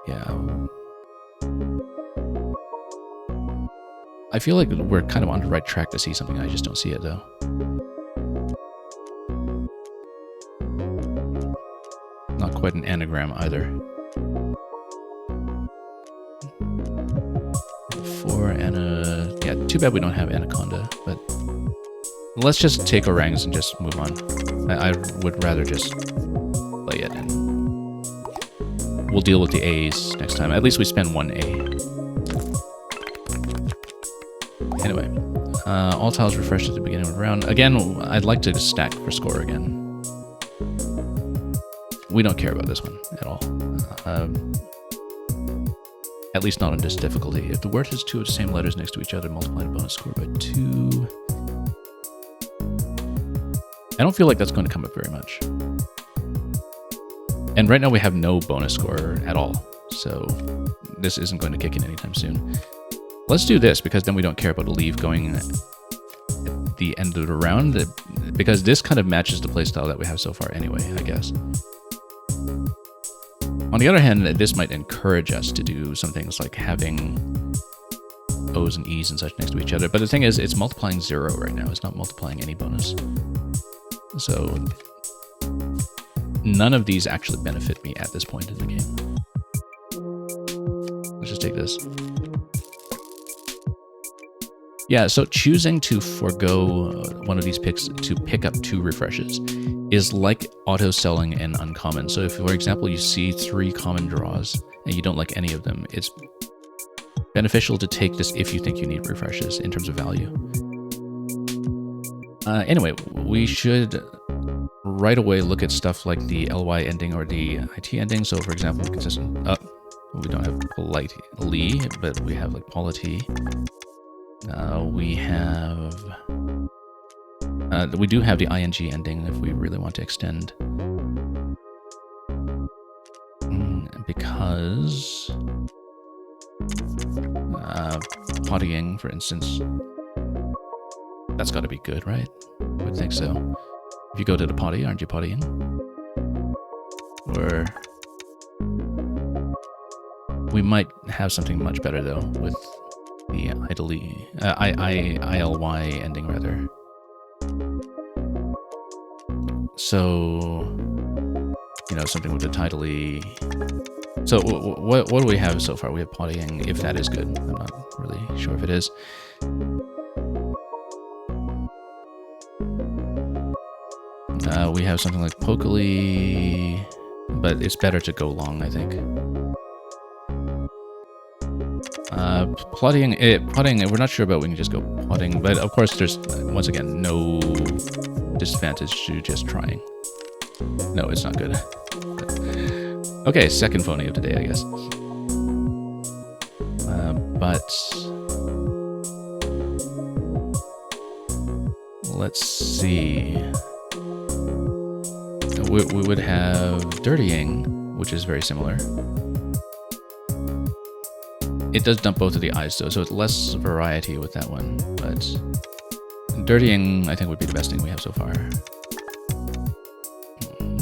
Yeah. I feel like we're kind of on the right track to see something. I just don't see it, though. Not quite an anagram either. For Anna... Yeah, too bad we don't have Anaconda, but... Let's just take orangs and just move on. I would rather just play it, and we'll deal with the A's next time. At least we spend one A. Anyway, all tiles refreshed at the beginning of the round. Again, I'd like to stack for score again. We don't care about this one at all. At least not on this difficulty. If the word has two of the same letters next to each other, multiply the bonus score by 2. I don't feel like that's going to come up very much. And right now we have no bonus score at all, so this isn't going to kick in anytime soon. Let's do this, because then we don't care about a leave going at the end of the round, because this kind of matches the playstyle that we have so far anyway, I guess. On the other hand, this might encourage us to do some things like having O's and E's and such next to each other, but the thing is, it's multiplying 0 right now, it's not multiplying any bonus. So none of these actually benefit me at this point in the game. Let's just take this. Yeah, so choosing to forego one of these picks to pick up 2 refreshes is like auto-selling an uncommon. So if, for example, you see 3 common draws and you don't like any of them, it's beneficial to take this if you think you need refreshes in terms of value. Anyway, we should right away look at stuff like the ly ending or the it ending. So for example, consistent... we don't have politely, but we have like polity. We have... we do have the ing ending if we really want to extend. Because... pottying, for instance. That's got to be good, right? I would think so. If you go to the potty, aren't you pottying? Or... we might have something much better, though, with the ILY ending, rather. So, you know, something with the tidally... So, what do we have so far? We have pottying, if that is good. I'm not really sure if it is. We have something like Pokaly, but it's better to go long, I think. Plotting, we're not sure about we can just go plotting, but of course there's, once again, no disadvantage to just trying. No, it's not good. Okay, second phony of today, I guess. But... let's see... We would have dirtying, which is very similar. It does dump both of the eyes though, so it's less variety with that one, but dirtying I think would be the best thing we have so far.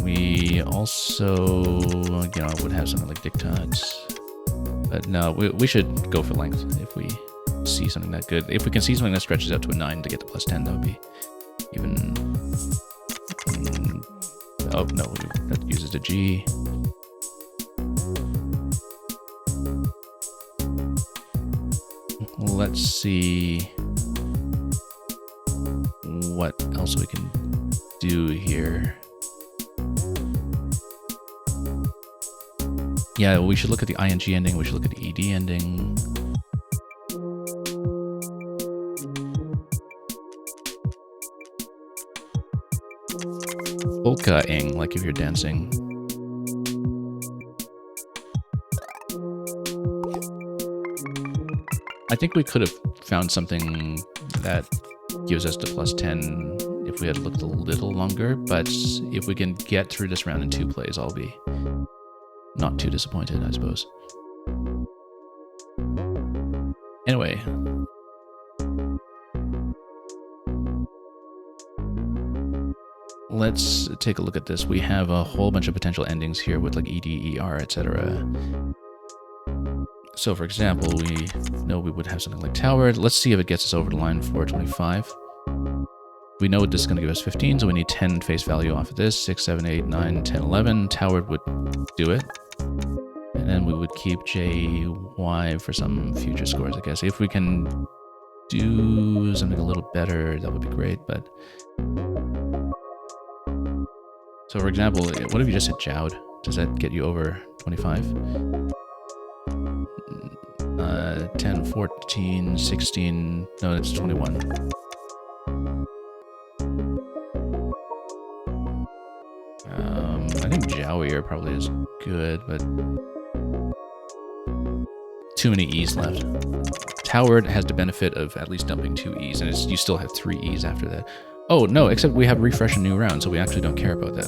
We also, you know, would have something like diktats, but no, we should go for length if we see something that good. If we can see something that stretches out to a 9 to get the +10, that would be even. Oh no, that uses a G. Let's see what else we can do here. Yeah, we should look at the ing ending. We should look at the ed ending. Polka-ing, like if you're dancing. I think we could have found something that gives us the +10 if we had looked a little longer, but if we can get through this round in 2 plays, I'll be not too disappointed, I suppose. Anyway. Let's take a look at this. We have a whole bunch of potential endings here with like ED, ER, etc. So for example, we know we would have something like Towered. Let's see if it gets us over the line for 25. We know this is going to give us 15, so we need 10 face value off of this. 6, 7, 8, 9, 10, 11. Towered would do it. And then we would keep JY for some future scores, I guess. If we can do something a little better, that would be great, but... So for example, what if you just hit Jowd? Does that get you over 25? 10, 14, 16, no, it's 21. I think Jowier probably is good, but too many E's left. Towered has the benefit of at least dumping 2 E's, and you still have 3 E's after that. Oh, no, except we have refresh a new round, so we actually don't care about that.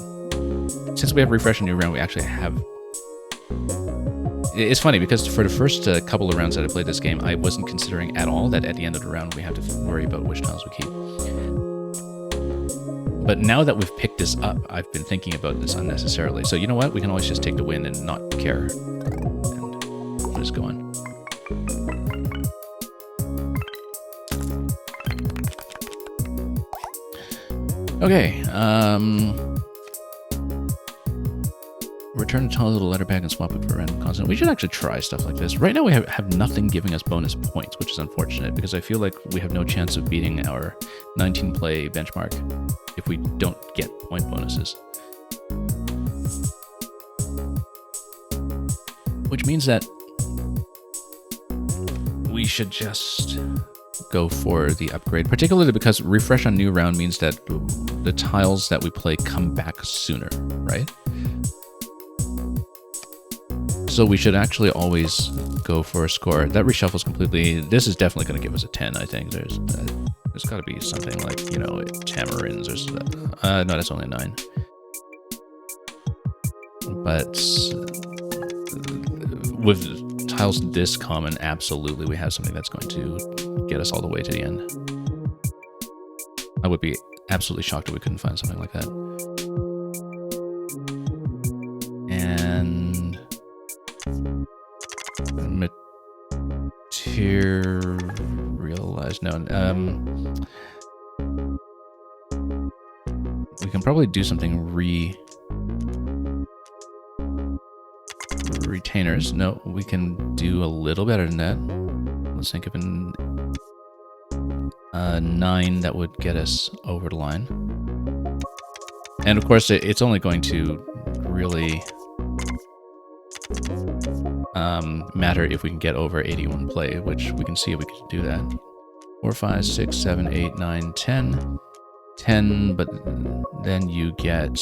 Since we have refresh a new round, we actually have... It's funny, because for the first couple of rounds that I played this game, I wasn't considering at all that at the end of the round we have to worry about which tiles we keep. But now that we've picked this up, I've been thinking about this unnecessarily. So you know what? We can always just take the win and not care. And we'll just go on. Okay, return the tile to the letter pack and swap it for a random constant. We should actually try stuff like this. Right now we have nothing giving us bonus points, which is unfortunate because I feel like we have no chance of beating our 19 play benchmark if we don't get point bonuses. Which means that we should just go for the upgrade, particularly because refresh on new round means that the tiles that we play come back sooner, right? So we should actually always go for a score. That reshuffles completely. This is definitely going to give us a 10, I think. There's got to be something like, you know, tamarins or something. No, that's only a 9. But with tiles this common, absolutely we have something that's going to get us all the way to the end. I would be absolutely shocked if we couldn't find something like that. And materialize, no, we can probably do something retainers. No, we can do a little better than that. Let's think of a 9 that would get us over the line. And of course, it's only going to really matter if we can get over 81 play, which we can see if we can do that. 4, 5, 6, 7, 8, 9, 10. 10, but then you get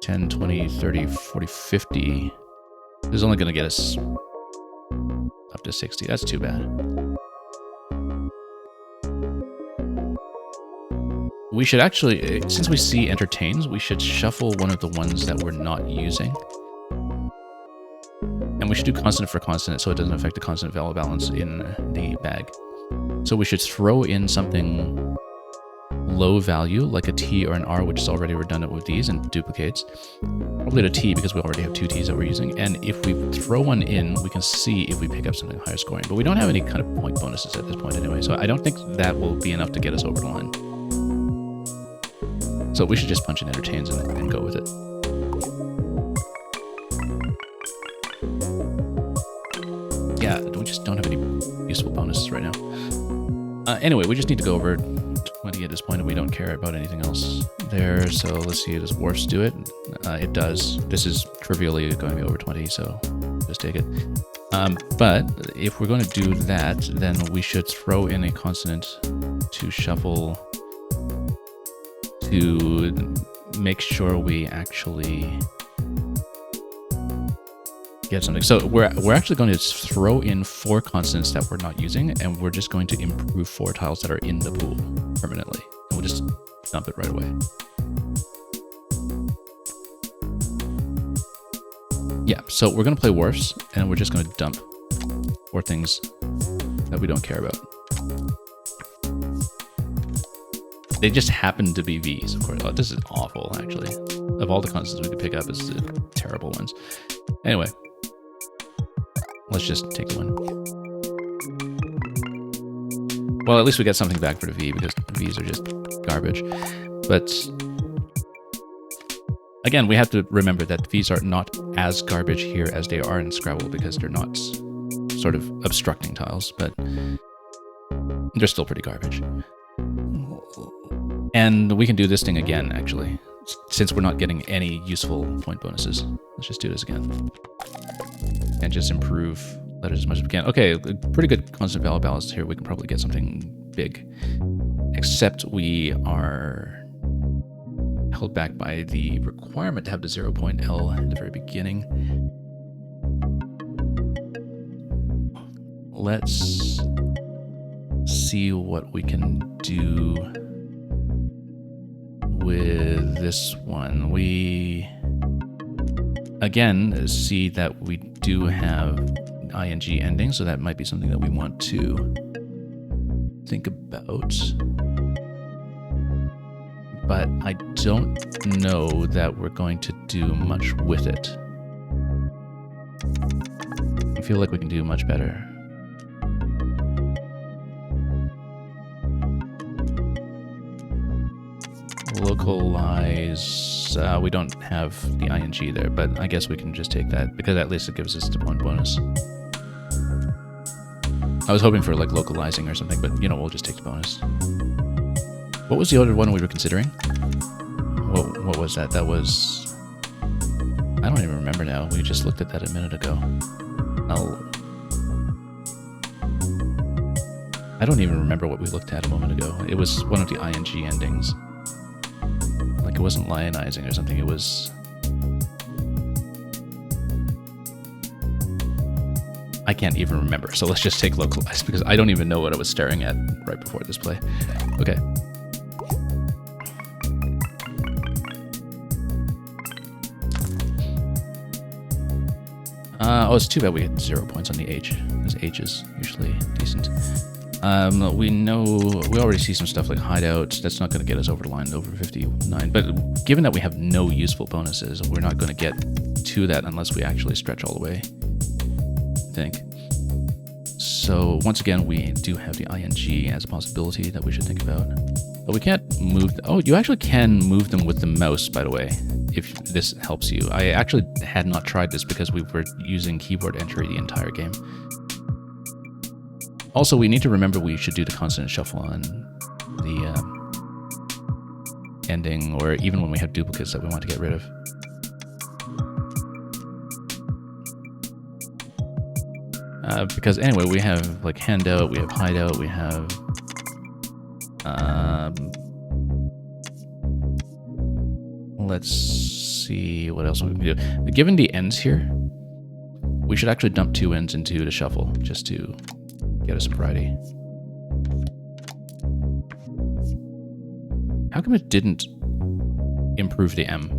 10, 20, 30, 40, 50. This is only going to get us up to 60. That's too bad. We should actually, since we see entertains, we should shuffle one of the ones that we're not using. And we should do consonant for consonant so it doesn't affect the consonant vowel balance in the bag. So we should throw in something low value, like a T or an R, which is already redundant with these and duplicates. Probably a T because we already have two T's that we're using. And if we throw one in, we can see if we pick up something higher scoring. But we don't have any kind of point bonuses at this point anyway, so I don't think that will be enough to get us over the line. So we should just punch in entertains and go with it. Yeah, we just don't have any useful bonuses right now. Anyway, we just need to go over 20 at this point, and we don't care about anything else there. So let's see, does Wharfs do it? It does. This is trivially going to be over 20, so just take it. But if we're going to do that, then we should throw in a consonant to shuffle to make sure we actually get something. So we're actually going to throw in 4 consonants that we're not using, and we're just going to improve 4 tiles that are in the pool permanently. And we'll just dump it right away. Yeah, so we're going to play Wharfs, and we're just going to dump 4 things that we don't care about. They just happen to be V's, of course. Oh, this is awful, actually. Of all the consonants we could pick up, this is the terrible ones. Anyway. Let's just take the win. Well, at least we got something back for the V, because the V's are just garbage. But again, we have to remember that the V's are not as garbage here as they are in Scrabble, because they're not sort of obstructing tiles, but they're still pretty garbage. And we can do this thing again, actually, since we're not getting any useful point bonuses. Let's just do this again. And just improve letters as much as we can. Okay, pretty good consonant vowel balance here. We can probably get something big. Except we are held back by the requirement to have the 0 L at the very beginning. Let's see what we can do with this one. We again see that we do have ing ending, so that might be something that we want to think about. But I don't know that we're going to do much with it. I feel like we can do much better. Localize, we don't have the ing there, but I guess we can just take that, because at least it gives us the point bonus. I was hoping for like localizing or something, but you know, we'll just take the bonus. What was the other one we were considering? What was that? That was... I don't even remember now. We just looked at that a minute ago. I don't even remember what we looked at a moment ago. It was one of the ing endings. Like it wasn't lionizing or something, it was... I can't even remember, so let's just take localize, because I don't even know what I was staring at right before this play. Okay. Oh, it's too bad we had 0 points on the H, because H is usually decent. We know, we already see some stuff like hideout. That's not going to get us over the line, over 59. But given that we have no useful bonuses, we're not going to get to that unless we actually stretch all the way, I think. So once again, we do have the ing as a possibility that we should think about. But we can't move... Oh, you actually can move them with the mouse, by the way, if this helps you. I actually had not tried this because we were using keyboard entry the entire game. Also, we need to remember we should do the consonant shuffle on the ending, or even when we have duplicates that we want to get rid of. Because anyway, we have like handout, we have hideout, we have let's see what else we can do. Given the ends here, we should actually dump 2 ends into the shuffle just to get us some variety. How come it didn't improve the M?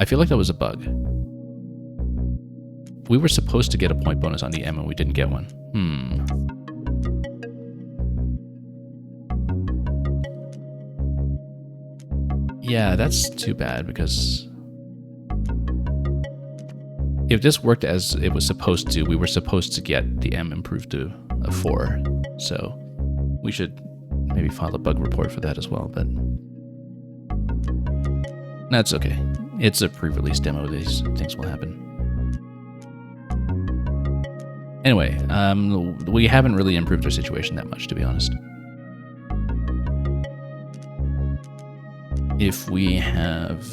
I feel like that was a bug. we were supposed to get a point bonus on the M and we didn't get one. Yeah, that's too bad, because if this worked as it was supposed to, we were supposed to get the M improved to a 4. So we should maybe file a bug report for that as well, but that's okay. It's a pre-release demo. These things will happen. Anyway, we haven't really improved our situation that much, to be honest. If we have...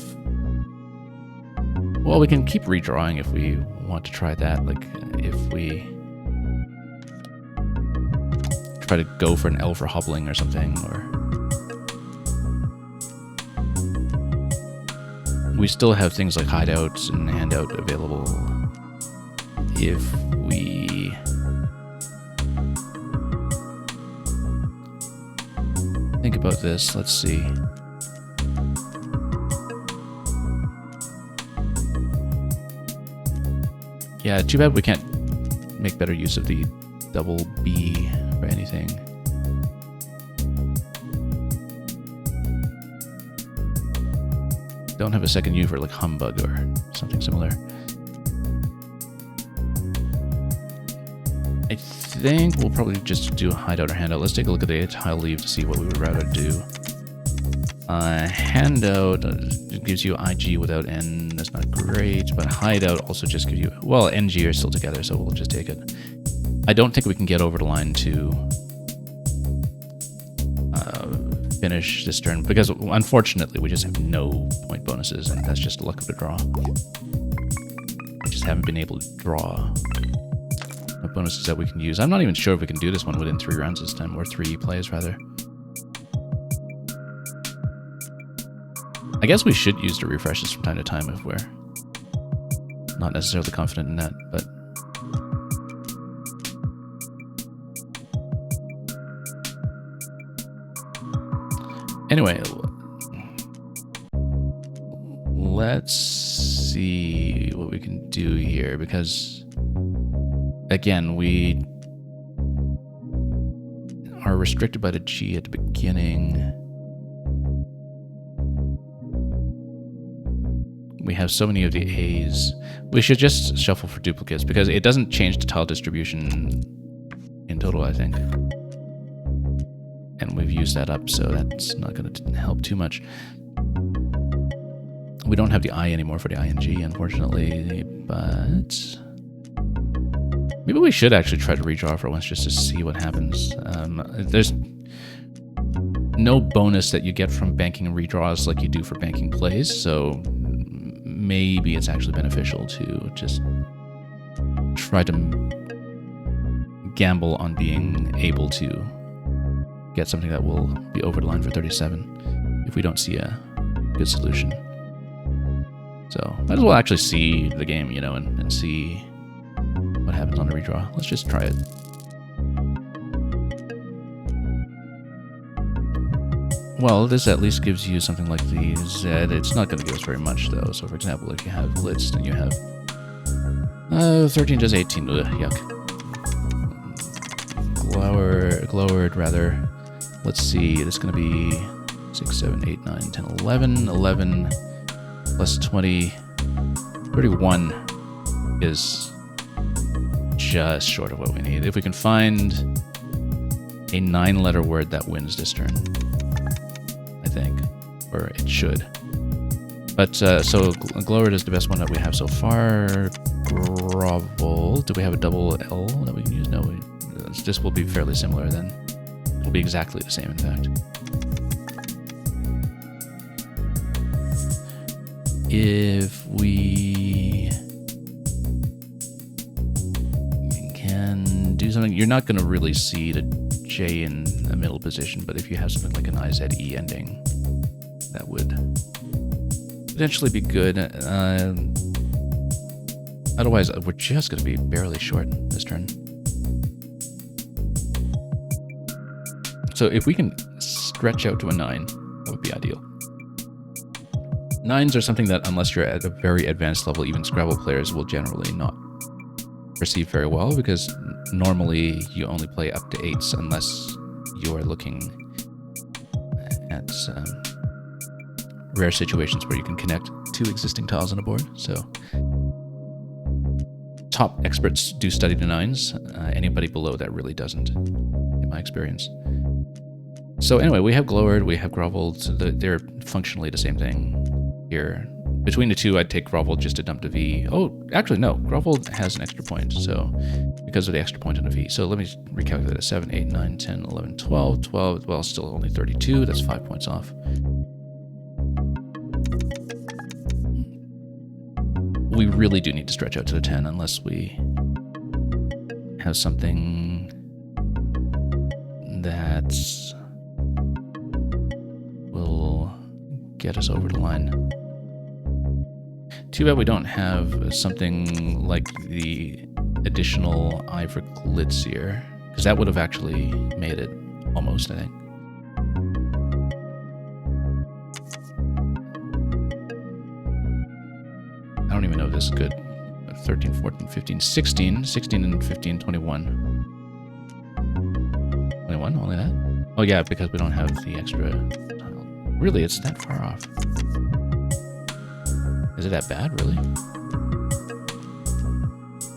Well, we can keep redrawing if we want to try that. Like, if we try to go for an L for hobbling or something, or... We still have things like hideouts and handout available. If we... think about this, let's see. Yeah, too bad we can't make better use of the double B for anything. Don't have a second U for like humbug or something similar. I think we'll probably just do a hideout or handout. Let's take a look at the tile leave to see what we would rather do. Handout gives you IG without N. That's not great, but hideout also just gives you... Well, NG are still together, so we'll just take it. I don't think we can get over the line to finish this turn, because unfortunately we just have no point bonuses, and that's just the luck of the draw. We just haven't been able to draw the bonuses that we can use. I'm not even sure if we can do this one within 3 rounds this time, or 3 plays rather. I guess we should use the refreshes from time to time if we're not necessarily confident in that, but... Anyway, let's see what we can do here, because, again, we are restricted by the G at the beginning. We have so many of the A's. We should just shuffle for duplicates, because it doesn't change the tile distribution in total, I think. And we've used that up, so that's not going to help too much. We don't have the I anymore for the ING, unfortunately, but... Maybe we should actually try to redraw for once just to see what happens. There's no bonus that you get from banking redraws like you do for banking plays, so maybe it's actually beneficial to just try to gamble on being able to get something that will be over the line for 37 if we don't see a good solution. So might as well actually see the game, you know, and see what happens on the redraw. Let's just try it. Well, this at least gives you something like the Z. It's not going to give us very much, though. So, for example, if you have Blitz, then you have 13 does 18. Ugh, yuck. Glowered, rather. Let's see. It's going to be 6, 7, 8, 9, 10, 11. 11 plus 20. 31 is just short of what we need. If we can find a 9-letter word that wins this turn, I think, or it should. But so Glowered is the best one that we have so far. Grovel. Do we have a double L that we can use? No. This will be fairly similar then. It'll be exactly the same, in fact. If we can do something, you're not going to really see the J in the middle position, but if you have something like an IZE ending, that would potentially be good. Otherwise, we're just going to be barely short this turn. So if we can stretch out to a 9, that would be ideal. 9s are something that, unless you're at a very advanced level, even Scrabble players will generally not perceive very well, because normally you only play up to 8s unless you are looking at rare situations where you can connect 2 existing tiles on a board. So top experts do study to 9s. Anybody below that really doesn't, in my experience. So anyway, we have glowered, we have groveled. They're functionally the same thing here. Between the two, I'd take groveled just to dump the V. Oh, actually, no. Groveled has an extra point, so because of the extra point in the V. So let me recalculate it. 7, 8, 9, 10, 11, 12. 12, well, still only 32. That's 5 points off. We really do need to stretch out to the 10 unless we have something that will get us over the line. Too bad we don't have something like the additional eye for Glitzier, because that would have actually made it almost, I think. I don't even know if this is good. 13, 14, 15, 16. 16 and 15, 21. 21, only that? Oh yeah, because we don't have the extra tile. Really, it's that far off. Is it that bad, really?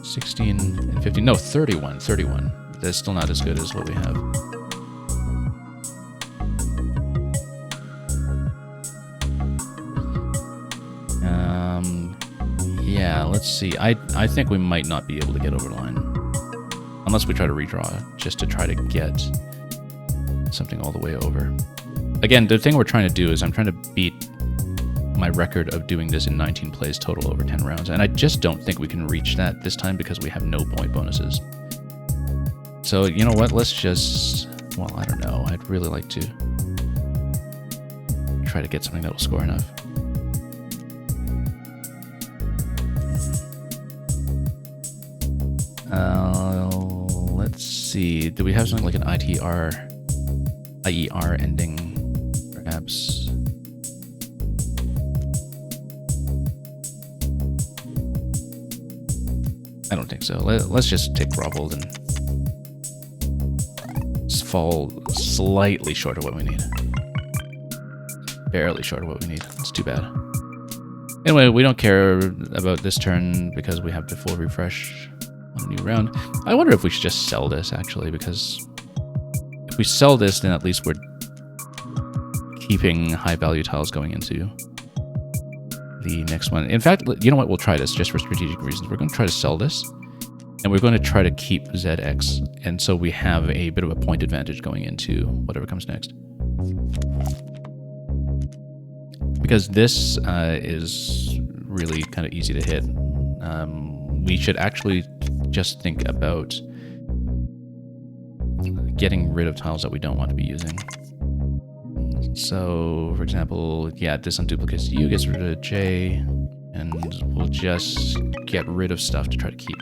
16 and 15. No, 31. 31. That's still not as good as what we have. Yeah, let's see. I think we might not be able to get over the line. Unless we try to redraw, just to try to get something all the way over. Again, the thing we're trying to do is I'm trying to beat my record of doing this in 19 plays total over 10 rounds, and I just don't think we can reach that this time because we have no point bonuses. So, you know what, let's just, well, I don't know, I'd really like to try to get something that will score enough. Let's see, do we have something like an IER ending, perhaps? I don't think so. Let's just take groveled and fall slightly short of what we need. Barely short of what we need. It's too bad. Anyway, we don't care about this turn because we have the full refresh on a new round. I wonder if we should just sell this, actually, because if we sell this, then at least we're keeping high-value tiles going into the next one. In fact, you know what? We'll try this just for strategic reasons. We're going to try to sell this, and we're going to try to keep ZX, and so we have a bit of a point advantage going into whatever comes next. Because this is really kind of easy to hit. We should actually just think about getting rid of tiles that we don't want to be using. So, for example, yeah, this unduplicates U, gets rid of J, and we'll just get rid of stuff to try to keep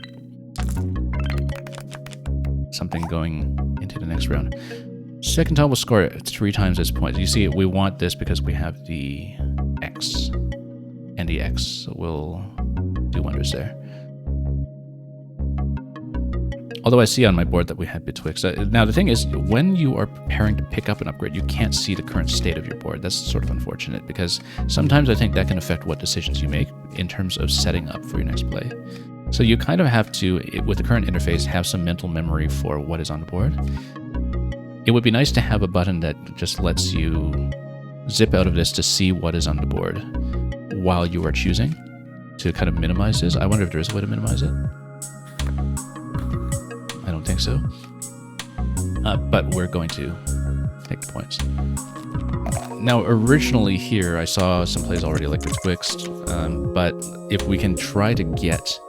something going into the next round. Second tile will score 3 times its points. You see, we want this because we have the X, and the X will do wonders there. Although I see on my board that we had Betwixt. Now the thing is, when you are preparing to pick up an upgrade, you can't see the current state of your board. That's sort of unfortunate, because sometimes I think that can affect what decisions you make in terms of setting up for your next play. So you kind of have to, with the current interface, have some mental memory for what is on the board. It would be nice to have a button that just lets you zip out of this to see what is on the board while you are choosing to kind of minimize this. I wonder if there is a way to minimize it. I don't think so. But we're going to take the points. Now, originally here, I saw some plays already like Betwixt, but if we can try to get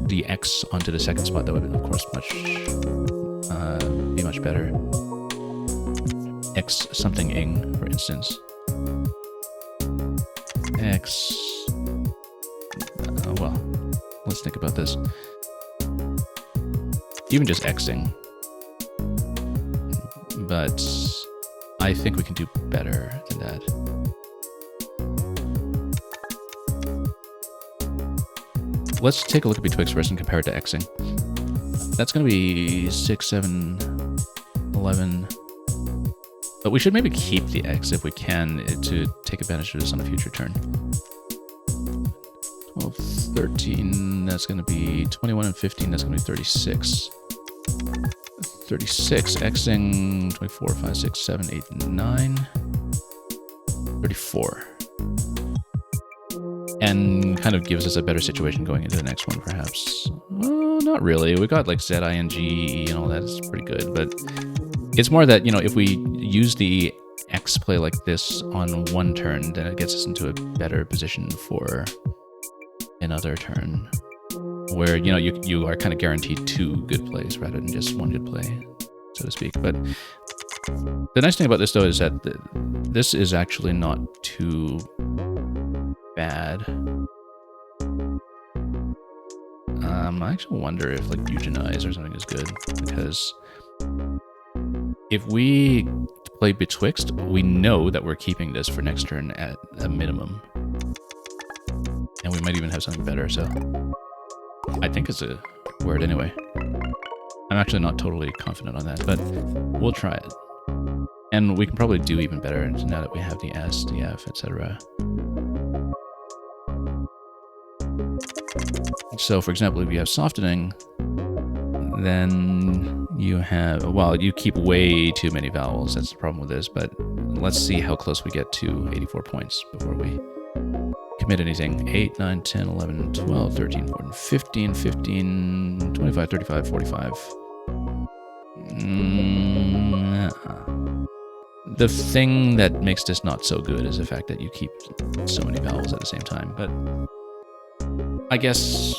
the X onto the second spot, that would, of course, be much better. X something ing, for instance. X. Well, let's think about this. Even just Xing. But I think we can do better than that. let's take a look at betwixt first and compare it to xing. That's going to be 6, 7, 11. But we should maybe keep the x if we can to take advantage of this on a future turn. 12, 13, that's going to be 21, and 15, that's going to be 36. 36, xing 24, 5, 6, 7, 8, 9. 34. And kind of gives us a better situation going into the next one, perhaps. Well, not really. We got like Z, I, and G, E, and all that. It's pretty good. But it's more that, you know, if we use the X play like this on one turn, then it gets us into a better position for another turn. Where, you know, you are kind of guaranteed 2 good plays rather than just 1 good play, so to speak. But the nice thing about this, though, is that this is actually not too bad. I actually wonder if like Eugenise or something is good, because if we play betwixt, we know that we're keeping this for next turn at a minimum, and we might even have something better. So I think it's a word anyway. I'm actually not totally confident on that, but we'll try it. And we can probably do even better now that we have the S, the F, etc. So, for example, if you have softening, then you have, well, you keep way too many vowels. That's the problem with this, but let's see how close we get to 84 points before we commit anything. 8, 9, 10, 11, 12, 13, 14, 15, 15, 25, 35, 45. The thing that makes this not so good is the fact that you keep so many vowels at the same time, but I guess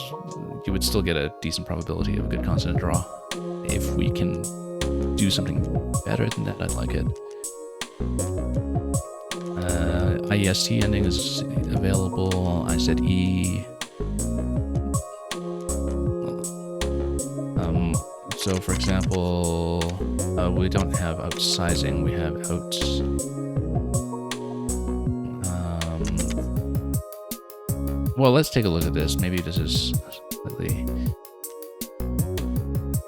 you would still get a decent probability of a good consonant draw. If we can do something better than that, I'd like it. IEST ending is available. IZE. So, for example, we don't have outsizing. We have out. Well, let's take a look at this. Maybe this is slightly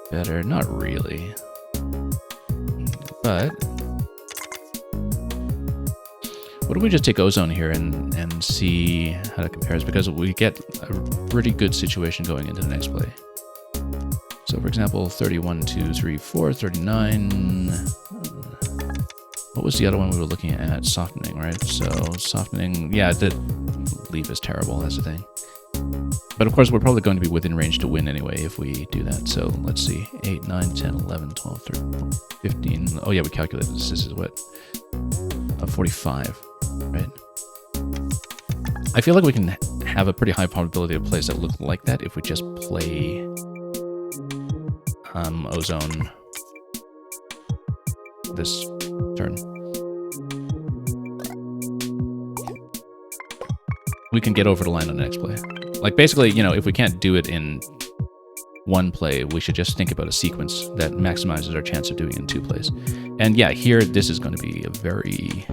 better. Not really. But what if we just take ozone here and see how it compares? Because we get a pretty good situation going into the next play. So, for example, 31, 2, 3, 4, 39. What was the other one we were looking at? Softening, right? So, softening, yeah, the leaf is terrible, that's the thing. But of course, we're probably going to be within range to win anyway if we do that. So, let's see. 8, 9, 10, 11, 12, 13, 15. Oh, yeah, we calculated this. This is what? 45, right? I feel like we can have a pretty high probability of plays that look like that if we just play ozone this turn. We can get over the line on the next play. Like, basically, you know, if we can't do it in one play, we should just think about a sequence that maximizes our chance of doing it in 2 plays. And yeah, here, this is going to be a very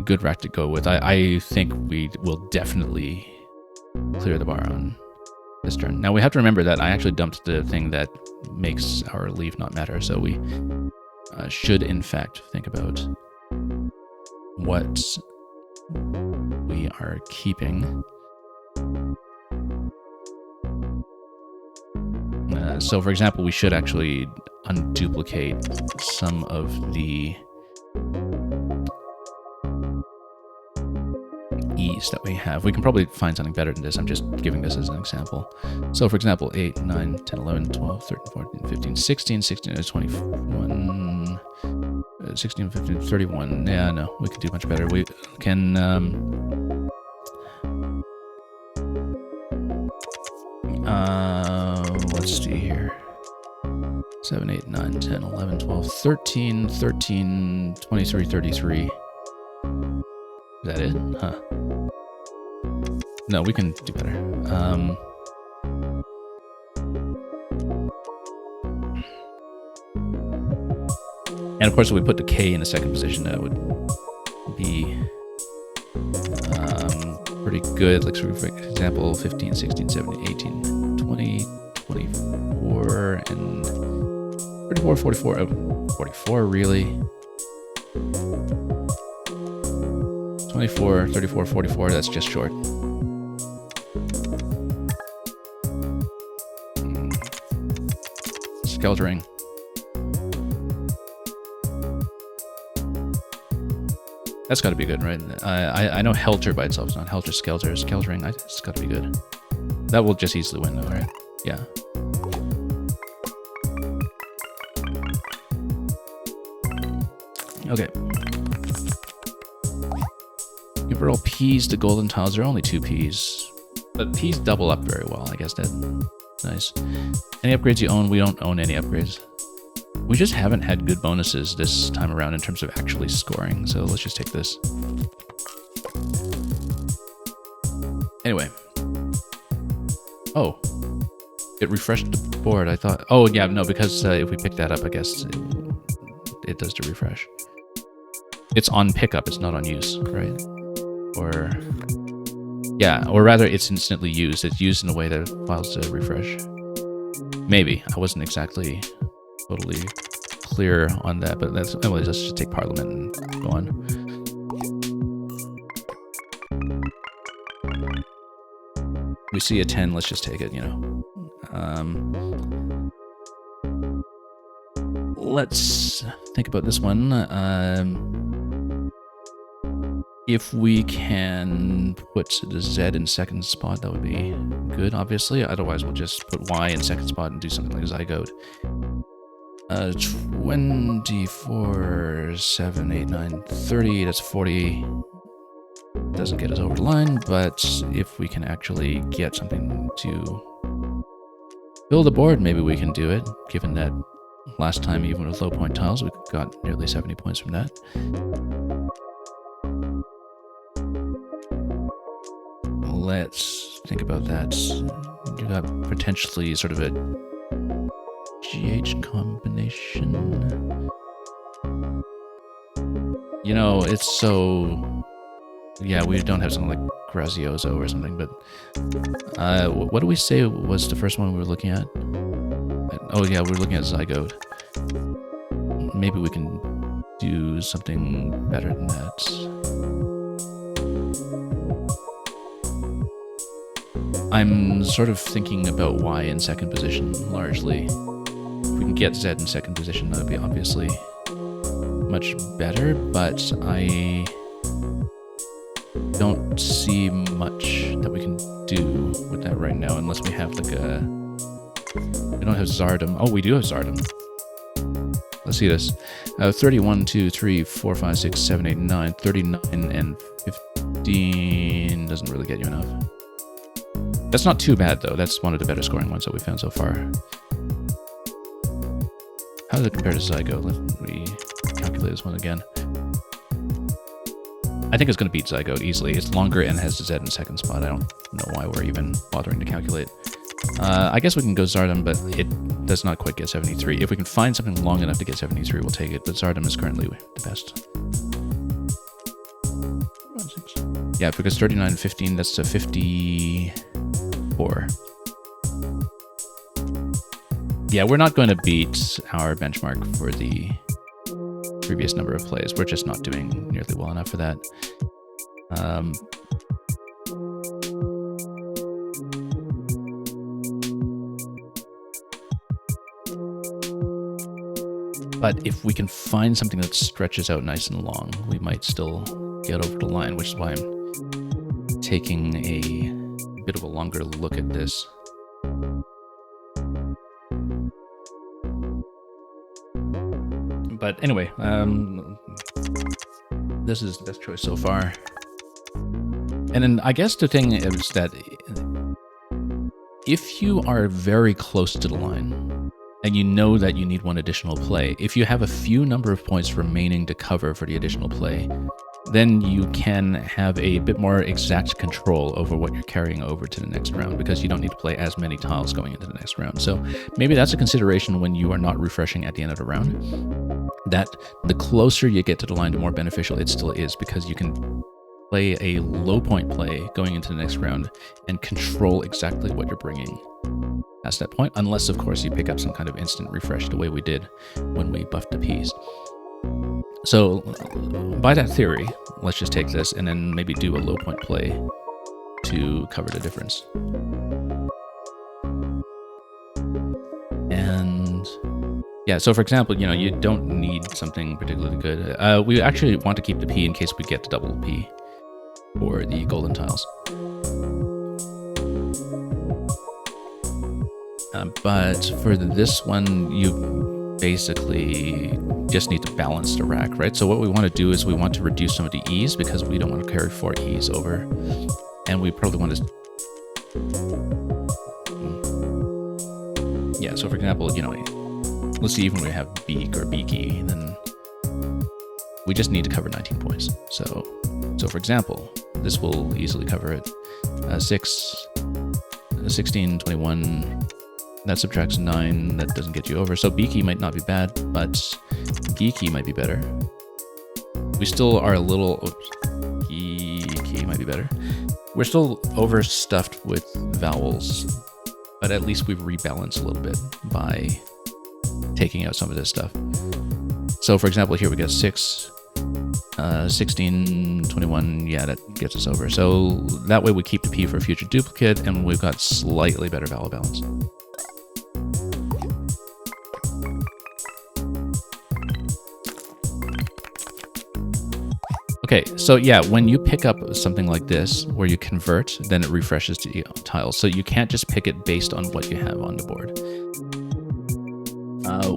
good rack to go with. I think we will definitely clear the bar on this turn. Now, we have to remember that I actually dumped the thing that makes our leaf not matter, so we should, in fact, think about what we are keeping. So, for example, we should actually unduplicate some of the E's that we have. We can probably find something better than this. I'm just giving this as an example. So, for example, 8, 9, 10, 11, 12, 13, 14, 15, 16, 16, 21, 16, 15, 31. Yeah, no, we could do much better. We can... let's see here. 7, 8, 9, 10, 11, 12, 13, 13, 23, 33. Is that it? Huh. No, we can do better. And of course, if we put the K in the second position, that would be pretty good. Like, for example, 15, 16, 17, 18, 20, 24, and 34, 44. 44, really? 24, 34, 44, that's just short. Skeltering. That's got to be good, right? I know Helter by itself is not Helter Skelter. Skeltering, it's got to be good. That will just easily win, though, right? Yeah. Okay. If we're all P's to golden tiles, there are only 2 P's. But P's double up very well, I guess. That's nice. Any upgrades you own? We don't own any upgrades. We just haven't had good bonuses this time around in terms of actually scoring, so let's just take this. Anyway. Oh. It refreshed the board, I thought. Oh, yeah, no, because if we pick that up, I guess it does the refresh. It's on pickup, it's not on use, right? Or... yeah, or rather, it's instantly used. It's used in a way that files to refresh. Maybe. I wasn't exactly totally clear on that, but that's... anyways, let's just take Parliament and go on. We see a 10, let's just take it, you know. Let's think about this one. If we can put the Z in second spot, that would be good, obviously. Otherwise, we'll just put Y in second spot and do something like Zygote. 24, 7, 8, 9, 30, that's 40. Doesn't get us over the line, but if we can actually get something to build a board, maybe we can do it, given that last time, even with low point tiles, we got nearly 70 points from that. Let's think about that. You got potentially sort of a GH combination. You know, it's so... yeah, we don't have something like Grazioso or something, but... what do we say was the first one we were looking at? Oh yeah, we were looking at Zygote. Maybe we can do something better than that. I'm sort of thinking about Y in second position, largely. If we can get Z in second position, that would be obviously much better, but I don't see much that we can do with that right now, unless we have like a... we don't have Zardom. Oh, we do have Zardom. Let's see this. 31, 2, 3, 4, 5, 6, 7, 8, 9, 39, and 15 doesn't really get you enough. That's not too bad, though. That's one of the better scoring ones that we found so far. How does it compare to Zygote? Let me calculate this one again. I think it's going to beat Zygote easily. It's longer and has the Z in second spot. I don't know why we're even bothering to calculate. I guess we can go Zardom, but it does not quite get 73. If we can find something long enough to get 73, we'll take it. But Zardom is currently the best. Yeah, because 39 and 15, that's to 54. Yeah, we're not going to beat our benchmark for the previous number of plays. We're just not doing nearly well enough for that. But if we can find something that stretches out nice and long, we might still get over the line, which is why I'm taking a bit of a longer look at this. But anyway, this is the best choice so far. And then I guess the thing is that if you are very close to the line, and you know that you need one additional play, if you have a few number of points remaining to cover for the additional play, then you can have a bit more exact control over what you're carrying over to the next round, because you don't need to play as many tiles going into the next round. So maybe that's a consideration when you are not refreshing at the end of the round, that the closer you get to the line, the more beneficial it still is, because you can play a low point play going into the next round and control exactly what you're bringing past that point, unless, of course, you pick up some kind of instant refresh the way we did when we buffed the Ps. So by that theory, let's just take this and then maybe do a low point play to cover the difference. And yeah, so for example, you don't need something particularly good. We actually want to keep the P in case we get the double P for the golden tiles. But for this one, you basically just need to balance the rack, right? So what we want to do is we want to reduce some of the E's because we don't want to carry 4 E's over. And we probably want to... Yeah, so for example, let's see, even when we have beak or beaky, then we just need to cover 19 points. So for example, this will easily cover it. 6, 16, 21... That subtracts 9, that doesn't get you over. So beaky might not be bad, but geeky might be better. We still are a little... Oops, geeky might be better. We're still overstuffed with vowels, but at least we've rebalanced a little bit by taking out some of this stuff. So for example, here we got 6, 16, 21, yeah, that gets us over. So that way we keep the P for a future duplicate, and we've got slightly better vowel balance. Okay, so yeah, when you pick up something like this, where you convert, then it refreshes the tiles. So you can't just pick it based on what you have on the board.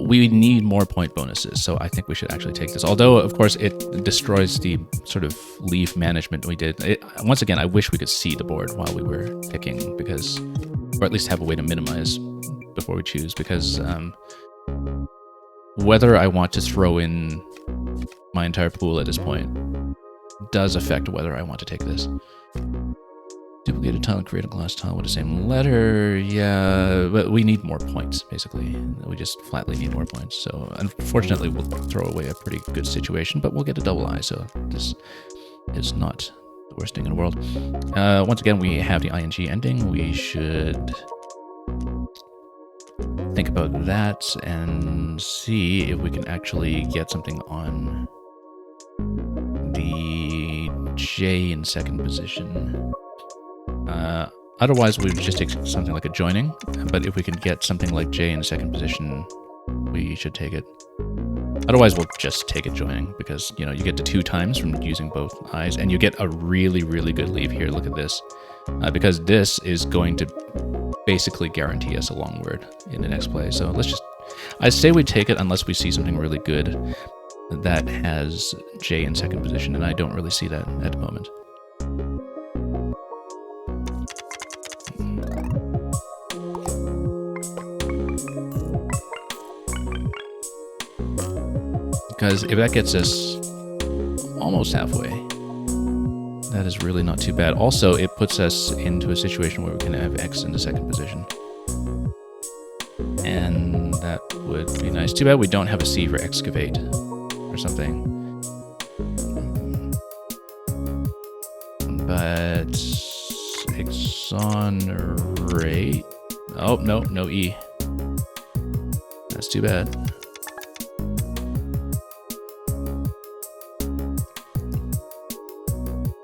We need more point bonuses, so I think we should actually take this. Although, of course, it destroys the sort of leaf management we did. Once again, I wish we could see the board while we were picking, because, or at least have a way to minimize before we choose, because whether I want to throw in my entire pool at this point does affect whether I want to take this. Duplicate a tile and create a glass tile with the same letter. Yeah, but we need more points, basically. We just flatly need more points. So unfortunately, we'll throw away a pretty good situation, but we'll get a double I, so this is not the worst thing in the world. Once again, we have the ing ending. We should think about that and see if we can actually get something on the J in second position. Otherwise, we would just take something like a joining, but if we can get something like J in second position, we should take it. Otherwise, we'll just take it joining, because, you get to 2 times from using both eyes, and you get a really, really good leave here. Look at this. Because this is going to basically guarantee us a long word in the next play. So let's just... I say we take it unless we see something really good that has J in second position, and I don't really see that at the moment. Because if that gets us almost halfway, that is really not too bad. Also, it puts us into a situation where we can have X in the second position. And that would be nice. Too bad we don't have a C for excavate or something. But exonerate... Oh, no E. That's too bad.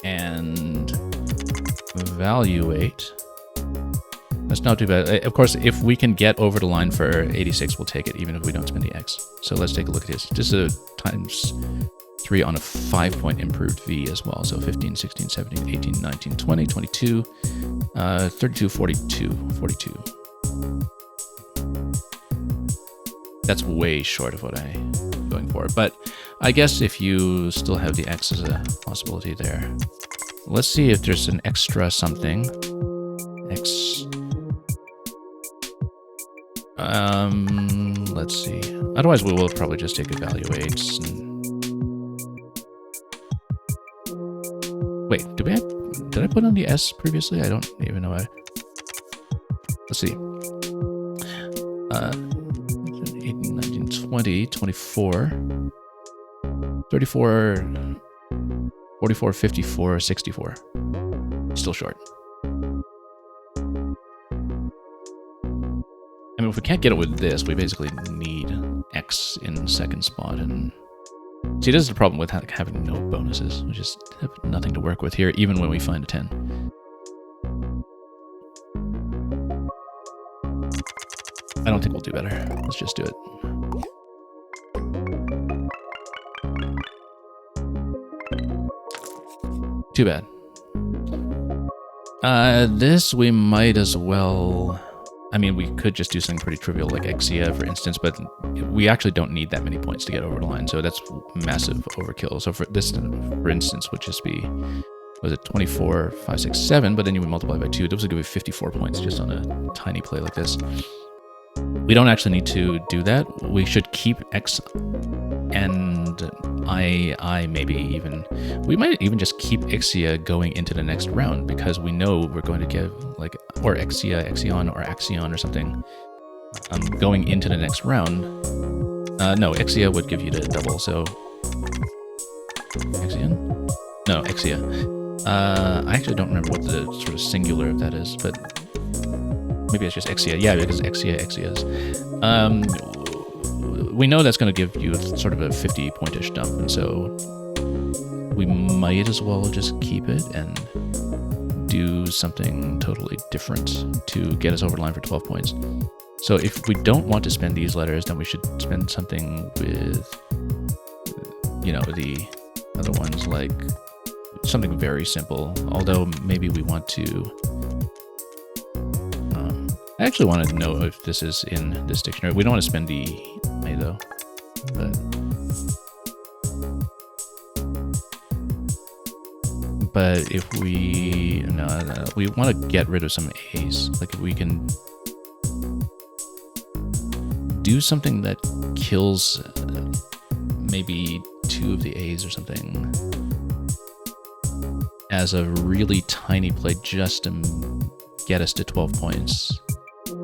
And evaluate. That's not too bad. Of course, if we can get over the line for 86, we'll take it, even if we don't spend the X. So let's take a look at this. This is a ×3 on a 5-point improved V as well. So 15, 16, 17, 18, 19, 20, 22, 32, 42, 42. That's way short of what I'm going for. But I guess if you still have the X as a possibility there. Let's see if there's an extra something. X. Let's see. Otherwise, we will probably just take evaluates. Wait, did I put on the S previously? I don't even know. Let's see. 18, 19, 20, 24, 34, 44, 54, 64. Still short. I mean, if we can't get it with this, we basically need X in second spot. And see, this is the problem with having no bonuses. We just have nothing to work with here, even when we find a 10. I don't think we'll do better. Let's just do it. Too bad. This we might as well... I mean, we could just do something pretty trivial like Exia, for instance, but we actually don't need that many points to get over the line, so that's massive overkill. So for this, for instance, would just be, was it 24, 5, 6, 7, but then you would multiply by 2. Those would give you 54 points just on a tiny play like this. We don't actually need to do that. We should keep X and I maybe even. We might even just keep Ixia going into the next round because we know we're going to give like, or Exia, Exion, or Axion or something going into the next round. No, Exia would give you the double, so... Exion? No, Exia. I actually don't remember what the sort of singular of that is, but... Maybe it's just Exia. Yeah, because Exia, Exias. We know that's going to give you sort of a 50-point-ish dump, and so we might as well just keep it and do something totally different to get us over the line for 12 points. So if we don't want to spend these letters, then we should spend something with, you know, the other ones, like something very simple, although maybe we want to... I actually want to know if this is in this dictionary. We don't want to spend the I though, but if we no, we want to get rid of some A's. Like if we can do something that kills maybe 2 of the A's or something as a really tiny play just to get us to 12 points.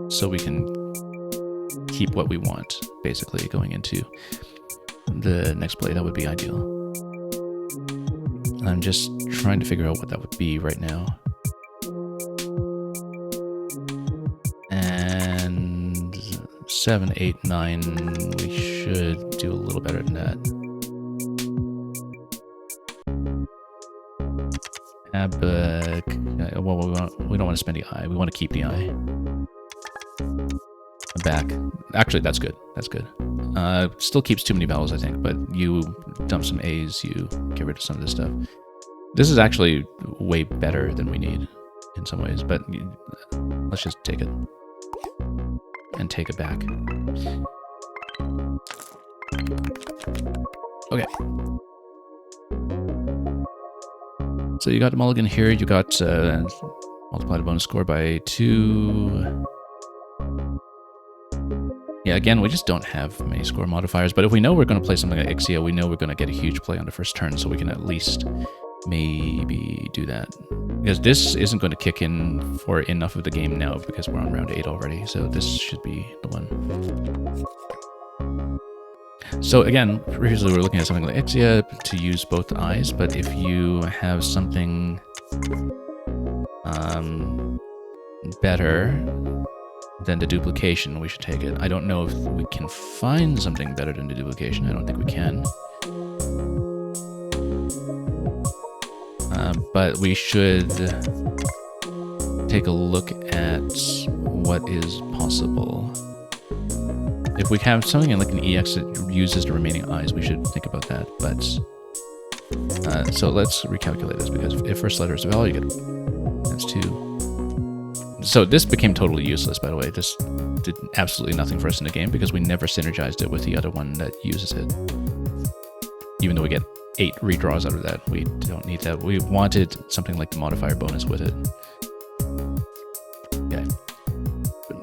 So we can keep what we want, basically, going into the next play. That would be ideal. I'm just trying to figure out what that would be right now. And 7, 8, 9, we should do a little better than that. Well, we don't want to spend the I. We want to keep the I. Back. Actually, that's good. That's good. Still keeps too many vowels, I think, but you dump some A's, you get rid of some of this stuff. This is actually way better than we need in some ways, but let's just take it. And take it back. Okay. So you got the mulligan here, you got multiply the bonus score by 2. Yeah, again, we just don't have many score modifiers, but if we know we're going to play something like Ixia, we know we're going to get a huge play on the first turn, so we can at least maybe do that. Because this isn't going to kick in for enough of the game now, because we're on round 8 already, so this should be the one. So again, previously we were looking at something like Ixia to use both eyes, but if you have something better than the duplication, we should take it. I don't know if we can find something better than the duplication. I don't think we can. But we should take a look at what is possible. If we have something like an EX that uses the remaining eyes, we should think about that. But so let's recalculate this, because if first letter is a value, you get that's 2. So this became totally useless, by the way. This did absolutely nothing for us in the game because we never synergized it with the other one that uses it. Even though we get 8 redraws out of that, we don't need that. We wanted something like the modifier bonus with it. Okay.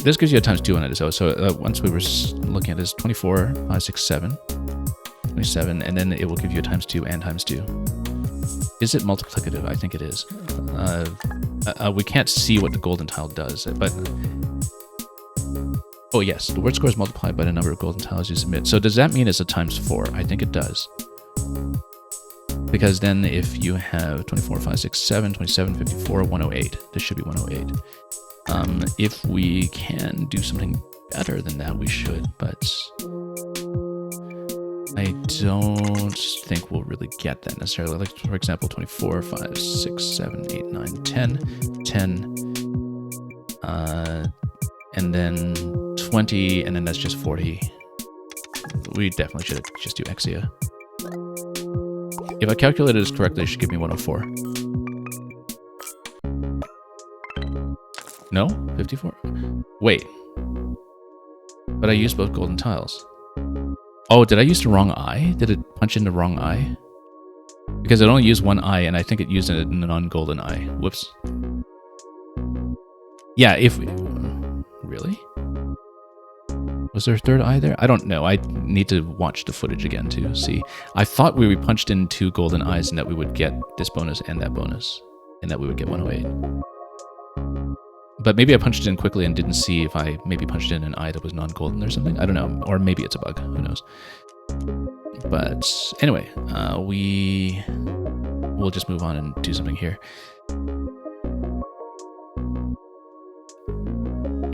This gives you a ×2 on it. So once we were looking at this, 24, 5, 6, 7, 27, and then it will give you a ×2 and ×2. Is it multiplicative? I think it is. We can't see what the golden tile does, but... Oh yes, the word score is multiplied by the number of golden tiles you submit. So does that mean it's a ×4? I think it does. Because then if you have 24, 5, 6, 7, 27, 54, 108, this should be 108. If we can do something better than that, we should, but I don't think we'll really get that necessarily. Like, for example, 24, 5, 6, 7, 8, 9, 10, 10, and then 20, and then that's just 40. We definitely should just do Exia. If I calculated this correctly, it should give me 104. No? 54? Wait. But I used both golden tiles. Oh, did I use the wrong eye? Did it punch in the wrong eye? Because it only used one eye, and I think it used a non-golden eye. Whoops. Yeah, if... Really? Was there a third eye there? I don't know. I need to watch the footage again to see. I thought we punched in 2 golden eyes and that we would get this bonus and that bonus. And that we would get 108. But maybe I punched it in quickly and didn't see if I maybe punched in an eye that was non-golden or something. I don't know. Or maybe it's a bug. Who knows? But anyway, we'll just move on and do something here.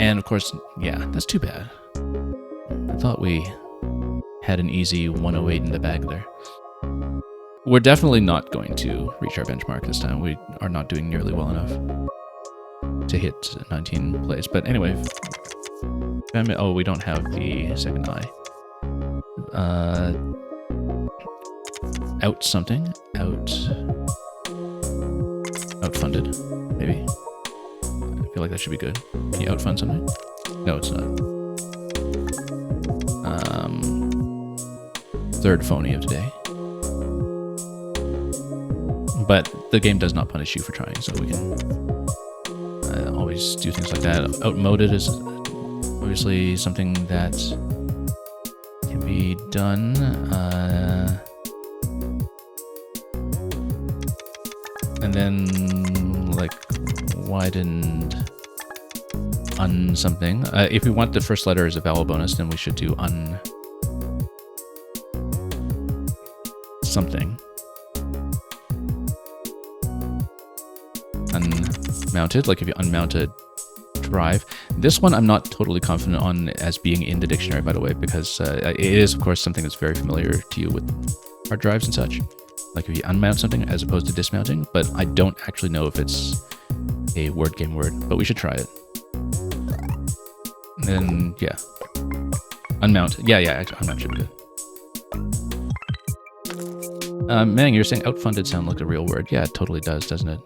And of course, yeah, that's too bad. I thought we had an easy 108 in the bag there. We're definitely not going to reach our benchmark this time. We are not doing nearly well enough to hit 19 plays. But anyway, oh, we don't have the second eye. Out something. Outfunded, maybe. I feel like that should be good. Can you outfund something? No, it's not. Third phony of today. But the game does not punish you for trying, so we can always do things like that. Outmoded is obviously something that can be done. And then, like, widened something. If we want the first letter as a vowel bonus, then we should do something. Unmounted, like if you unmount a drive. This one I'm not totally confident on as being in the dictionary, by the way, because it is, of course, something that's very familiar to you with hard drives and such. Like if you unmount something as opposed to dismounting, but I don't actually know if it's a word game word, but we should try it. And then, yeah. Unmount. Yeah, actually, unmount should be good. Mang, you're saying outfunded sound like a real word. Yeah, it totally does, doesn't it?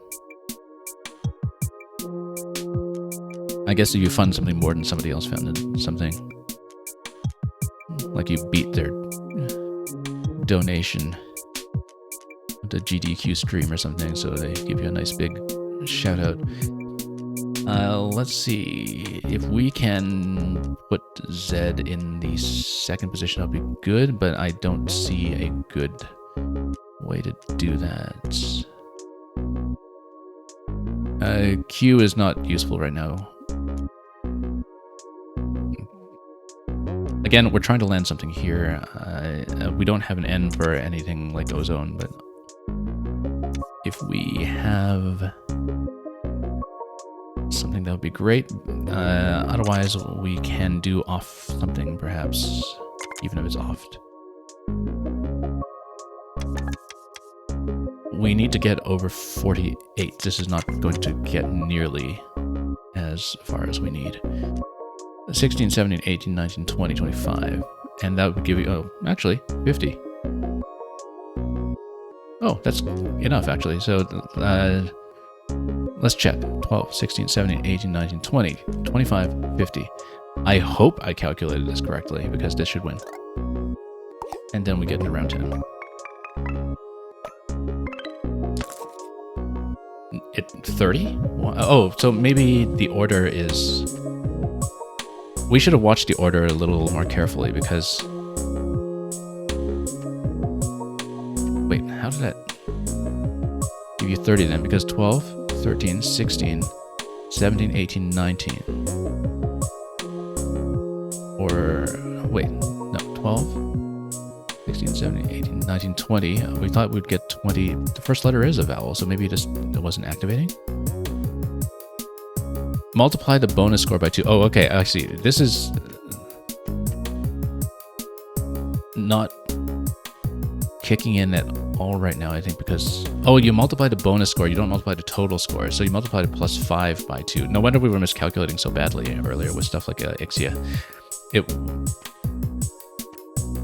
I guess if you fund something more than somebody else funded something, like you beat their donation, the GDQ stream or something, so they give you a nice big shout out. Let's see if we can put Z in the second position. That'll be good, but I don't see a good way to do that. Q is not useful right now. Again, we're trying to land something here. We don't have an N for anything like ozone, but if we have something, that would be great. Otherwise, we can do off something, perhaps, even if it's offed. We need to get over 48. This is not going to get nearly as far as we need. 16, 17, 18, 19, 20, 25. And that would give you, oh, actually, 50. Oh, that's enough, actually. So, let's check. 12, 16, 17, 18, 19, 20, 25, 50. I hope I calculated this correctly, because this should win. And then we get into round 10. It 30? Oh, so maybe the order is... We should have watched the order a little more carefully, because... Wait, how did that give you 30 then? Because 12, 13, 16, 17, 18, 19. Or... Wait, no, 12, 16, 17, 18, 19, 20. We thought we'd get 20. The first letter is a vowel, so maybe it wasn't activating. Multiply the bonus score by 2. Oh, okay, I see. This is not kicking in at all right now, I think, because... Oh, you multiply the bonus score, you don't multiply the total score. So you multiply the plus 5 by 2. No wonder we were miscalculating so badly earlier with stuff like Ixia.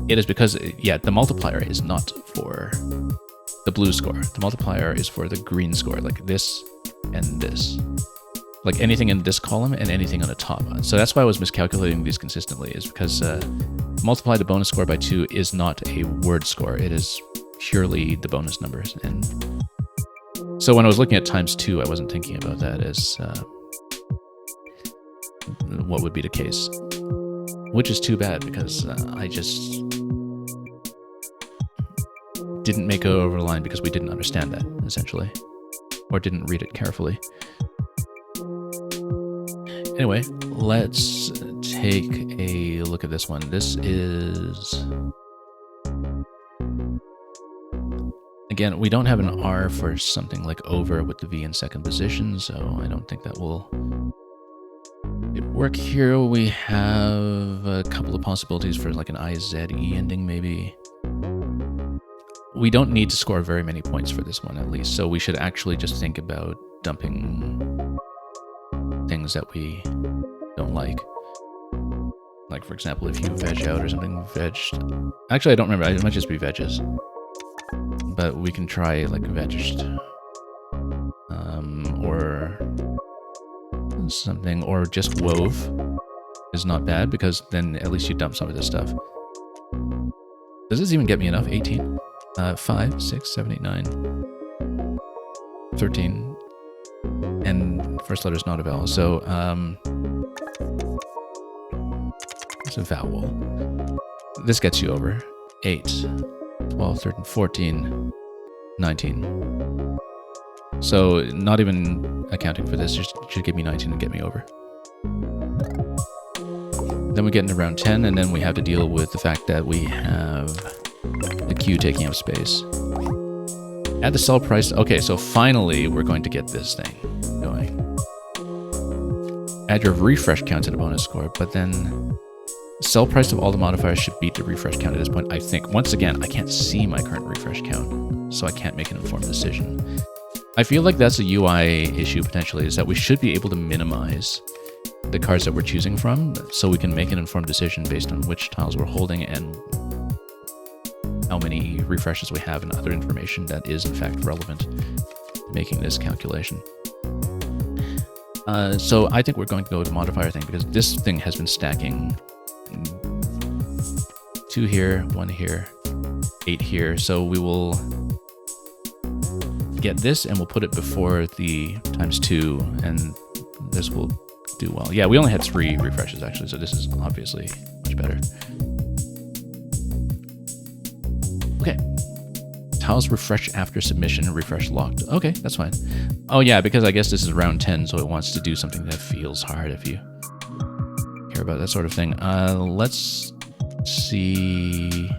It is because, yeah, the multiplier is not for the blue score. The multiplier is for the green score, like this and this. Like anything in this column and anything on the top. So that's why I was miscalculating these consistently, is because multiply the bonus score by 2 is not a word score. It is purely the bonus numbers. And so when I was looking at times 2, I wasn't thinking about that as what would be the case. Which is too bad, because I just didn't make it over the line because we didn't understand that, essentially. Or didn't read it carefully. Anyway, let's take a look at this one. This is... Again, we don't have an R for something like over with the V in second position, so I don't think that will work here. We have a couple of possibilities for like an IZE ending, maybe. We don't need to score very many points for this one, at least, so we should actually just think about dumping things that we don't like. Like, for example, if you veg out or something, vegged. Actually, I don't remember. It might just be veggies. But we can try, like, vegged. Or something. Or just wove is not bad, because then at least you dump some of this stuff. Does this even get me enough? 18? 5, 6, 7, 8, 9. 13. And first letter is not a vowel, so it's a vowel. This gets you over. 8, 12, 13, 14, 19. So not even accounting for this, just should give me 19 and get me over. Then we get into round 10, and then we have to deal with the fact that we have the Q taking up space. Add the sell price. Okay, so finally we're going to get this thing going. Add your refresh count to the bonus score, but then sell price of all the modifiers should beat the refresh count at this point, I think. Once again, I can't see my current refresh count, so I can't make an informed decision. I feel like that's a UI issue potentially, is that we should be able to minimize the cards that we're choosing from, so we can make an informed decision based on which tiles we're holding and how many refreshes we have and other information that is in fact relevant to making this calculation. So I think we're going to go with the modifier thing, because this thing has been stacking 2 here, 1 here, 8 here. So we will get this and we'll put it before the times 2, and this will do well. Yeah, we only had 3 refreshes actually, so this is obviously much better. Okay. Tiles refresh after submission, refresh locked. Okay, that's fine. Oh yeah, because I guess this is round 10, so it wants to do something that feels hard if you care about that sort of thing. Let's see.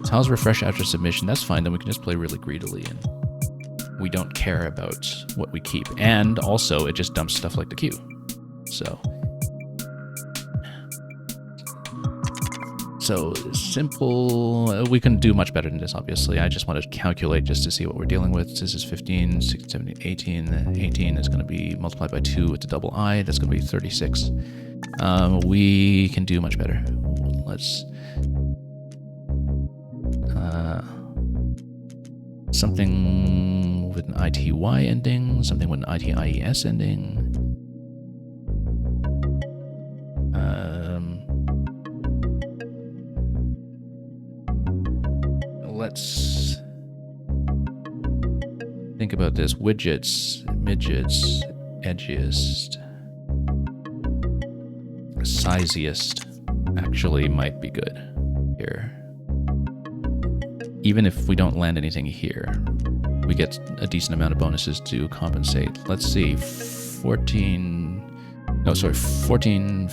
Tiles refresh after submission, that's fine, then we can just play really greedily and we don't care about what we keep. And also, it just dumps stuff like the Q. So simple, we can do much better than this, obviously. I just want to calculate just to see what we're dealing with. This is 15, 16, 17, 18. 18 is going to be multiplied by 2 with the double I. That's going to be 36. We can do much better. Let's... something with an ITY ending, something with an ITIES ending. Let's think about this. Widgets, midgets, edgiest, siziest actually might be good here. Even if we don't land anything here, we get a decent amount of bonuses to compensate. Let's see, 14, 15,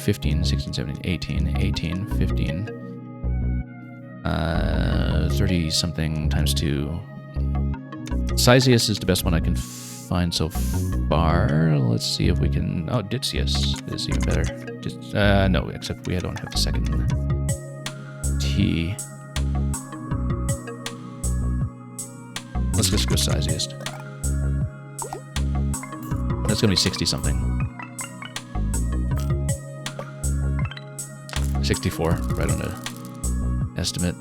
16, 17, 18, 15. 30 something times 2. Sizeus is the best one I can find so far. Let's see if we can... Oh, Ditsius is even better. No, except we don't have the second T. Let's just go Sizeus. That's going to be 60 something. 64, right on the estimate.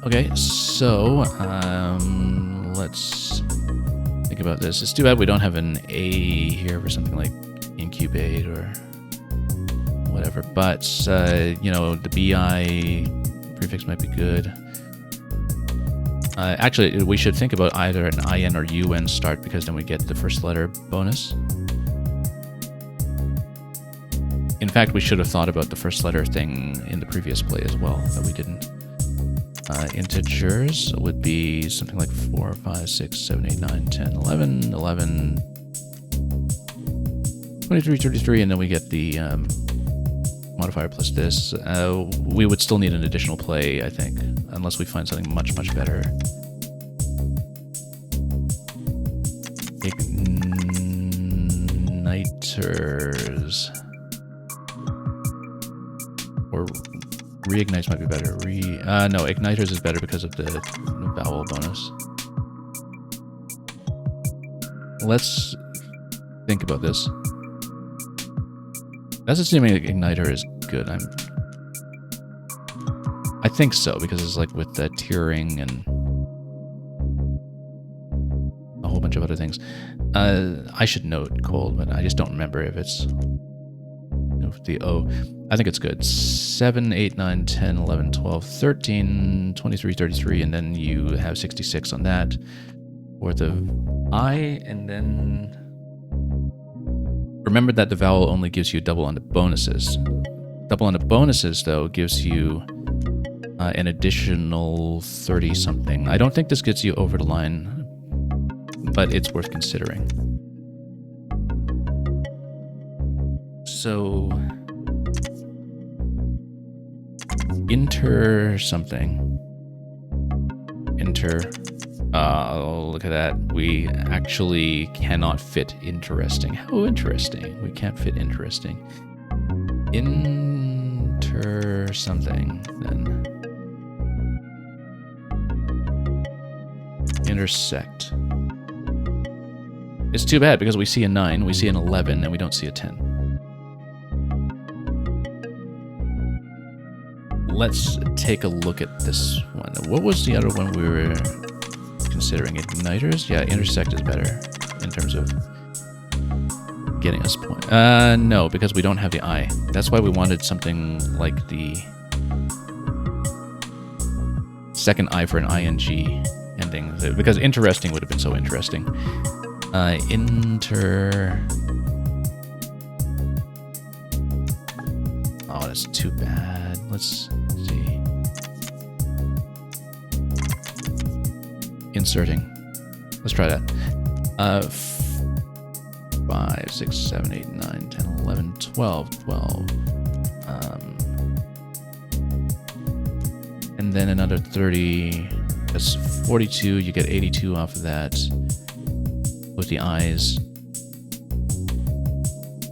Okay, so let's think about this. It's too bad we don't have an A here for something like incubate or whatever, but you know, the BI prefix might be good. Actually, we should think about either an IN or UN start, because then we get the first letter bonus. In fact, we should have thought about the first letter thing in the previous play as well, but we didn't. Integers would be something like 4, 5, 6, 7, 8, 9, 10, 11, 11, 23, 33, and then we get the modifier plus this. We would still need an additional play, I think, unless we find something much, much better. Igniters. Or reignites might be better. No, igniters is better because of the vowel bonus. Let's think about this. That's assuming igniter is good. I think so, because it's like with the tiering and a whole bunch of other things. I should know it cold, but I just don't remember if it's the O. I think it's good. 7, 8, 9, 10, 11, 12, 13, 23, 33, and then you have 66 on that. Worth of I, and then remember that the vowel only gives you double on the bonuses. Double on the bonuses, though, gives you an additional 30 something. I don't think this gets you over the line, but it's worth considering. So enter something. Enter. Oh, look at that. We actually cannot fit interesting. How interesting. We can't fit interesting. Enter something, then. Intersect. It's too bad because we see a 9, we see an 11, and we don't see a 10. Let's take a look at this one. What was the other one we were considering? Igniters? Yeah, intersect is better in terms of getting us point. No, because we don't have the I. That's why we wanted something like the second I for an ing ending, because interesting would have been so interesting. Oh, that's too bad. Let's see. Inserting. Let's try that. 5, 6, 7, 8, 9, 10, 11, 12, 12. And then another 30. That's 42. You get 82 off of that with the eyes.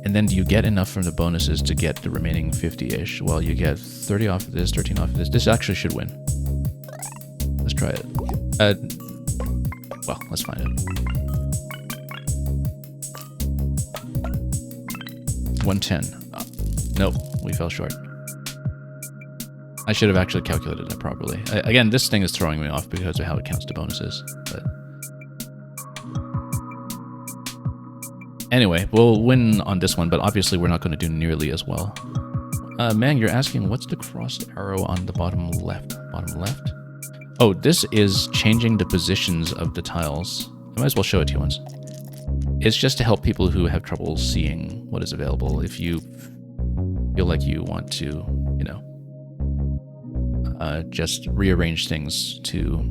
And then do you get enough from the bonuses to get the remaining 50-ish? Well, you get 30 off of this, 13 off of this. This actually should win. Let's try it. Well, let's find it. 110. Nope, we fell short. I should have actually calculated that properly. Again, this thing is throwing me off because of how it counts to bonuses. But anyway, we'll win on this one, but obviously we're not going to do nearly as well. Man, you're asking, what's the crossed arrow on the bottom left? Bottom left? Oh, this is changing the positions of the tiles. I might as well show it to you once. It's just to help people who have trouble seeing what is available. If you feel like you want to, you know, just rearrange things to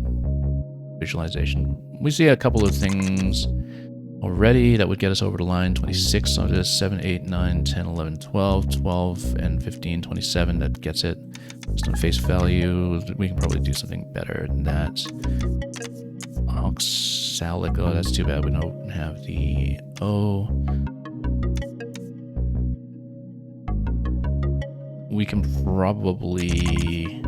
visualization. We see a couple of things already. That would get us over the line. 26 on this, 7, 8, 9, 10, 11, 12, 12, and 15, 27. That gets it. Just on face value, we can probably do something better than that. Oxalic, oh, that's too bad. We don't have the O. We can probably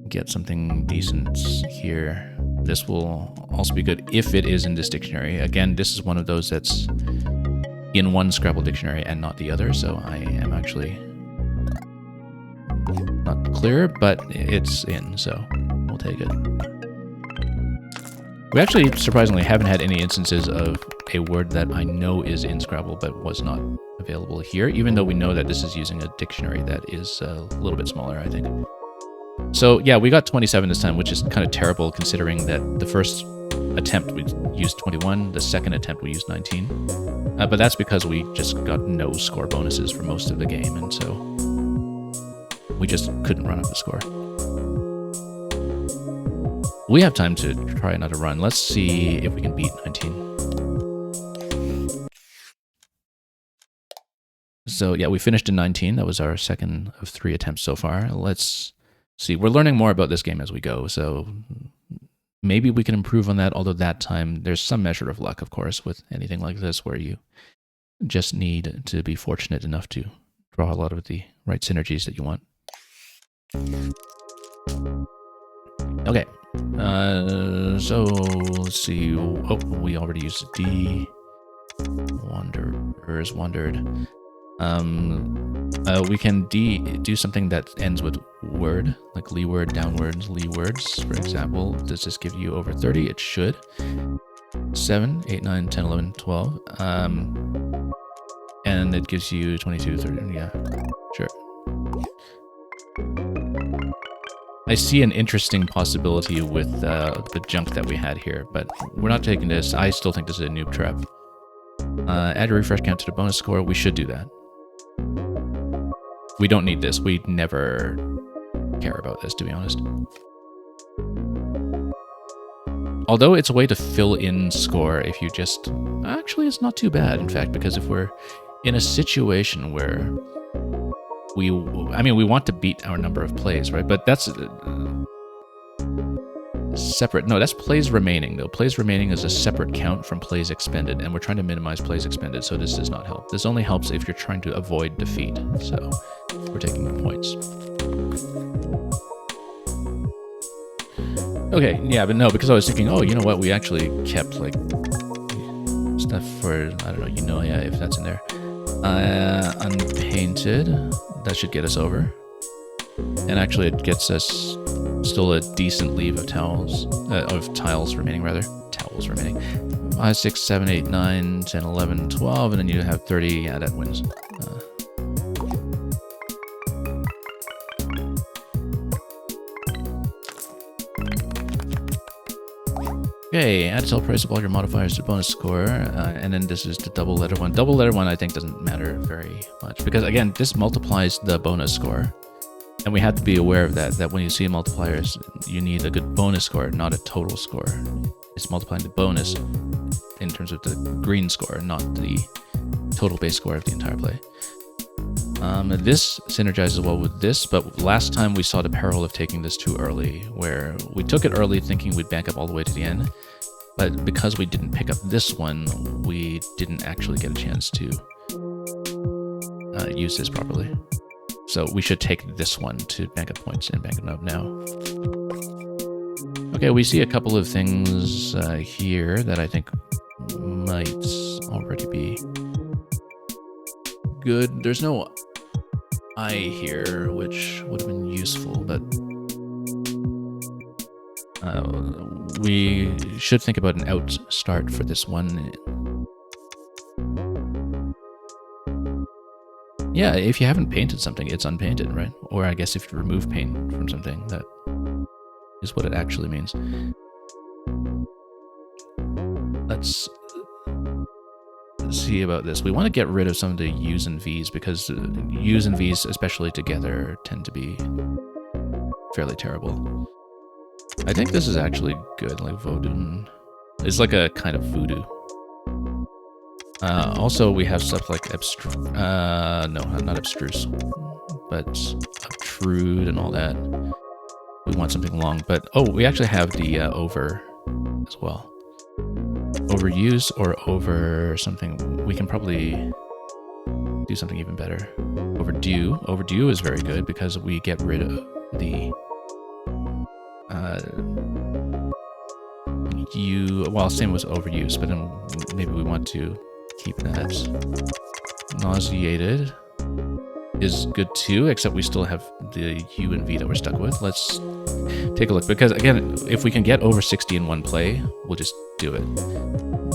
get something decent here. This will also be good if it is in this dictionary. Again, this is one of those that's in one Scrabble dictionary and not the other, so I am actually not clear, but it's in, so we'll take it. We actually, surprisingly, haven't had any instances of a word that I know is in Scrabble but was not available here, even though we know that this is using a dictionary that is a little bit smaller, I think. So yeah, we got 27 this time, which is kind of terrible considering that the first attempt we used 21, the second attempt we used 19. But that's because we just got no score bonuses for most of the game, and so we just couldn't run up the score. We have time to try another run. Let's see if we can beat 19. So yeah, we finished in 19. That was our second of 3 attempts so far. Let's see. We're learning more about this game as we go, so maybe we can improve on that, although that time there's some measure of luck, of course, with anything like this where you just need to be fortunate enough to draw a lot of the right synergies that you want. Okay, so let's see. Oh, we already used a D. Wanderers wandered. We can do something that ends with word, like leeward, downwards, leewards, for example. Does this give you over 30? It should. 7, 8, 9, 10, 11, 12. And it gives you 22, 30. Yeah, sure. I see an interesting possibility with the junk that we had here, but we're not taking this. I still think this is a noob trap. Add a refresh count to the bonus score. We should do that. We don't need this. We never care about this, to be honest. Although it's a way to fill in score if you just... Actually, it's not too bad, in fact, because if we're in a situation where we want to beat our number of plays, right? But that's separate. No, that's plays remaining, though. Plays remaining is a separate count from plays expended, and we're trying to minimize plays expended, so this does not help. This only helps if you're trying to avoid defeat, so we're taking points. Okay, yeah, but no, because I was thinking, oh, you know what, we actually kept, like, stuff for, I don't know, yeah, if that's in there. Unpainted, that should get us over. And actually it gets us still a decent leave of tiles remaining, rather. Towels remaining. 5, 6, 7, 8, 9, 10, 11, 12, and then you have 30, yeah, that wins. Okay, add sell price of all your modifiers to bonus score, and then this is the double letter one. Double letter one I think doesn't matter very much, because again, this multiplies the bonus score. And we have to be aware of that when you see multipliers, you need a good bonus score, not a total score. It's multiplying the bonus in terms of the green score, not the total base score of the entire play. This synergizes well with this, but last time we saw the peril of taking this too early, where we took it early thinking we'd bank up all the way to the end, but because we didn't pick up this one, we didn't actually get a chance to use this properly. So we should take this one to bank up points and bank them up now. Okay, we see a couple of things here that I think might already be good. There's no I here, which would have been useful, but we should think about an out start for this one. Yeah, if you haven't painted something, it's unpainted, right? Or I guess if you remove paint from something, that is what it actually means. Let's see about this. We want to get rid of some of the U's and V's, because U's and V's, especially together, tend to be fairly terrible. I think this is actually good, like Vodun. It's like a kind of voodoo. Also, we have stuff like no, not abstruse, but obtrude and all that. We want something long, but oh, we actually have the over as well. Overuse or over something. We can probably do something even better. Overdue. Overdue is very good because we get rid of the well, same with overuse, but then maybe we want to keep that. Nauseated is good too, except we still have the U and V that we're stuck with. Let's take a look, because again, if we can get over 60 in one play, we'll just do it.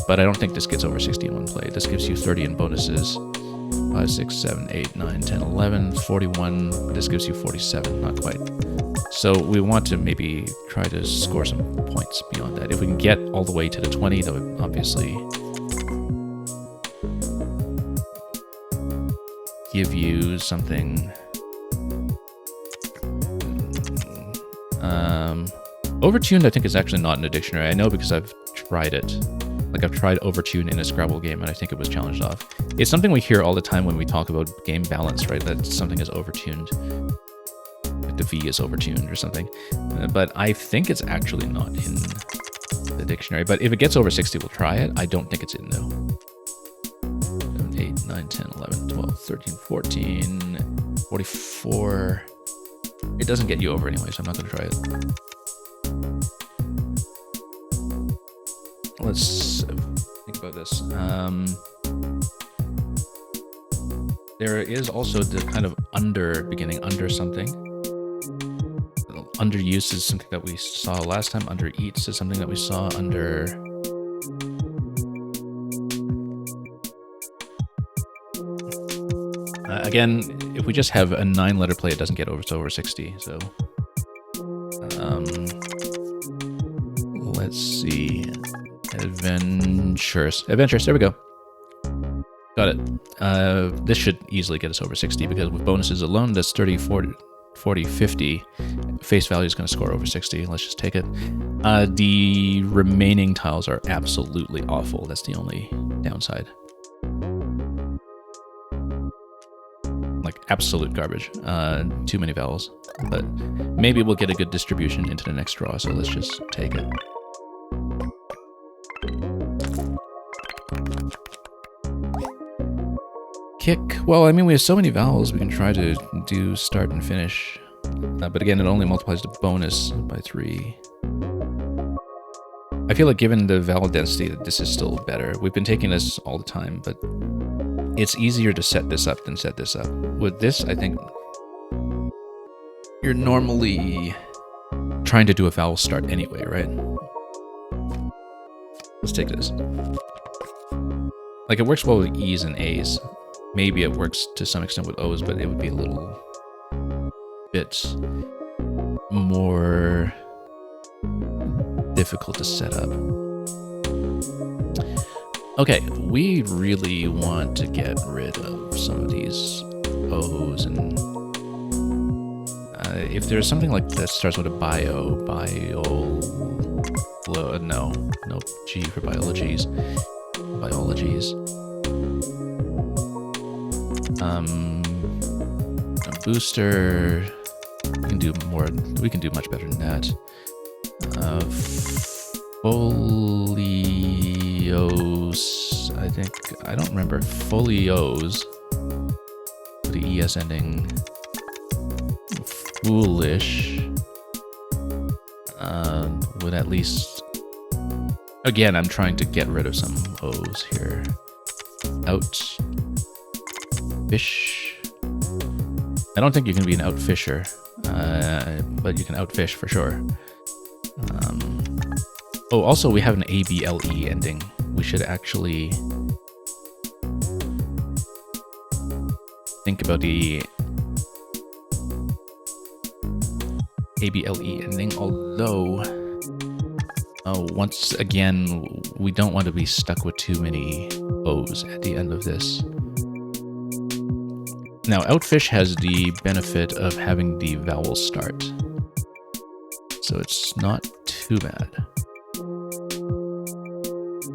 But I don't think this gets over 60 in one play. This gives you 30 in bonuses. 5, 6, 7, 8, 9, 10, 11, 41. This gives you 47, not quite. So we want to maybe try to score some points beyond that. If we can get all the way to the 20, that would obviously give you something. Overtuned, I think, is actually not in the dictionary. I know because I've tried it. Like, I've tried overtune in a Scrabble game, and I think it was challenged off. It's something we hear all the time when we talk about game balance, right? That something is overtuned. Like the V is overtuned or something. But I think it's actually not in the dictionary. But if it gets over 60, we'll try it. I don't think it's in, though. 7, 8, 9, 10, 11, 12, 13, 14, 44. It doesn't get you over anyway, so I'm not going to try it. Let's think about this. There is also the kind of under beginning, under something. Underuse is something that we saw last time. Under eats is something that we saw. Under... again, if we just have a 9-letter play, it doesn't get over 60. So, let's see. Adventures. There we go. Got it. This should easily get us over 60 because with bonuses alone, that's 30, 40, 50. Face value is going to score over 60. Let's just take it. The remaining tiles are absolutely awful. That's the only downside. Like absolute garbage. Too many vowels. But maybe we'll get a good distribution into the next draw, so let's just take it. Kick. Well, I mean, we have so many vowels, we can try to do start and finish. But again, it only multiplies the bonus by 3. I feel like given the vowel density, that this is still better. We've been taking this all the time, but it's easier to set this up than set this up. With this, I think you're normally trying to do a vowel start anyway, right? Let's take this. Like, it works well with E's and A's. Maybe it works to some extent with O's, but it would be a little bit more difficult to set up. Okay, we really want to get rid of some of these O's, and if there's something like that starts with a no G for biologies. A booster. We can do much better than that. Folios. I don't remember. Folios. The ES ending. Foolish. Would at least. Again, I'm trying to get rid of some O's here. Out. Fish. I don't think you can be an outfisher, but you can outfish for sure. Oh, also we have an ABLE ending. We should actually think about the ABLE ending, although once again, we don't want to be stuck with too many O's at the end of this. Now, outfish has the benefit of having the vowel start, so it's not too bad.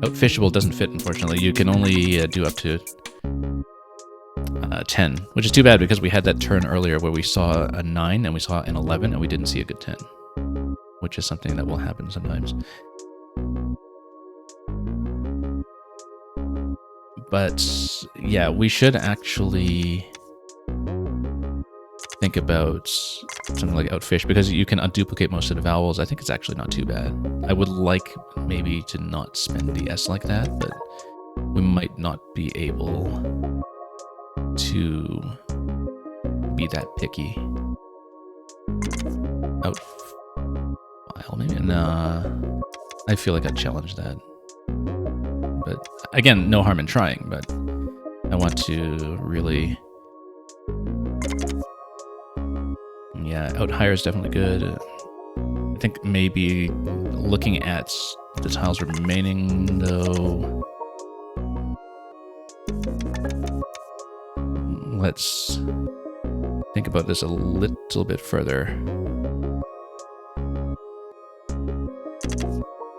Outfishable doesn't fit, unfortunately. You can only do up to 10, which is too bad because we had that turn earlier where we saw a 9 and we saw an 11 and we didn't see a good 10, which is something that will happen sometimes. But yeah, we should actually think about something like outfish because you can unduplicate most of the vowels. I think it's actually not too bad. I would like maybe to not spend the S like that, but we might not be able to be that picky. Outfile maybe? Nah, I feel like I'd challenge that. But again, no harm in trying, but I want to really... Yeah, out-hire is definitely good. I think maybe looking at the tiles remaining, though... Let's think about this a little bit further.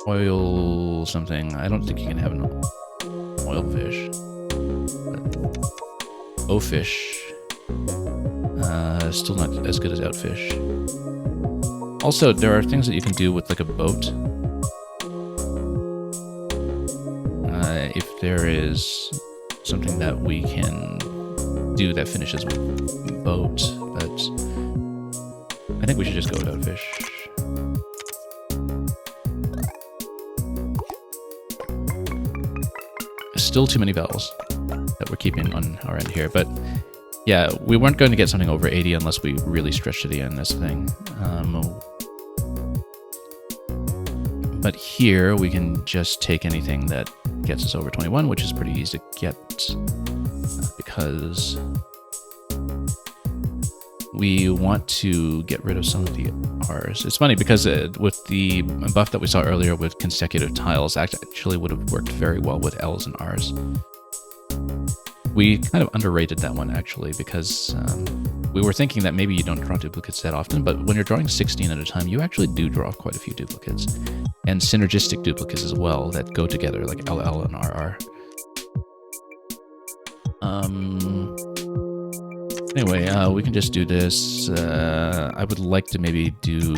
Oil something. I don't think you can have an oil fish. O-fish. Still not as good as outfish. Also, there are things that you can do with like a boat. If there is something that we can do that finishes with boat, but I think we should just go with outfish. Still too many vowels that we're keeping on our end here, but yeah, we weren't going to get something over 80 unless we really stretched to the end, this thing. But here we can just take anything that gets us over 21, which is pretty easy to get because we want to get rid of some of the R's. It's funny because with the buff that we saw earlier with consecutive tiles, actually would have worked very well with L's and R's. We kind of underrated that one, actually, because we were thinking that maybe you don't draw duplicates that often, but when you're drawing 16 at a time, you actually do draw quite a few duplicates. And synergistic duplicates as well that go together, like LL and RR. Anyway, we can just do this. I would like to maybe do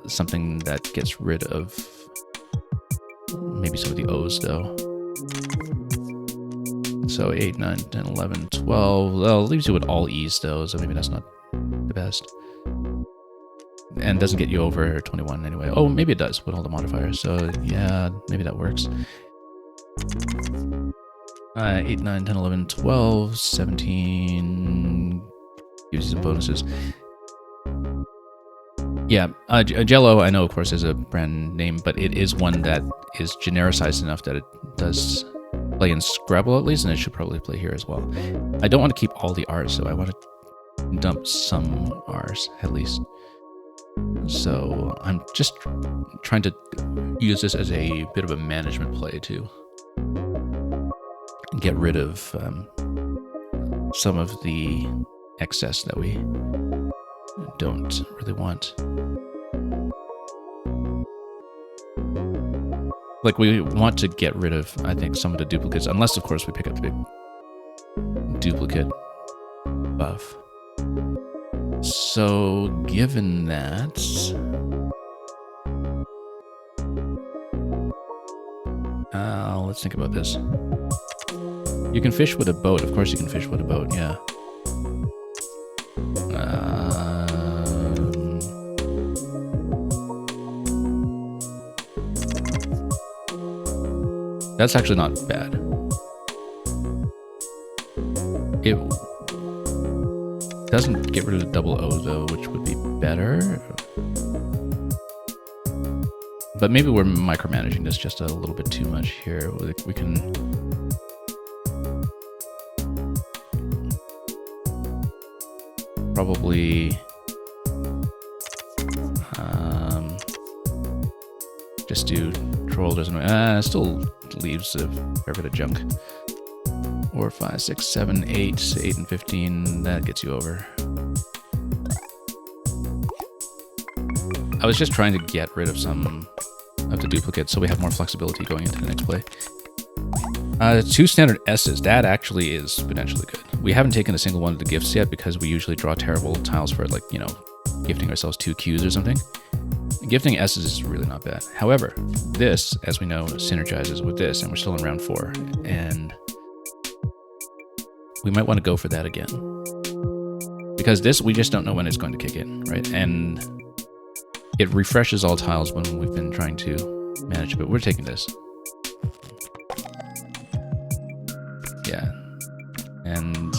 something that gets rid of maybe some of the O's, though. So 8, 9, 10, 11, 12. Well, it leaves you with all E's, though, so maybe that's not the best. And doesn't get you over 21 anyway. Oh, maybe it does with all the modifiers. So, yeah, maybe that works. 8, 9, 10, 11, 12, 17. Gives you some bonuses. Yeah, Jello, I know, of course, is a brand name, but it is one that is genericized enough that it does play in Scrabble, at least, and it should probably play here as well. I don't want to keep all the R's, so I want to dump some R's, at least. So I'm just trying to use this as a bit of a management play to get rid of some of the excess that we don't really want. Like, we want to get rid of, I think, some of the duplicates, unless, of course, we pick up the big duplicate buff. So, given that... let's think about this. You can fish with a boat. Of course you can fish with a boat, yeah. That's actually not bad. It doesn't get rid of the double O, though, which would be better. But maybe we're micromanaging this just a little bit too much here. We can... probably... just do troll doesn't... still leaves a fair bit of junk. 4, 5, 6, 7, 8, 8 and 15, that gets you over. I was just trying to get rid of some of the duplicate, so we have more flexibility going into the next play. 2 standard S's, that actually is potentially good. We haven't taken a single one of the gifts yet because we usually draw terrible tiles for, like, you know, gifting ourselves 2 Qs or something. Gifting S's is really not bad. However, this, as we know, synergizes with this, and we're still in round 4, and we might want to go for that again. Because this, we just don't know when it's going to kick in, right? And it refreshes all tiles when we've been trying to manage it, but we're taking this. Yeah. And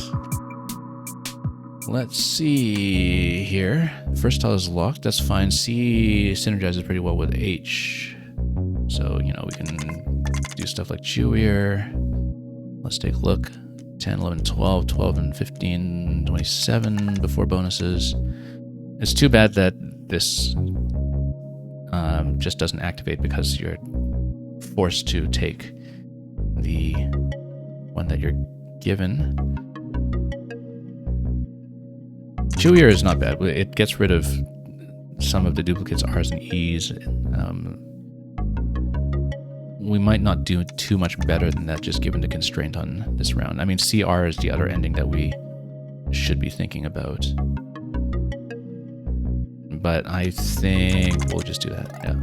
let's see here. First tile is locked, that's fine. C synergizes pretty well with H. So, you know, we can do stuff like chewier. Let's take a look. 10, 11, 12, 12 and 15, 27 before bonuses. It's too bad that this just doesn't activate because you're forced to take the one that you're given. Chewier is not bad. It gets rid of some of the duplicates, R's and E's. We might not do too much better than that just given the constraint on this round. I mean, CR is the other ending that we should be thinking about. But I think we'll just do that, yeah.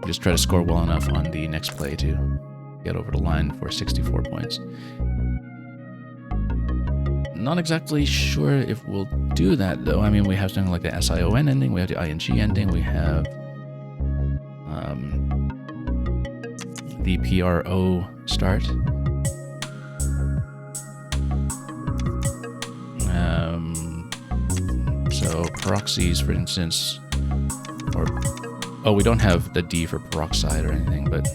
Just try to score well enough on the next play to get over the line for 64 points. Not exactly sure if we'll do that, though. I mean, we have something like the SION ending, we have the ING ending, we have the PRO start. So proxies, for instance, or oh, we don't have the D for peroxide or anything, but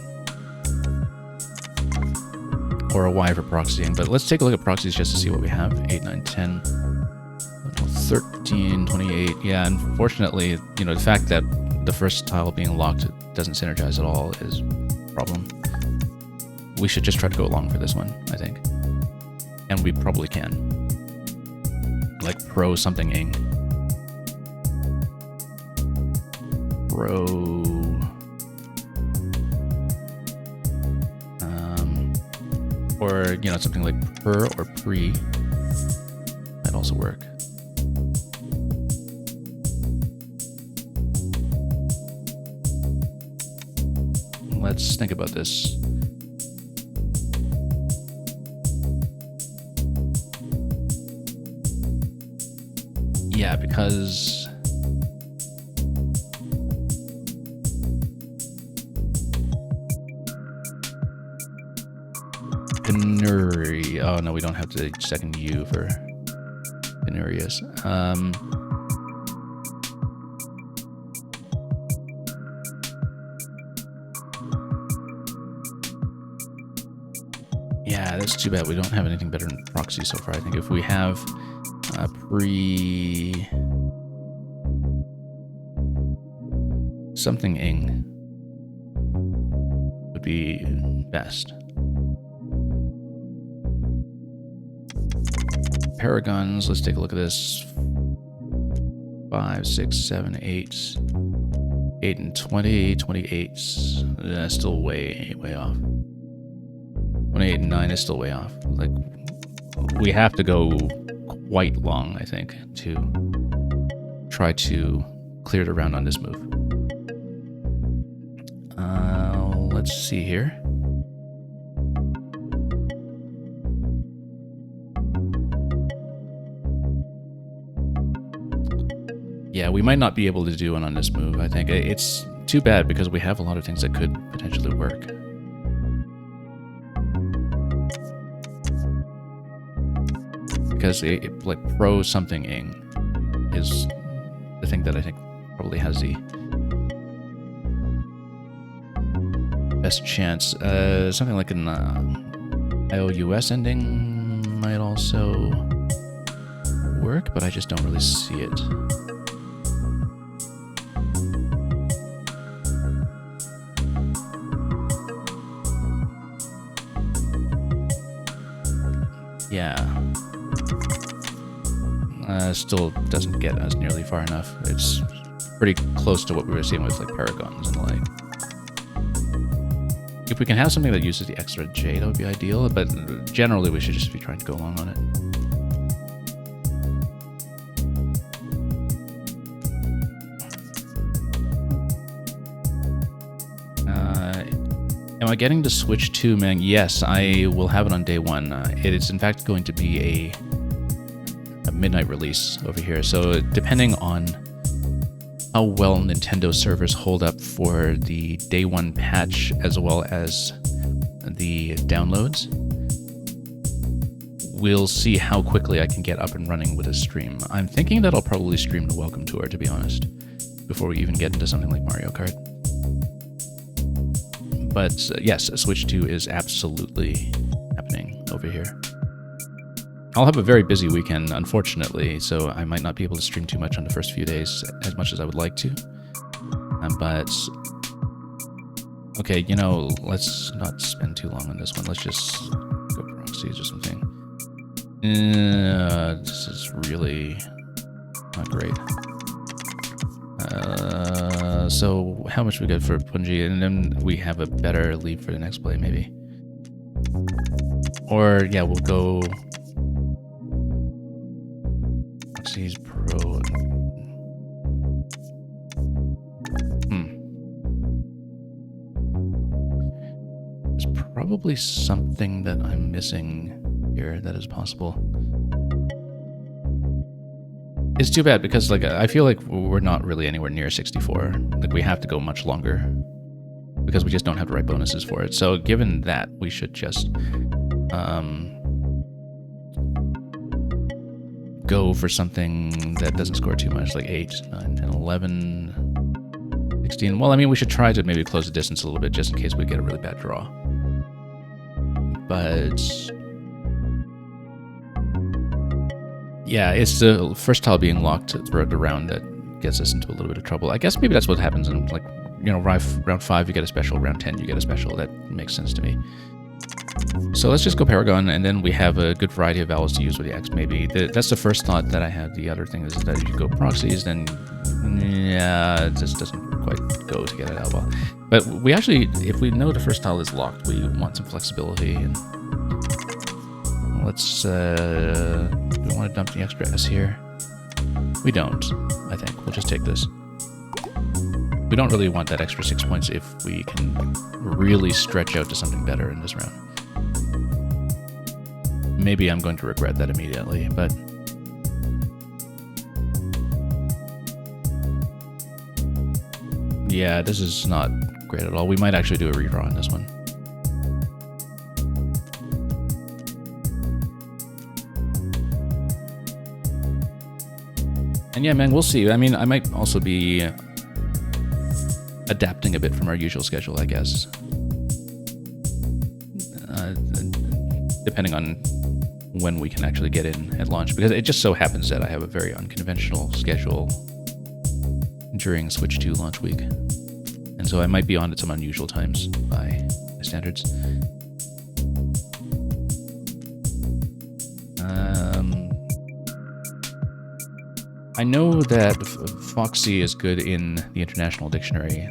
or a Y for proxying. But let's take a look at proxies just to see what we have. 8, 9, 10, 13, 28. Yeah, unfortunately, you know, the fact that the first tile being locked doesn't synergize at all is a problem. We should just try to go along for this one, I think. And we probably can. Like pro something-ing. Pro... or, you know, something like per or pre. Might also work. Let's think about this. Yeah, because Penuri. Oh no, we don't have the second U for Penurious. Yeah, that's too bad. We don't have anything better than proxy so far. I think if we have pre something-ing would be best. Paragons, let's take a look at this. 5, 6, 7, 8. 8 and 20, 28. Still way off. 28 and 9 is still way off. Like, we have to go quite long, I think, to try to clear the round on this move. Let's see here. Yeah, we might not be able to do one on this move. I think it's too bad because we have a lot of things that could potentially work. Because like pro something-ing is the thing that I think probably has the best chance. Something like an IOUS ending might also work, but I just don't really see it. Yeah. Still doesn't get us nearly far enough. It's pretty close to what we were seeing with like paragons and the like. If we can have something that uses the extra J, that would be ideal, but generally we should just be trying to go along on it. Am I getting to Switch 2, man? Yes, I will have it on day one. It is in fact going to be a midnight release over here, so depending on how well Nintendo servers hold up for the day one patch as well as the downloads, we'll see how quickly I can get up and running with a stream. I'm thinking that I'll probably stream the Welcome Tour, to be honest, before we even get into something like Mario Kart. But yes, Switch 2 is absolutely happening over here. I'll have a very busy weekend, unfortunately, so I might not be able to stream too much on the first few days, as much as I would like to. But, okay, you know, let's not spend too long on this one. Let's just go proxies or something. This is really not great. So how much we get for Punji, and then we have a better lead for the next play, maybe. Or, yeah, we'll go... Proxies Pro... There's probably something that I'm missing here that is possible. It's too bad because, like, I feel like we're not really anywhere near 64. Like, we have to go much longer because we just don't have the right bonuses for it. So, given that, we should just go for something that doesn't score too much, like 8, 9, 10, 11, 16. Well, I mean, we should try to maybe close the distance a little bit just in case we get a really bad draw. But... yeah, it's the first tile being locked throughout the round that gets us into a little bit of trouble. I guess maybe that's what happens in, like, you know, round 5 you get a special, round 10 you get a special. That makes sense to me. So let's just go Paragon, and then we have a good variety of vowels to use with the X, maybe. That's the first thought that I have. The other thing is that if you go proxies, then, yeah, it just doesn't quite go to get it out well. But we actually, if we know the first tile is locked, we want some flexibility. And let's, do we want to dump the extra S here? We don't, I think. We'll just take this. We don't really want that extra 6 points if we can really stretch out to something better in this round. Maybe I'm going to regret that immediately, but... yeah, this is not great at all. We might actually do a redraw on this one. And yeah, man, we'll see. I mean, I might also be adapting a bit from our usual schedule, I guess. Depending on when we can actually get in at launch, because it just so happens that I have a very unconventional schedule during Switch 2 launch week. And so I might be on at some unusual times by my standards. I know that Foxy is good in the International Dictionary.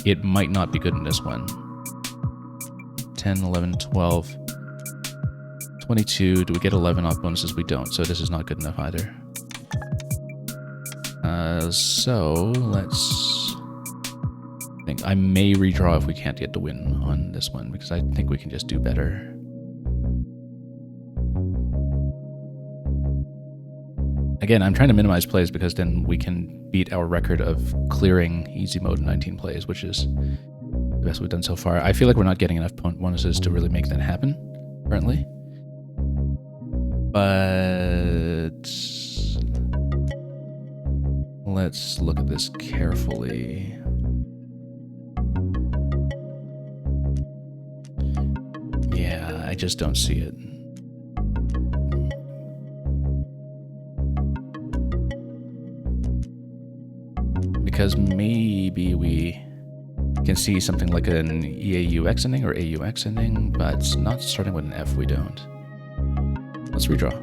It might not be good in this one. 10, 11, 12, 22. Do we get 11 off bonuses? We don't, so this is not good enough either. So let's think. I may redraw if we can't get the win on this one, because I think we can just do better. Again, I'm trying to minimize plays because then we can beat our record of clearing easy mode in 19 plays, which is the best we've done so far. I feel like we're not getting enough bonuses to really make that happen currently. But let's look at this carefully. Yeah, I just don't see it. Because maybe we can see something like an EAUX ending or AUX ending, but not starting with an F, we don't. Let's redraw.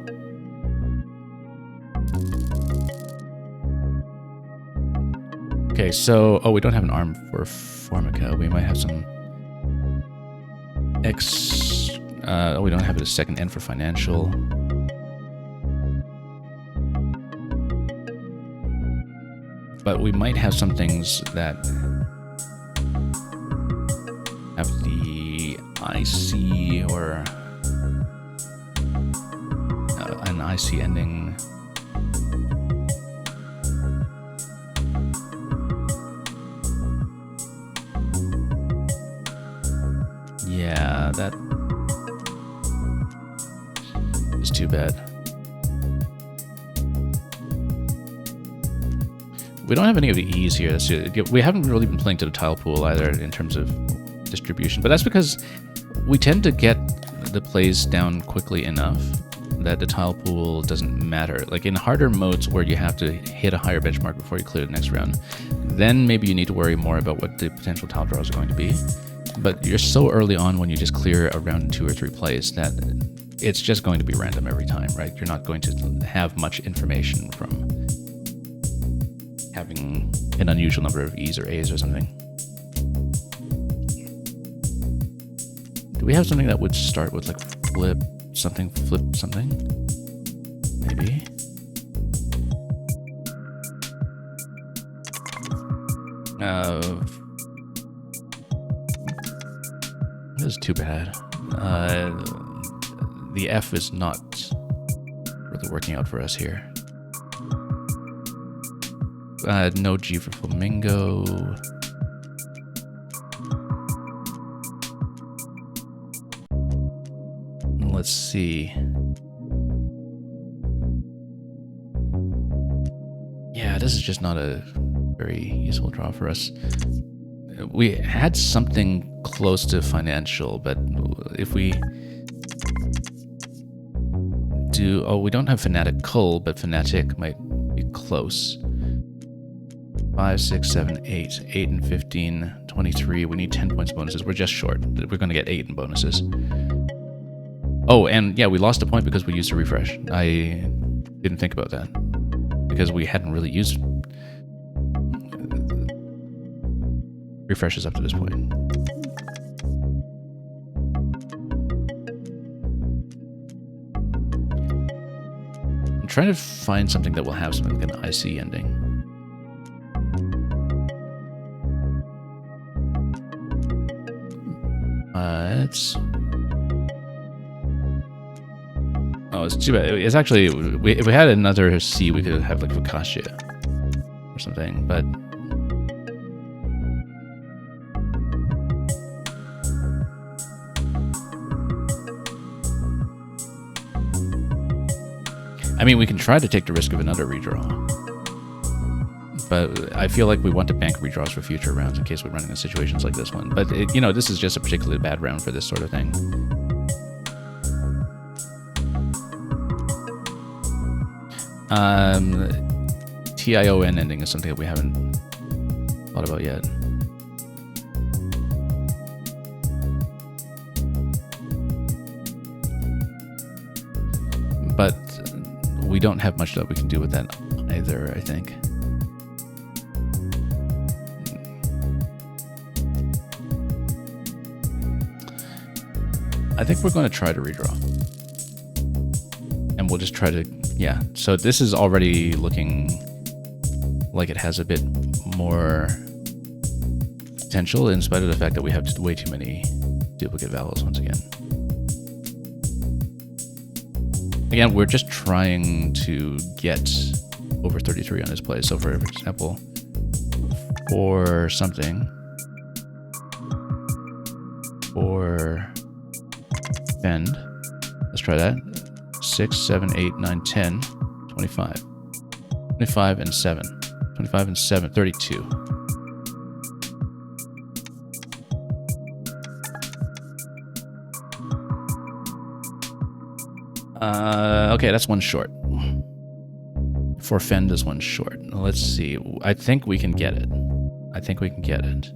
Okay, so we don't have an arm for Formica. We might have some we don't have a second N for financial. But we might have some things that have the IC or an IC ending. Yeah, that is too bad. We don't have any of the E's here. We haven't really been playing to the tile pool either in terms of distribution, but that's because we tend to get the plays down quickly enough that the tile pool doesn't matter. Like in harder modes where you have to hit a higher benchmark before you clear the next round, then maybe you need to worry more about what the potential tile draws are going to be. But you're so early on when you just clear a round in 2 or 3 plays that it's just going to be random every time, right? You're not going to have much information from having an unusual number of E's or A's or something. Do we have something that would start with like flip something? Maybe. This is too bad. The F is not really working out for us here. No G for flamingo. Let's see. Yeah, this is just not a very useful draw for us. We had something close to financial, but if we do... Oh, we don't have fanatical, but fanatic might be close. 5, 6, 7, 8. 8 and 15, 23. We need 10 points bonuses. We're just short. We're going to get 8 in bonuses. Oh, and yeah, we lost a point because we used a refresh. I didn't think about that. Because we hadn't really used refreshes up to this point. I'm trying to find something that will have something like an IC ending. It's too bad. It's actually, if we had another C, we could have like Focaccia or something, but I mean, we can try to take the risk of another redraw, but I feel like we want to bank redraws for future rounds in case we run into situations like this one. But you know, this is just a particularly bad round for this sort of thing. TION ending is something that we haven't thought about yet. But we don't have much that we can do with that either, I think. I think we're going to try to redraw. And we'll just try to... Yeah, so this is already looking like it has a bit more potential in spite of the fact that we have just way too many duplicate vowels once again. Again, we're just trying to get over 33 on this play. So for example, for something, for bend, let's try that. 6, 7, 8, 9, 10, 25. 25 and 7. 25 and 7, 32. Okay, that's one short. For fend is one short. Let's see. I think we can get it. I think we can get it.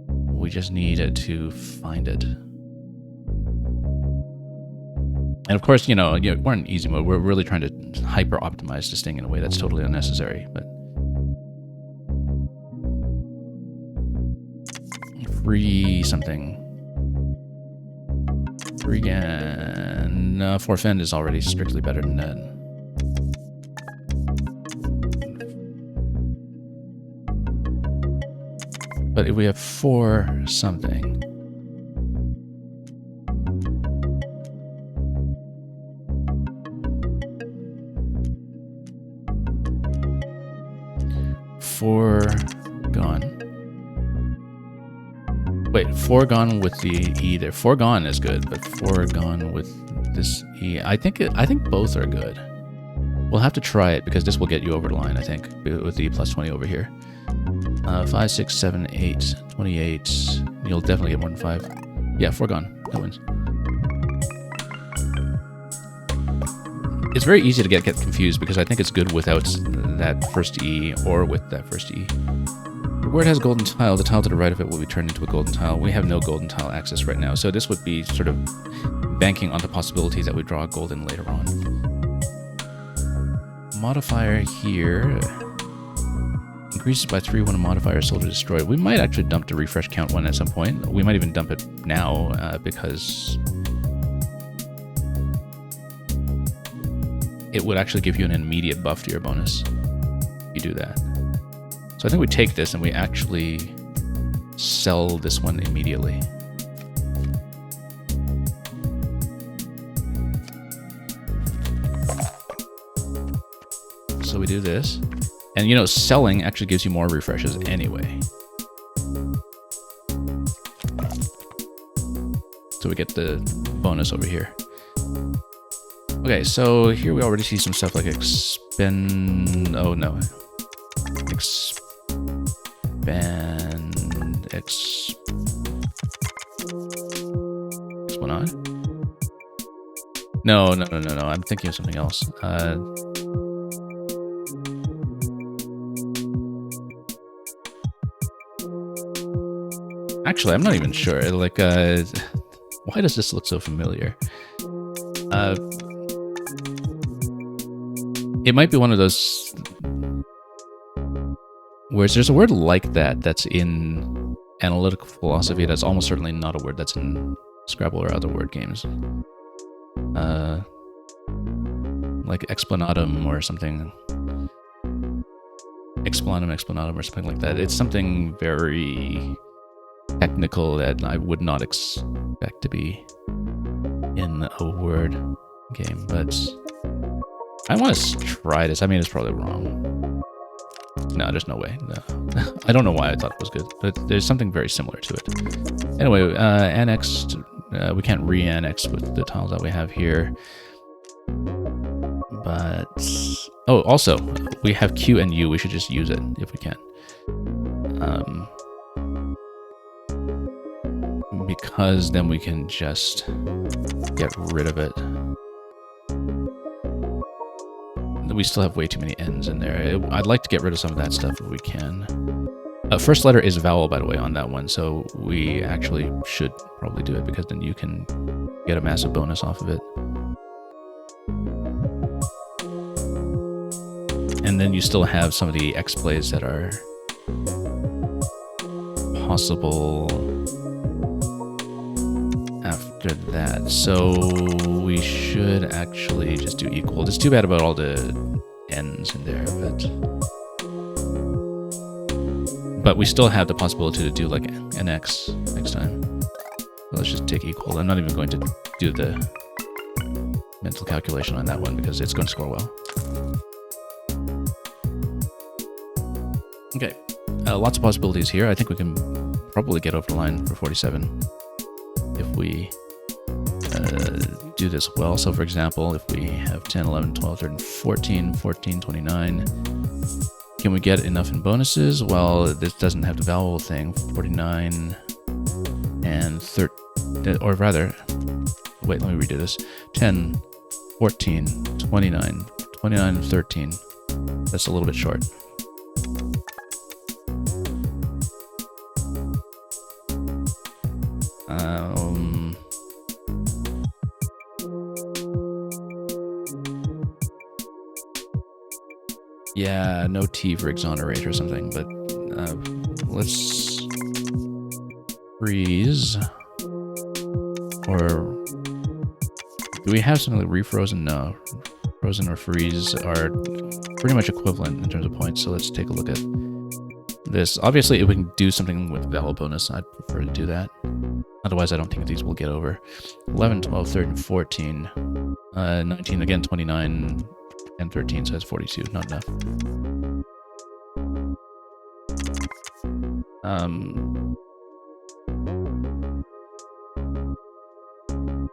We just need to find it. And of course, you know, we're in easy mode. We're really trying to hyper-optimize this thing in a way that's totally unnecessary. But 3 something. 3 gan. No, 4 fend is already strictly better than that. But if we have 4 something. Foregone. Wait, foregone with the E there. Foregone is good, but foregone with this E. I think both are good. We'll have to try it because this will get you over the line, I think, with the plus 20 over here. 5, 6, 7, 8, 28. You'll definitely get more than 5. Yeah, foregone. That wins. It's very easy to get confused because I think it's good without that first E or with that first E. Where it has a golden tile, the tile to the right of it will be turned into a golden tile. We have no golden tile access right now, so this would be sort of banking on the possibility that we draw a golden later on. Modifier here increases by 3 when a modifier is sold or destroyed. We might actually dump the refresh count one at some point. We might even dump it now because it would actually give you an immediate buff to your bonus if you do that. So I think we take this and we actually sell this one immediately. So we do this. And you know, selling actually gives you more refreshes anyway. So we get the bonus over here. Okay, so here we already see some stuff like expend... Oh, no. Expand... What's going on? No. I'm thinking of something else. Actually, I'm not even sure. Like, why does this look so familiar? It might be one of those where there's a word like that that's in analytical philosophy that's almost certainly not a word that's in Scrabble or other word games. Like explanatum or something. Explanatum or something like that. It's something very technical that I would not expect to be in a word game, but I want to try this. I mean, it's probably wrong. No, there's no way. No. I don't know why I thought it was good, but there's something very similar to it. Anyway, annexed. We can't re-annex with the tiles that we have here. But... Oh, also, we have Q and U. We should just use it if we can. Because then we can just get rid of it. We still have way too many N's in there. I'd like to get rid of some of that stuff if we can. First letter is vowel, by the way, on that one, so we actually should probably do it because then you can get a massive bonus off of it. And then you still have some of the X plays that are possible after that. So we should actually just do equal. It's too bad about all the N's in there, but we still have the possibility to do like an X next time. So let's just take equal. I'm not even going to do the mental calculation on that one because it's going to score well. Okay, lots of possibilities here. I think we can probably get over the line for 47 if we do this well. So for example, if we have 10, 11, 12, 13, 14, 14, 29, can we get enough in bonuses? Well, this doesn't have the vowel thing. 49 and 30, or rather, wait, let me redo this. 10, 14, 29, 29 and 13. That's a little bit short. Yeah, no T for exonerate or something, but let's freeze, or do we have something like refrozen? No. Frozen or freeze are pretty much equivalent in terms of points, so let's take a look at this. Obviously, if we can do something with vowel bonus, I'd prefer to do that. Otherwise, I don't think these will get over. 11, 12, 13, 14. 19, again, 29, and 13, so that's 42. Not enough.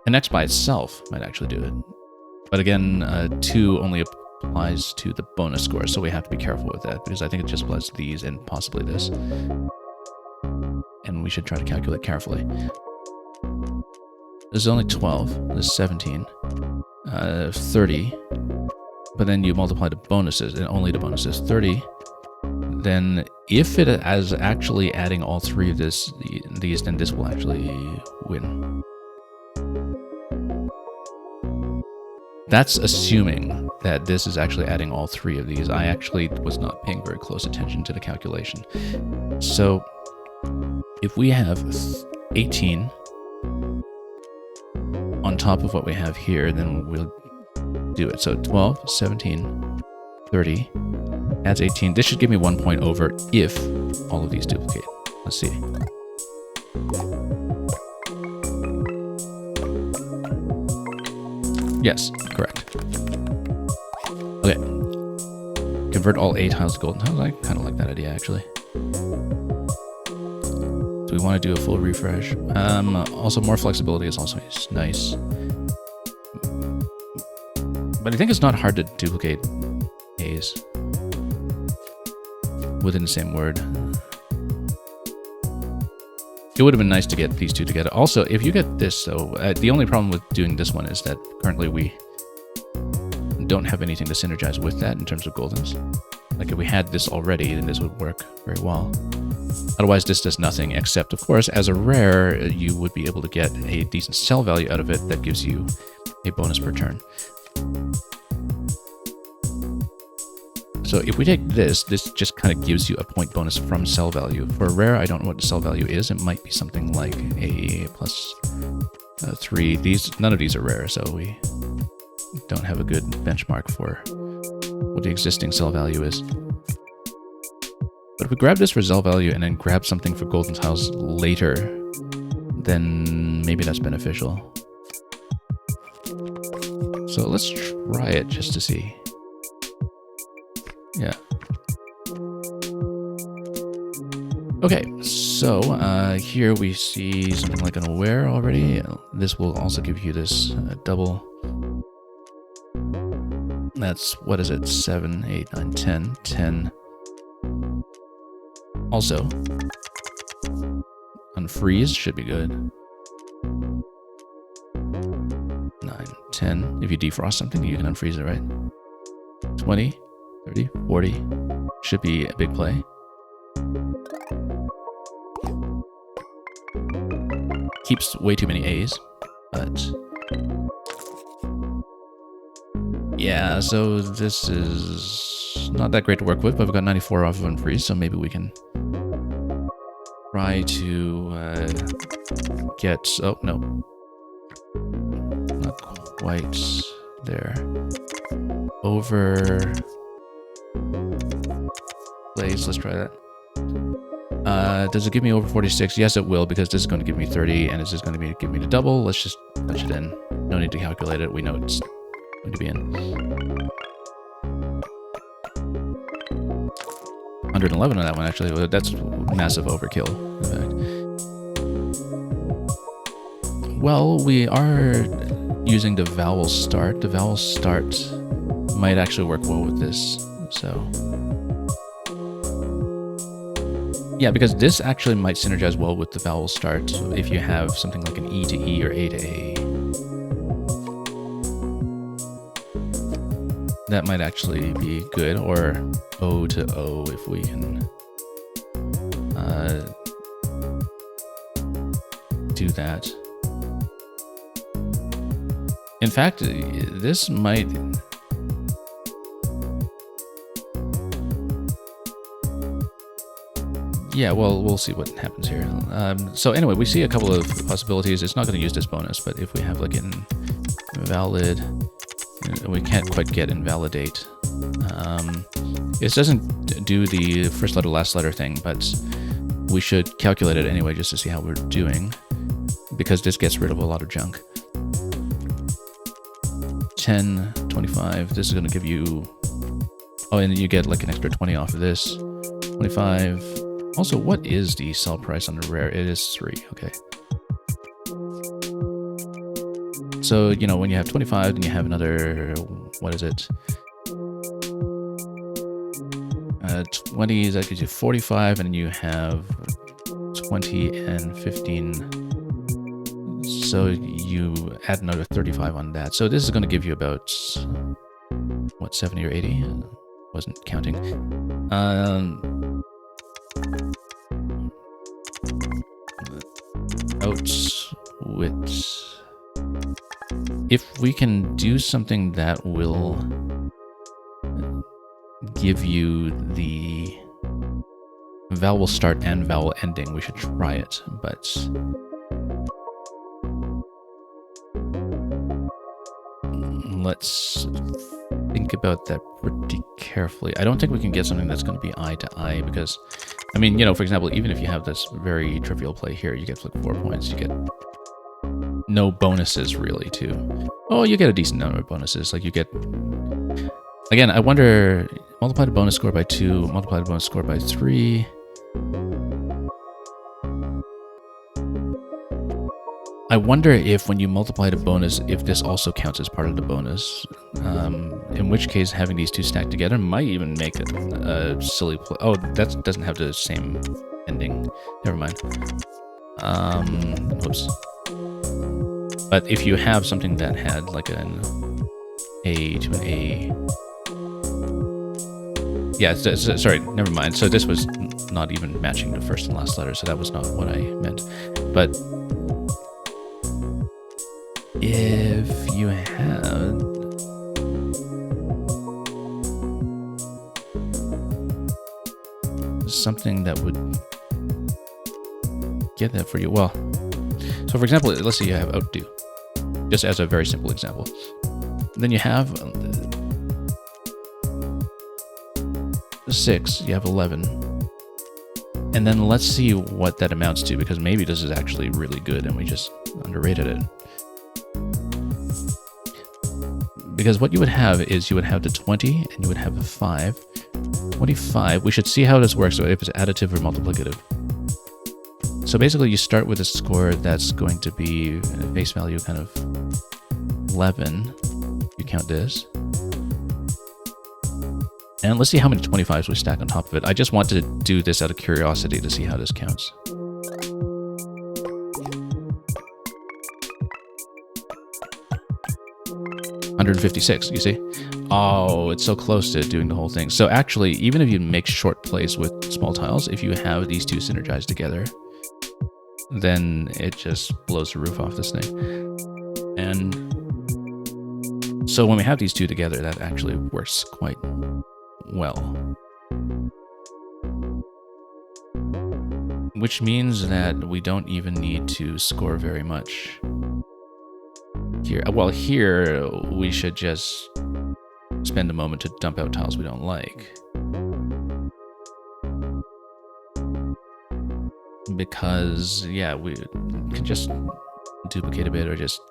An X by itself might actually do it. But again, 2 only applies to the bonus score, so we have to be careful with that, because I think it just applies to these and possibly this. And we should try to calculate carefully. This is only 12, this is 17, 30, but then you multiply the bonuses, and only the bonuses, 30. Then if it is actually adding all 3 of these, then this will actually win. That's assuming that this is actually adding all 3 of these. I actually was not paying very close attention to the calculation. So if we have 18 on top of what we have here, then we'll do it. So 12, 17, 30, adds 18. This should give me 1 point over if all of these duplicate. Let's see. Yes, correct. Okay. Convert all 8 tiles to golden tiles. I kind of like that idea, actually. Do we want to do a full refresh? Also, more flexibility is also nice. But I think it's not hard to duplicate A's within the same word. It would have been nice to get these 2 together. Also, if you get this, though, the only problem with doing this one is that currently we don't have anything to synergize with that in terms of goldens. Like if we had this already, then this would work very well. Otherwise, this does nothing except, of course, as a rare, you would be able to get a decent sell value out of it that gives you a bonus per turn. So if we take this just kind of gives you a point bonus from sell value. For a rare, I don't know what the sell value is. It might be something like a plus 3. None of these are rare, so we don't have a good benchmark for what the existing sell value is. But if we grab this for sell value and then grab something for golden tiles later, then maybe that's beneficial. So let's try it just to see. Yeah. Okay, so here we see something like an aware already. This will also give you this double. That's, what is it, 7, 8, 9, 10, 10. Also, unfreeze should be good. 9, 10. If you defrost something, you can unfreeze it, right? 20. 30, 40, should be a big play. Keeps way too many A's, but yeah, so this is not that great to work with, but we've got 94 off of unfreeze, so maybe we can try to get, oh no, not quite there, over plays. Let's try that. Does it give me over 46? Yes, it will, because this is going to give me 30, and this is going to give me the double. Let's just punch it in. No need to calculate it. We know it's going to be in. 111 on that one, actually. That's massive overkill, in fact. Well, we are using the vowel start. The vowel start might actually work well with this. So yeah, because this actually might synergize well with the vowel start if you have something like an E to E or A to A. That might actually be good, or O to O if we can do that. In fact, this might... Yeah, well, we'll see what happens here. So anyway, we see a couple of possibilities. It's not going to use this bonus, but if we have like an invalid, we can't quite get invalidate. It doesn't do the first letter, last letter thing, but we should calculate it anyway just to see how we're doing, because this gets rid of a lot of junk. 10, 25, this is going to give you... Oh, and you get like an extra 20 off of this. 25. Also, what is the sell price on the rare? It is 3, okay. So, you know, when you have 25, then you have another, what is it? 20, that gives you 45, and then you have 20 and 15. So you add another 35 on that. So this is going to give you about, what, 70 or 80? Wasn't counting. Outwit. If we can do something that will give you the vowel start and vowel ending, we should try it, but let's think about that pretty carefully. I don't think we can get something that's going to be eye to eye, because, I mean, you know, for example, even if you have this very trivial play here, you get like 4 points, you get no bonuses really too. Oh, you get a decent number of bonuses, like you get, again, I wonder, multiply the bonus score by 2, multiply the bonus score by 3. I wonder if when you multiply the bonus, if this also counts as part of the bonus. In which case, having these two stacked together might even make it a silly play. Oh, that doesn't have the same ending. Never mind. Whoops. But if you have something that had like an A to an A... Yeah, sorry, never mind. So this was not even matching the first and last letter, so that was not what I meant. But if you had something that would get that for you, well, so for example, let's say you have outdo, just as a very simple example. Then you have 6, you have 11. And then let's see what that amounts to, because maybe this is actually really good and we just underrated it. Because what you would have is you would have the 20 and you would have a 5. 25, we should see how this works, so if it's additive or multiplicative. So basically you start with a score that's going to be face value kind of 11. You count this. And let's see how many 25s we stack on top of it. I just wanted to do this out of curiosity to see how this counts. $156, you see? Oh, it's so close to doing the whole thing. So actually, even if you make short plays with small tiles, if you have these two synergized together, then it just blows the roof off this thing. And so when we have these two together, that actually works quite well. Which means that we don't even need to score very much here. Well, here we should just spend a moment to dump out tiles we don't like. Because, yeah, we can just duplicate a bit or just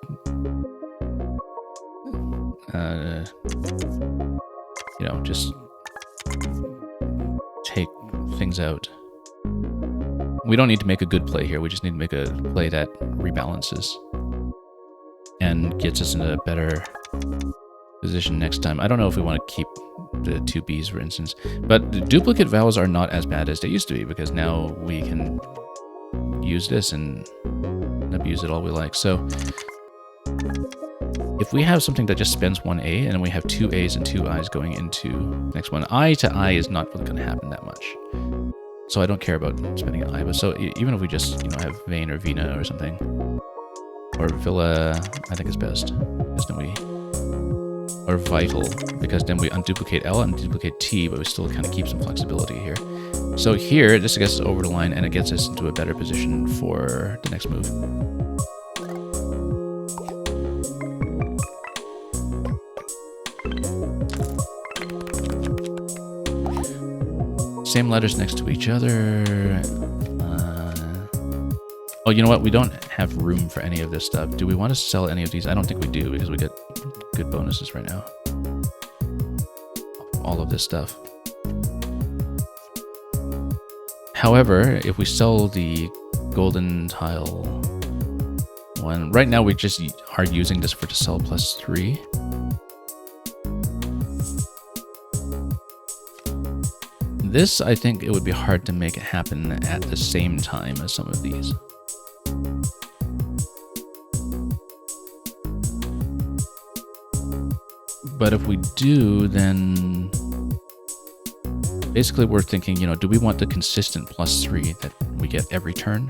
you know, just take things out. We don't need to make a good play here, we just need to make a play that rebalances and gets us in a better position next time. I don't know if we want to keep the 2 Bs, for instance, but the duplicate vowels are not as bad as they used to be, because now we can use this and abuse it all we like. So if we have something that just spends 1 A, and then we have 2 A's and 2 I's going into the next one, I to I is not really going to happen that much. So I don't care about spending an I, but so even if we just, you know, have Vane or Vina or something, or Villa, I think is best, because then we, or Vital, because then we unduplicate L and duplicate T, but we still kind of keep some flexibility here. So here, this gets us over the line and it gets us into a better position for the next move. Same letters next to each other. Oh, you know what? We don't have room for any of this stuff. Do we want to sell any of these? I don't think we do because we get good bonuses right now. All of this stuff. However, if we sell the golden tile one, right now we just are using this for to sell +3. This, I think it would be hard to make it happen at the same time as some of these. But if we do, then basically we're thinking, you know, do we want the consistent +3 that we get every turn?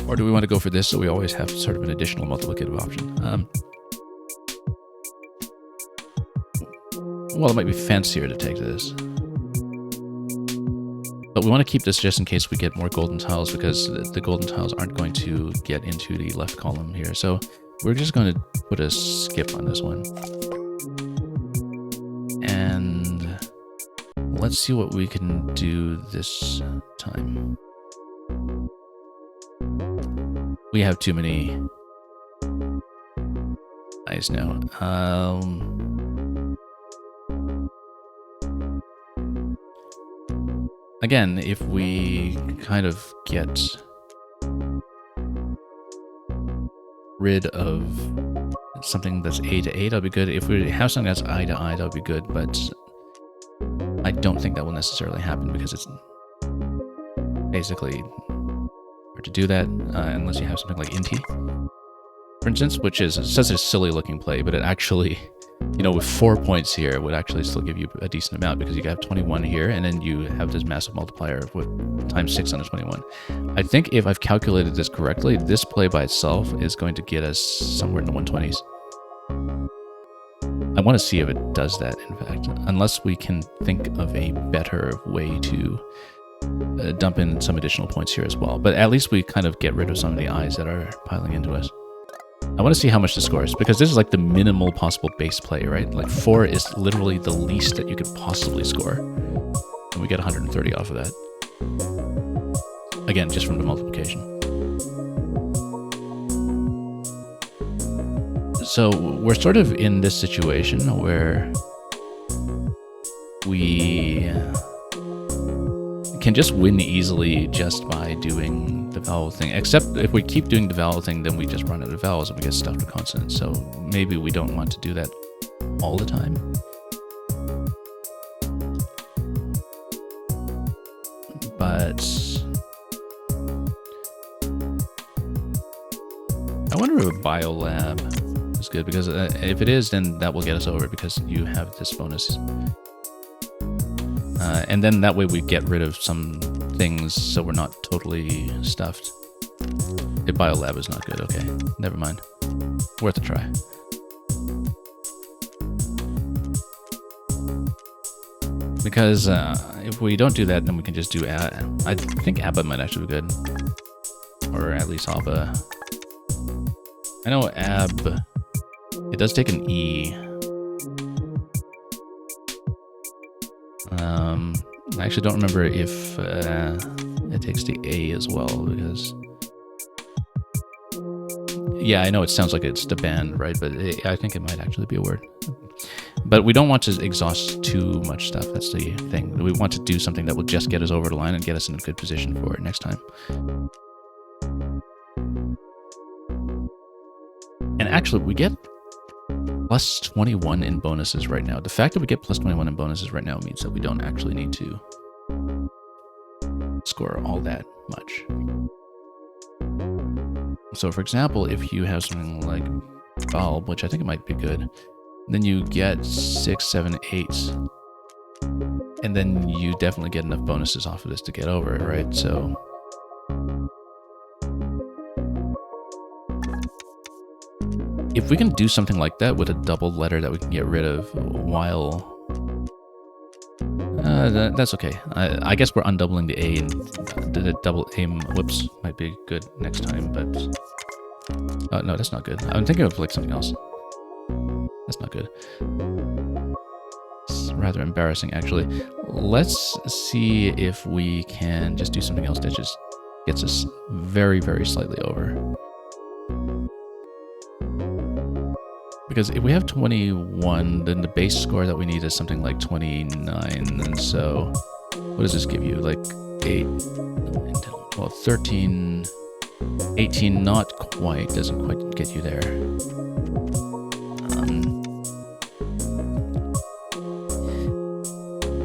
Or do we want to go for this so we always have sort of an additional multiplicative option? Well, it might be fancier to take this. But we want to keep this just in case we get more golden tiles, because the golden tiles aren't going to get into the left column here. So we're just going to put a skip on this one. And let's see what we can do this time. We have too many eyes now. Again, if we kind of get rid of something that's A to A, that'll be good. If we have something that's I to I, that'll be good, but I don't think that will necessarily happen because it's basically hard to do that unless you have something like Inti, for instance, which is such a silly looking play, but it actually, you know, with 4 points here, it would actually still give you a decent amount because you have 21 here, and then you have this massive multiplier with times 6 on the 21. I think if I've calculated this correctly, this play by itself is going to get us somewhere in the 120s. I want to see if it does that, in fact, unless we can think of a better way to dump in some additional points here as well. But at least we kind of get rid of some of the eyes that are piling into us. I want to see how much this scores, because this is like the minimal possible base play, right? Like 4 is literally the least that you could possibly score. And we get 130 off of that. Again, just from the multiplication. So we're sort of in this situation where we can just win easily just by doing the vowel thing. Except if we keep doing the vowel thing, then we just run out of vowels and we get stuck with consonants. So maybe we don't want to do that all the time. But I wonder if a biolab is good, because if it is, then that will get us over because you have this bonus. And then that way we get rid of some things so we're not totally stuffed. A biolab is not good. Okay, never mind. Worth a try. Because if we don't do that, then we can just do I think ABBA might actually be good. Or at least ABBA. I know AB, it does take an E. I actually don't remember if it takes the A as well, because yeah, I know it sounds like it's the band, right? But I think it might actually be a word. But we don't want to exhaust too much stuff. That's the thing. We want to do something that will just get us over the line and get us in a good position for it next time. And actually, we get plus 21 in bonuses right now. The fact that we get plus 21 in bonuses right now means that we don't actually need to score all that much. So for example, if you have something like bulb, which I think it might be good, then you get 6, 7, 8. And then you definitely get enough bonuses off of this to get over it, right? So if we can do something like that with a double letter that we can get rid of while That's okay. I guess we're undoubling the A, and the double aim, whoops, might be good next time, but... no, that's not good. I'm thinking of like something else. That's not good. It's rather embarrassing, actually. Let's see if we can just do something else that just gets us very, very slightly over. Because if we have 21, then the base score that we need is something like 29, and so what does this give you? Like 8, 9, 10, well, 13, 18, not quite, doesn't quite get you there.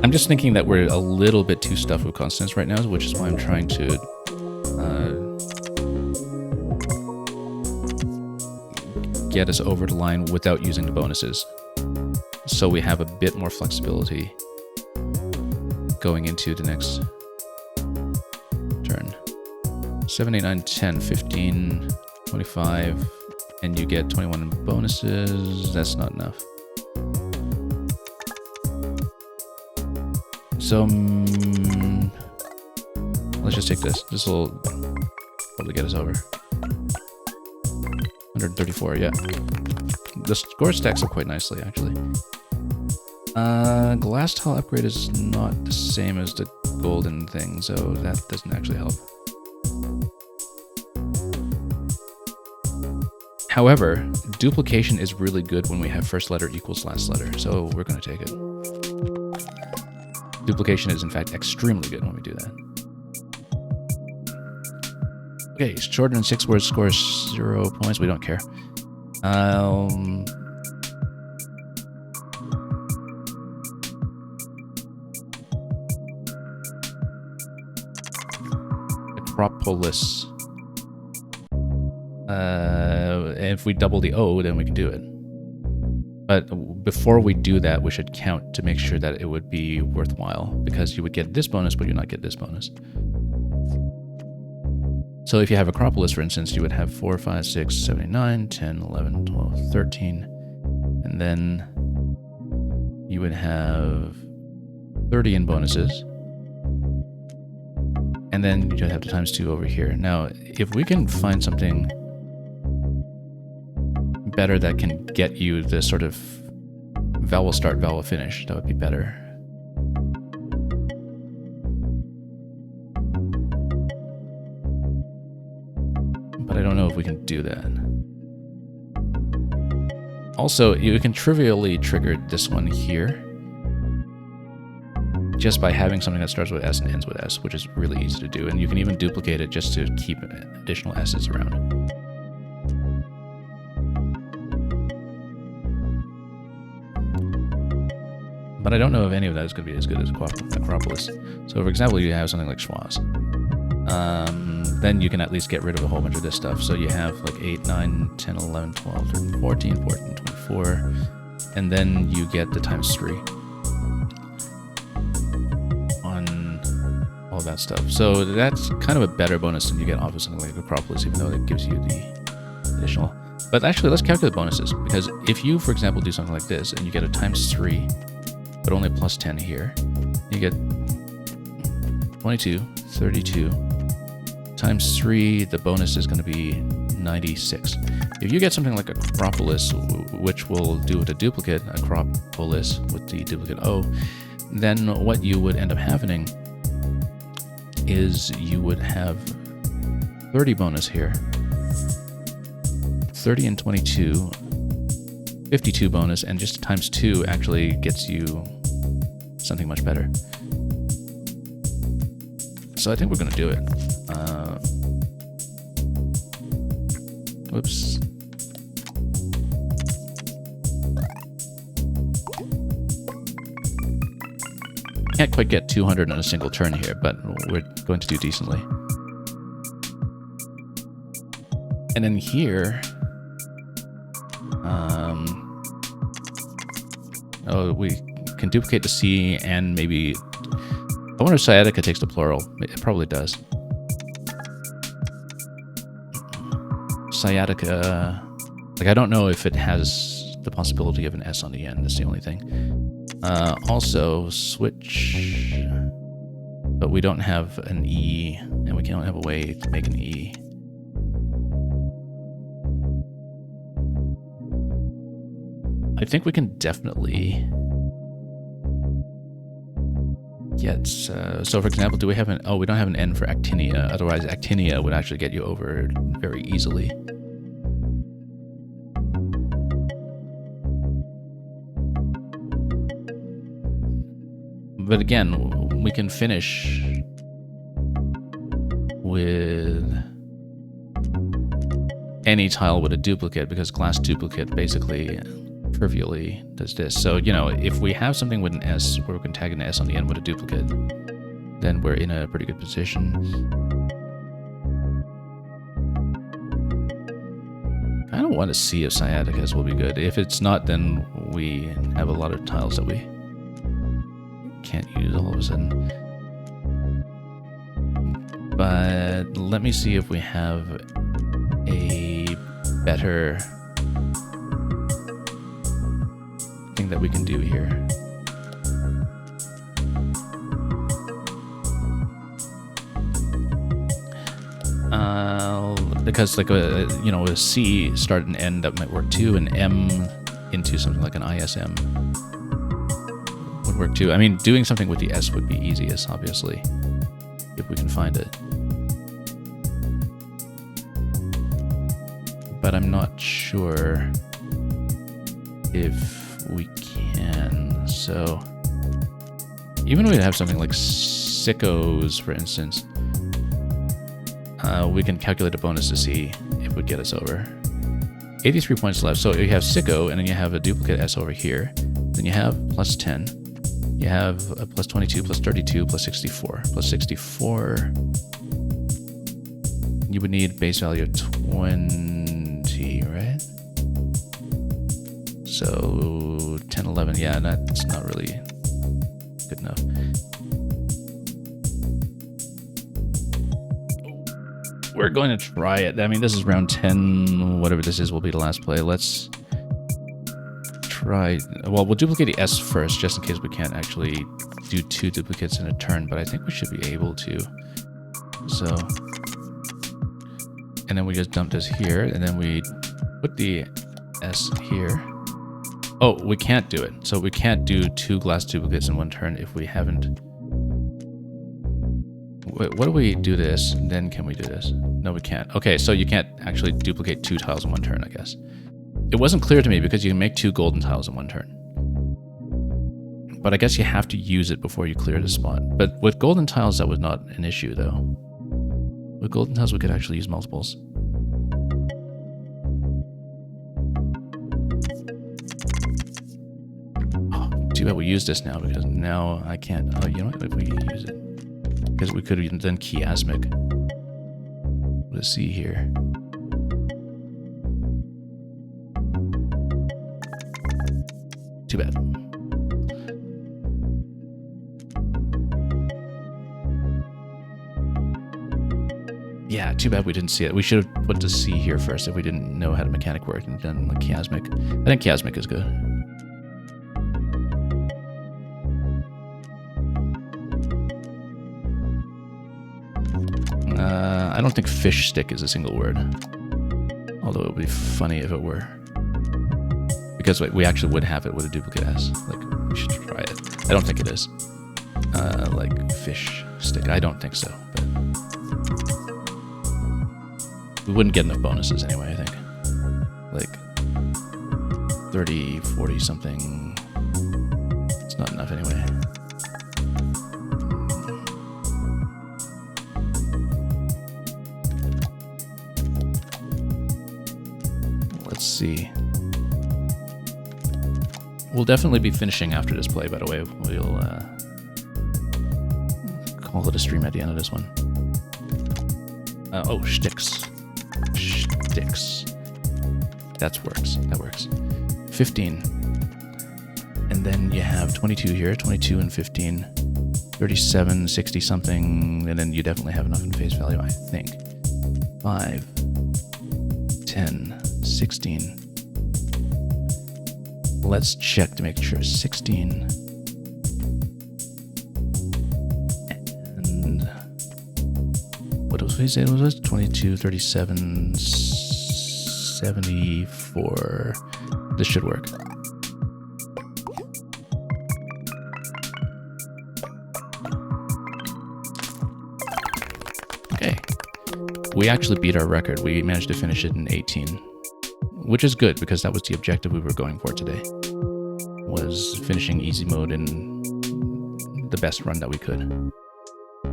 I'm just thinking that we're a little bit too stuffed with constants right now, which is why I'm trying to get us over the line without using the bonuses. So we have a bit more flexibility going into the next turn. 7, 8, 9, 10, 15, 25, and you get 21 in bonuses. That's not enough. So let's just take this. This will probably get us over. 134, yeah. The score stacks up quite nicely, actually. Glass tile upgrade is not the same as the golden thing, so that doesn't actually help. However, duplication is really good when we have first letter equals last letter, so we're going to take it. Duplication is, in fact, extremely good when we do that. Okay, shorter than 6 words scores 0 points. We don't care. Acropolis. If we double the O, then we can do it. But before we do that, we should count to make sure that it would be worthwhile, because you would get this bonus, but you would not get this bonus. So if you have Acropolis, for instance, you would have 4, 5, 6, 7, 9, 10, 11, 12, 13, and then you would have 30 in bonuses, and then you have the times 2 over here. Now, if we can find something better that can get you the sort of vowel start, vowel finish, that would be better. But I don't know if we can do that. Also, you can trivially trigger this one here just by having something that starts with S and ends with S, which is really easy to do, and you can even duplicate it just to keep additional S's around. But I don't know if any of that is going to be as good as Acropolis. So for example, you have something like Schwaz. Then you can at least get rid of a whole bunch of this stuff. So you have like 8, 9, 10, 11, 12, 13, 14, 14, 24. And then you get the times 3 on all that stuff. So that's kind of a better bonus than you get off of something like Acropolis, even though it gives you the additional. But actually, let's calculate bonuses. Because if you, for example, do something like this and you get a times 3, but only plus 10 here, you get 22, 32, times 3, the bonus is going to be 96. If you get something like Acropolis, which will do with a duplicate, Acropolis with the duplicate O, then what you would end up happening is you would have 30 bonus here, 30 and 22, 52 bonus, and just times 2 actually gets you something much better. So I think we're going to do it. Whoops. Can't quite get 200 on a single turn here, but we're going to do decently. And then here, we can duplicate the C and maybe, I wonder if sciatica takes the plural. It probably does. Sciatica, like I don't know if it has the possibility of an S on the end. That's the only thing. Also, switch, but we don't have an E, and we don't have a way to make an E. I think we can definitely get, so for example, do we have an, oh, we don't have an N for actinia, otherwise actinia would actually get you over very easily. But again, we can finish with any tile with a duplicate, because glass duplicate basically trivially does this. So, you know, if we have something with an S where we can tag an S on the end with a duplicate, then we're in a pretty good position. I don't want to see if sciaticus will be good. If it's not, then we have a lot of tiles that we can't use all of a sudden. But let me see if we have a better thing that we can do here. Because like a, you know, a C start and end that might work too, and M into something like an ISM would work too. I mean, doing something with the S would be easiest, obviously, if we can find it. But I'm not sure if we can. So even if we have something like sickos, for instance, we can calculate a bonus to see if it would get us over. 83 points left. So you have sicko, and then you have a duplicate S over here. Then you have plus 10. You have a plus 22, plus 32, plus 64. Plus 64. You would need base value of 20, right? So 10, 11. Yeah, that's not really good enough. We're going to try it. I mean, this is round 10. Whatever this is will be the last play. Let's try. Well, we'll duplicate the S first, just in case we can't actually do 2 duplicates in a turn, but I think we should be able to. So, and then we just dump this here, and then we put the S here. Oh, we can't do it. So we can't do 2 glass duplicates in one turn if we haven't. Wait, what do we do this? And then can we do this? No, we can't. Okay, so you can't actually duplicate 2 tiles in one turn, I guess. It wasn't clear to me because you can make 2 golden tiles in one turn. But I guess you have to use it before you clear the spot. But with golden tiles, that was not an issue, though. With golden tiles, we could actually use multiples. Oh, too bad we use this now, because now I can't. Oh, you know what? If we use it. Because we could have done chiasmic. Let's see here. Too bad. Yeah, too bad we didn't see it. We should have put the C here first if we didn't know how the mechanic worked, and then like chiasmic. I think chiasmic is good. I don't think fish stick is a single word. Although it would be funny if it were. Because we actually would have it with a duplicate S. Like, we should try it. I don't think it is. Like, fish stick. I don't think so. But we wouldn't get enough bonuses anyway, I think. Like, 30, 40 something. It's not enough anyway. Let's see. We'll definitely be finishing after this play, by the way. We'll call it a stream at the end of this one. Oh, shticks. Shticks. That works. That works. 15. And then you have 22 here. 22 and 15. 37, 60 something. And then you definitely have enough in face value, I think. 5. 10. 16. Let's check to make sure. 16. we say it was 22, 37, 74. This should work. Okay. We actually beat our record. We managed to finish it in 18, which is good because that was the objective we were going for today, was finishing easy mode in the best run that we could.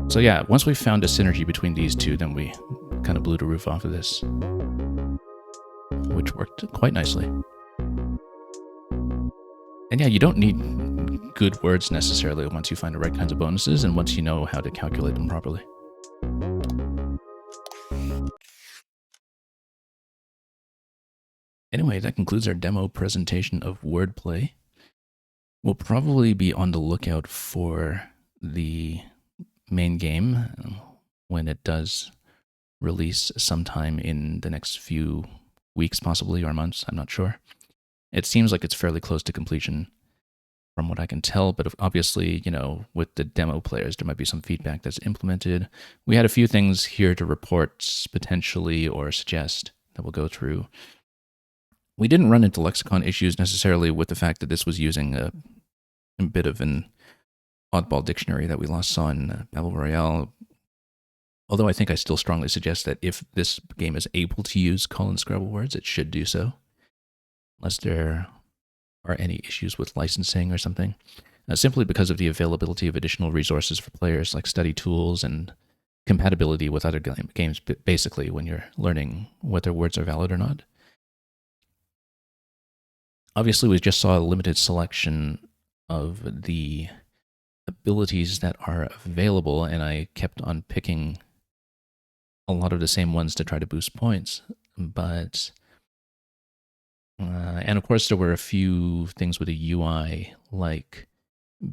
So yeah, once we found a synergy between these two, then we kind of blew the roof off of this, which worked quite nicely. And yeah, you don't need good words necessarily once you find the right kinds of bonuses and once you know how to calculate them properly. Anyway, that concludes our demo presentation of wordplay. We'll probably be on the lookout for the main game when it does release sometime in the next few weeks, possibly, or months. I'm not sure. It seems like it's fairly close to completion from what I can tell, but obviously, you know, with the demo players, there might be some feedback that's implemented. We had a few things here to report potentially or suggest that we'll go through. We didn't run into lexicon issues necessarily with the fact that this was using a bit of an oddball dictionary that we last saw in Battle Royale. Although I think I still strongly suggest that if this game is able to use call-in Scrabble words, it should do so, unless there are any issues with licensing or something. Simply because of the availability of additional resources for players like study tools and compatibility with other games, basically, when you're learning whether words are valid or not. Obviously, we just saw a limited selection of the abilities that are available, and I kept on picking a lot of the same ones to try to boost points. But, and of course, there were a few things with the UI, like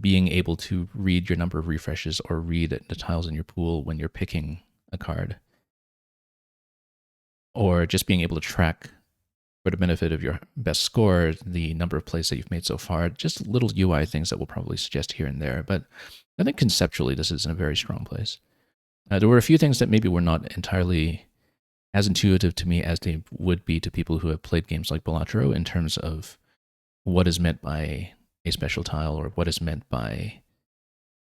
being able to read your number of refreshes or read the tiles in your pool when you're picking a card, or just being able to track, for the benefit of your best score, the number of plays that you've made so far. Just little UI things that we'll probably suggest here and there. But I think conceptually, this is in a very strong place. There were a few things that maybe were not entirely as intuitive to me as they would be to people who have played games like Balatro in terms of what is meant by a special tile or what is meant by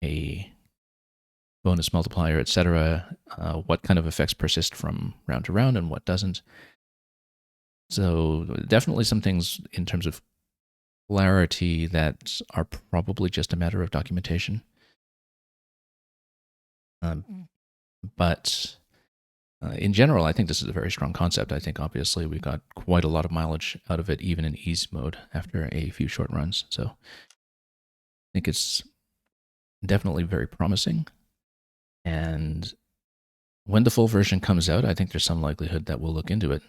a bonus multiplier, etc. What kind of effects persist from round to round and what doesn't. So definitely some things in terms of clarity that are probably just a matter of documentation. But in general, I think this is a very strong concept. I think obviously we got quite a lot of mileage out of it, even in ease mode after a few short runs. So I think it's definitely very promising. And when the full version comes out, I think there's some likelihood that we'll look into it.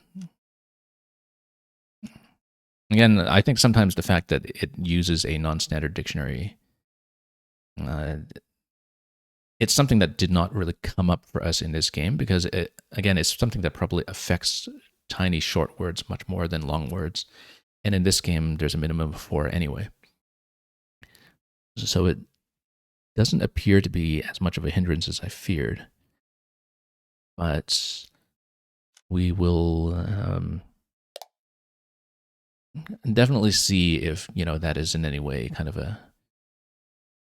Again, I think sometimes the fact that it uses a non-standard dictionary, it's something that did not really come up for us in this game because, again, it's something that probably affects tiny short words much more than long words. And in this game, there's a minimum of 4 anyway. So it doesn't appear to be as much of a hindrance as I feared. But we will definitely see if, you know, that is in any way kind of a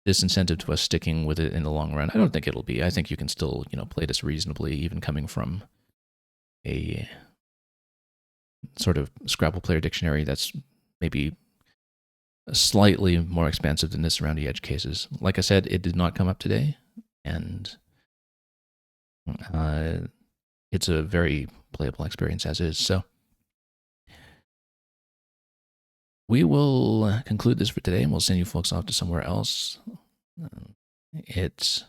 disincentive to us sticking with it in the long run. I don't think it'll be. I think you can still, you know, play this reasonably, even coming from a sort of Scrabble player dictionary that's maybe slightly more expansive than this around the edge cases. Like I said, it did not come up today, and it's a very playable experience as is. So we will conclude this for today, and we'll send you folks off to somewhere else. It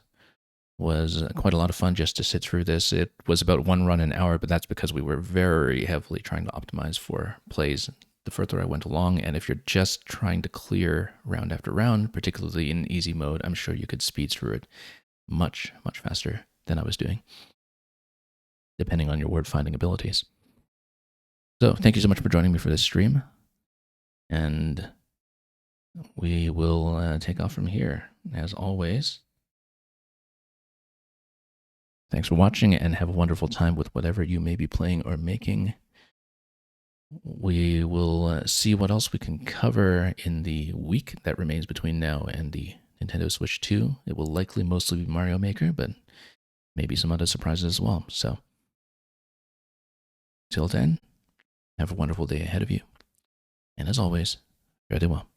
was quite a lot of fun just to sit through this. It was about 1 run an hour, but that's because we were very heavily trying to optimize for plays the further I went along. And if you're just trying to clear round after round, particularly in easy mode, I'm sure you could speed through it much, much faster than I was doing, depending on your word finding abilities. So thank you so much for joining me for this stream. And we will take off from here. As always, Thanks for watching, and have a wonderful time with whatever you may be playing or making. We will see what else we can cover in the week that remains between now and the Nintendo Switch 2. It will likely mostly be Mario Maker, but maybe some other surprises as well. So, till then, have a wonderful day ahead of you. And as always, fare thee well.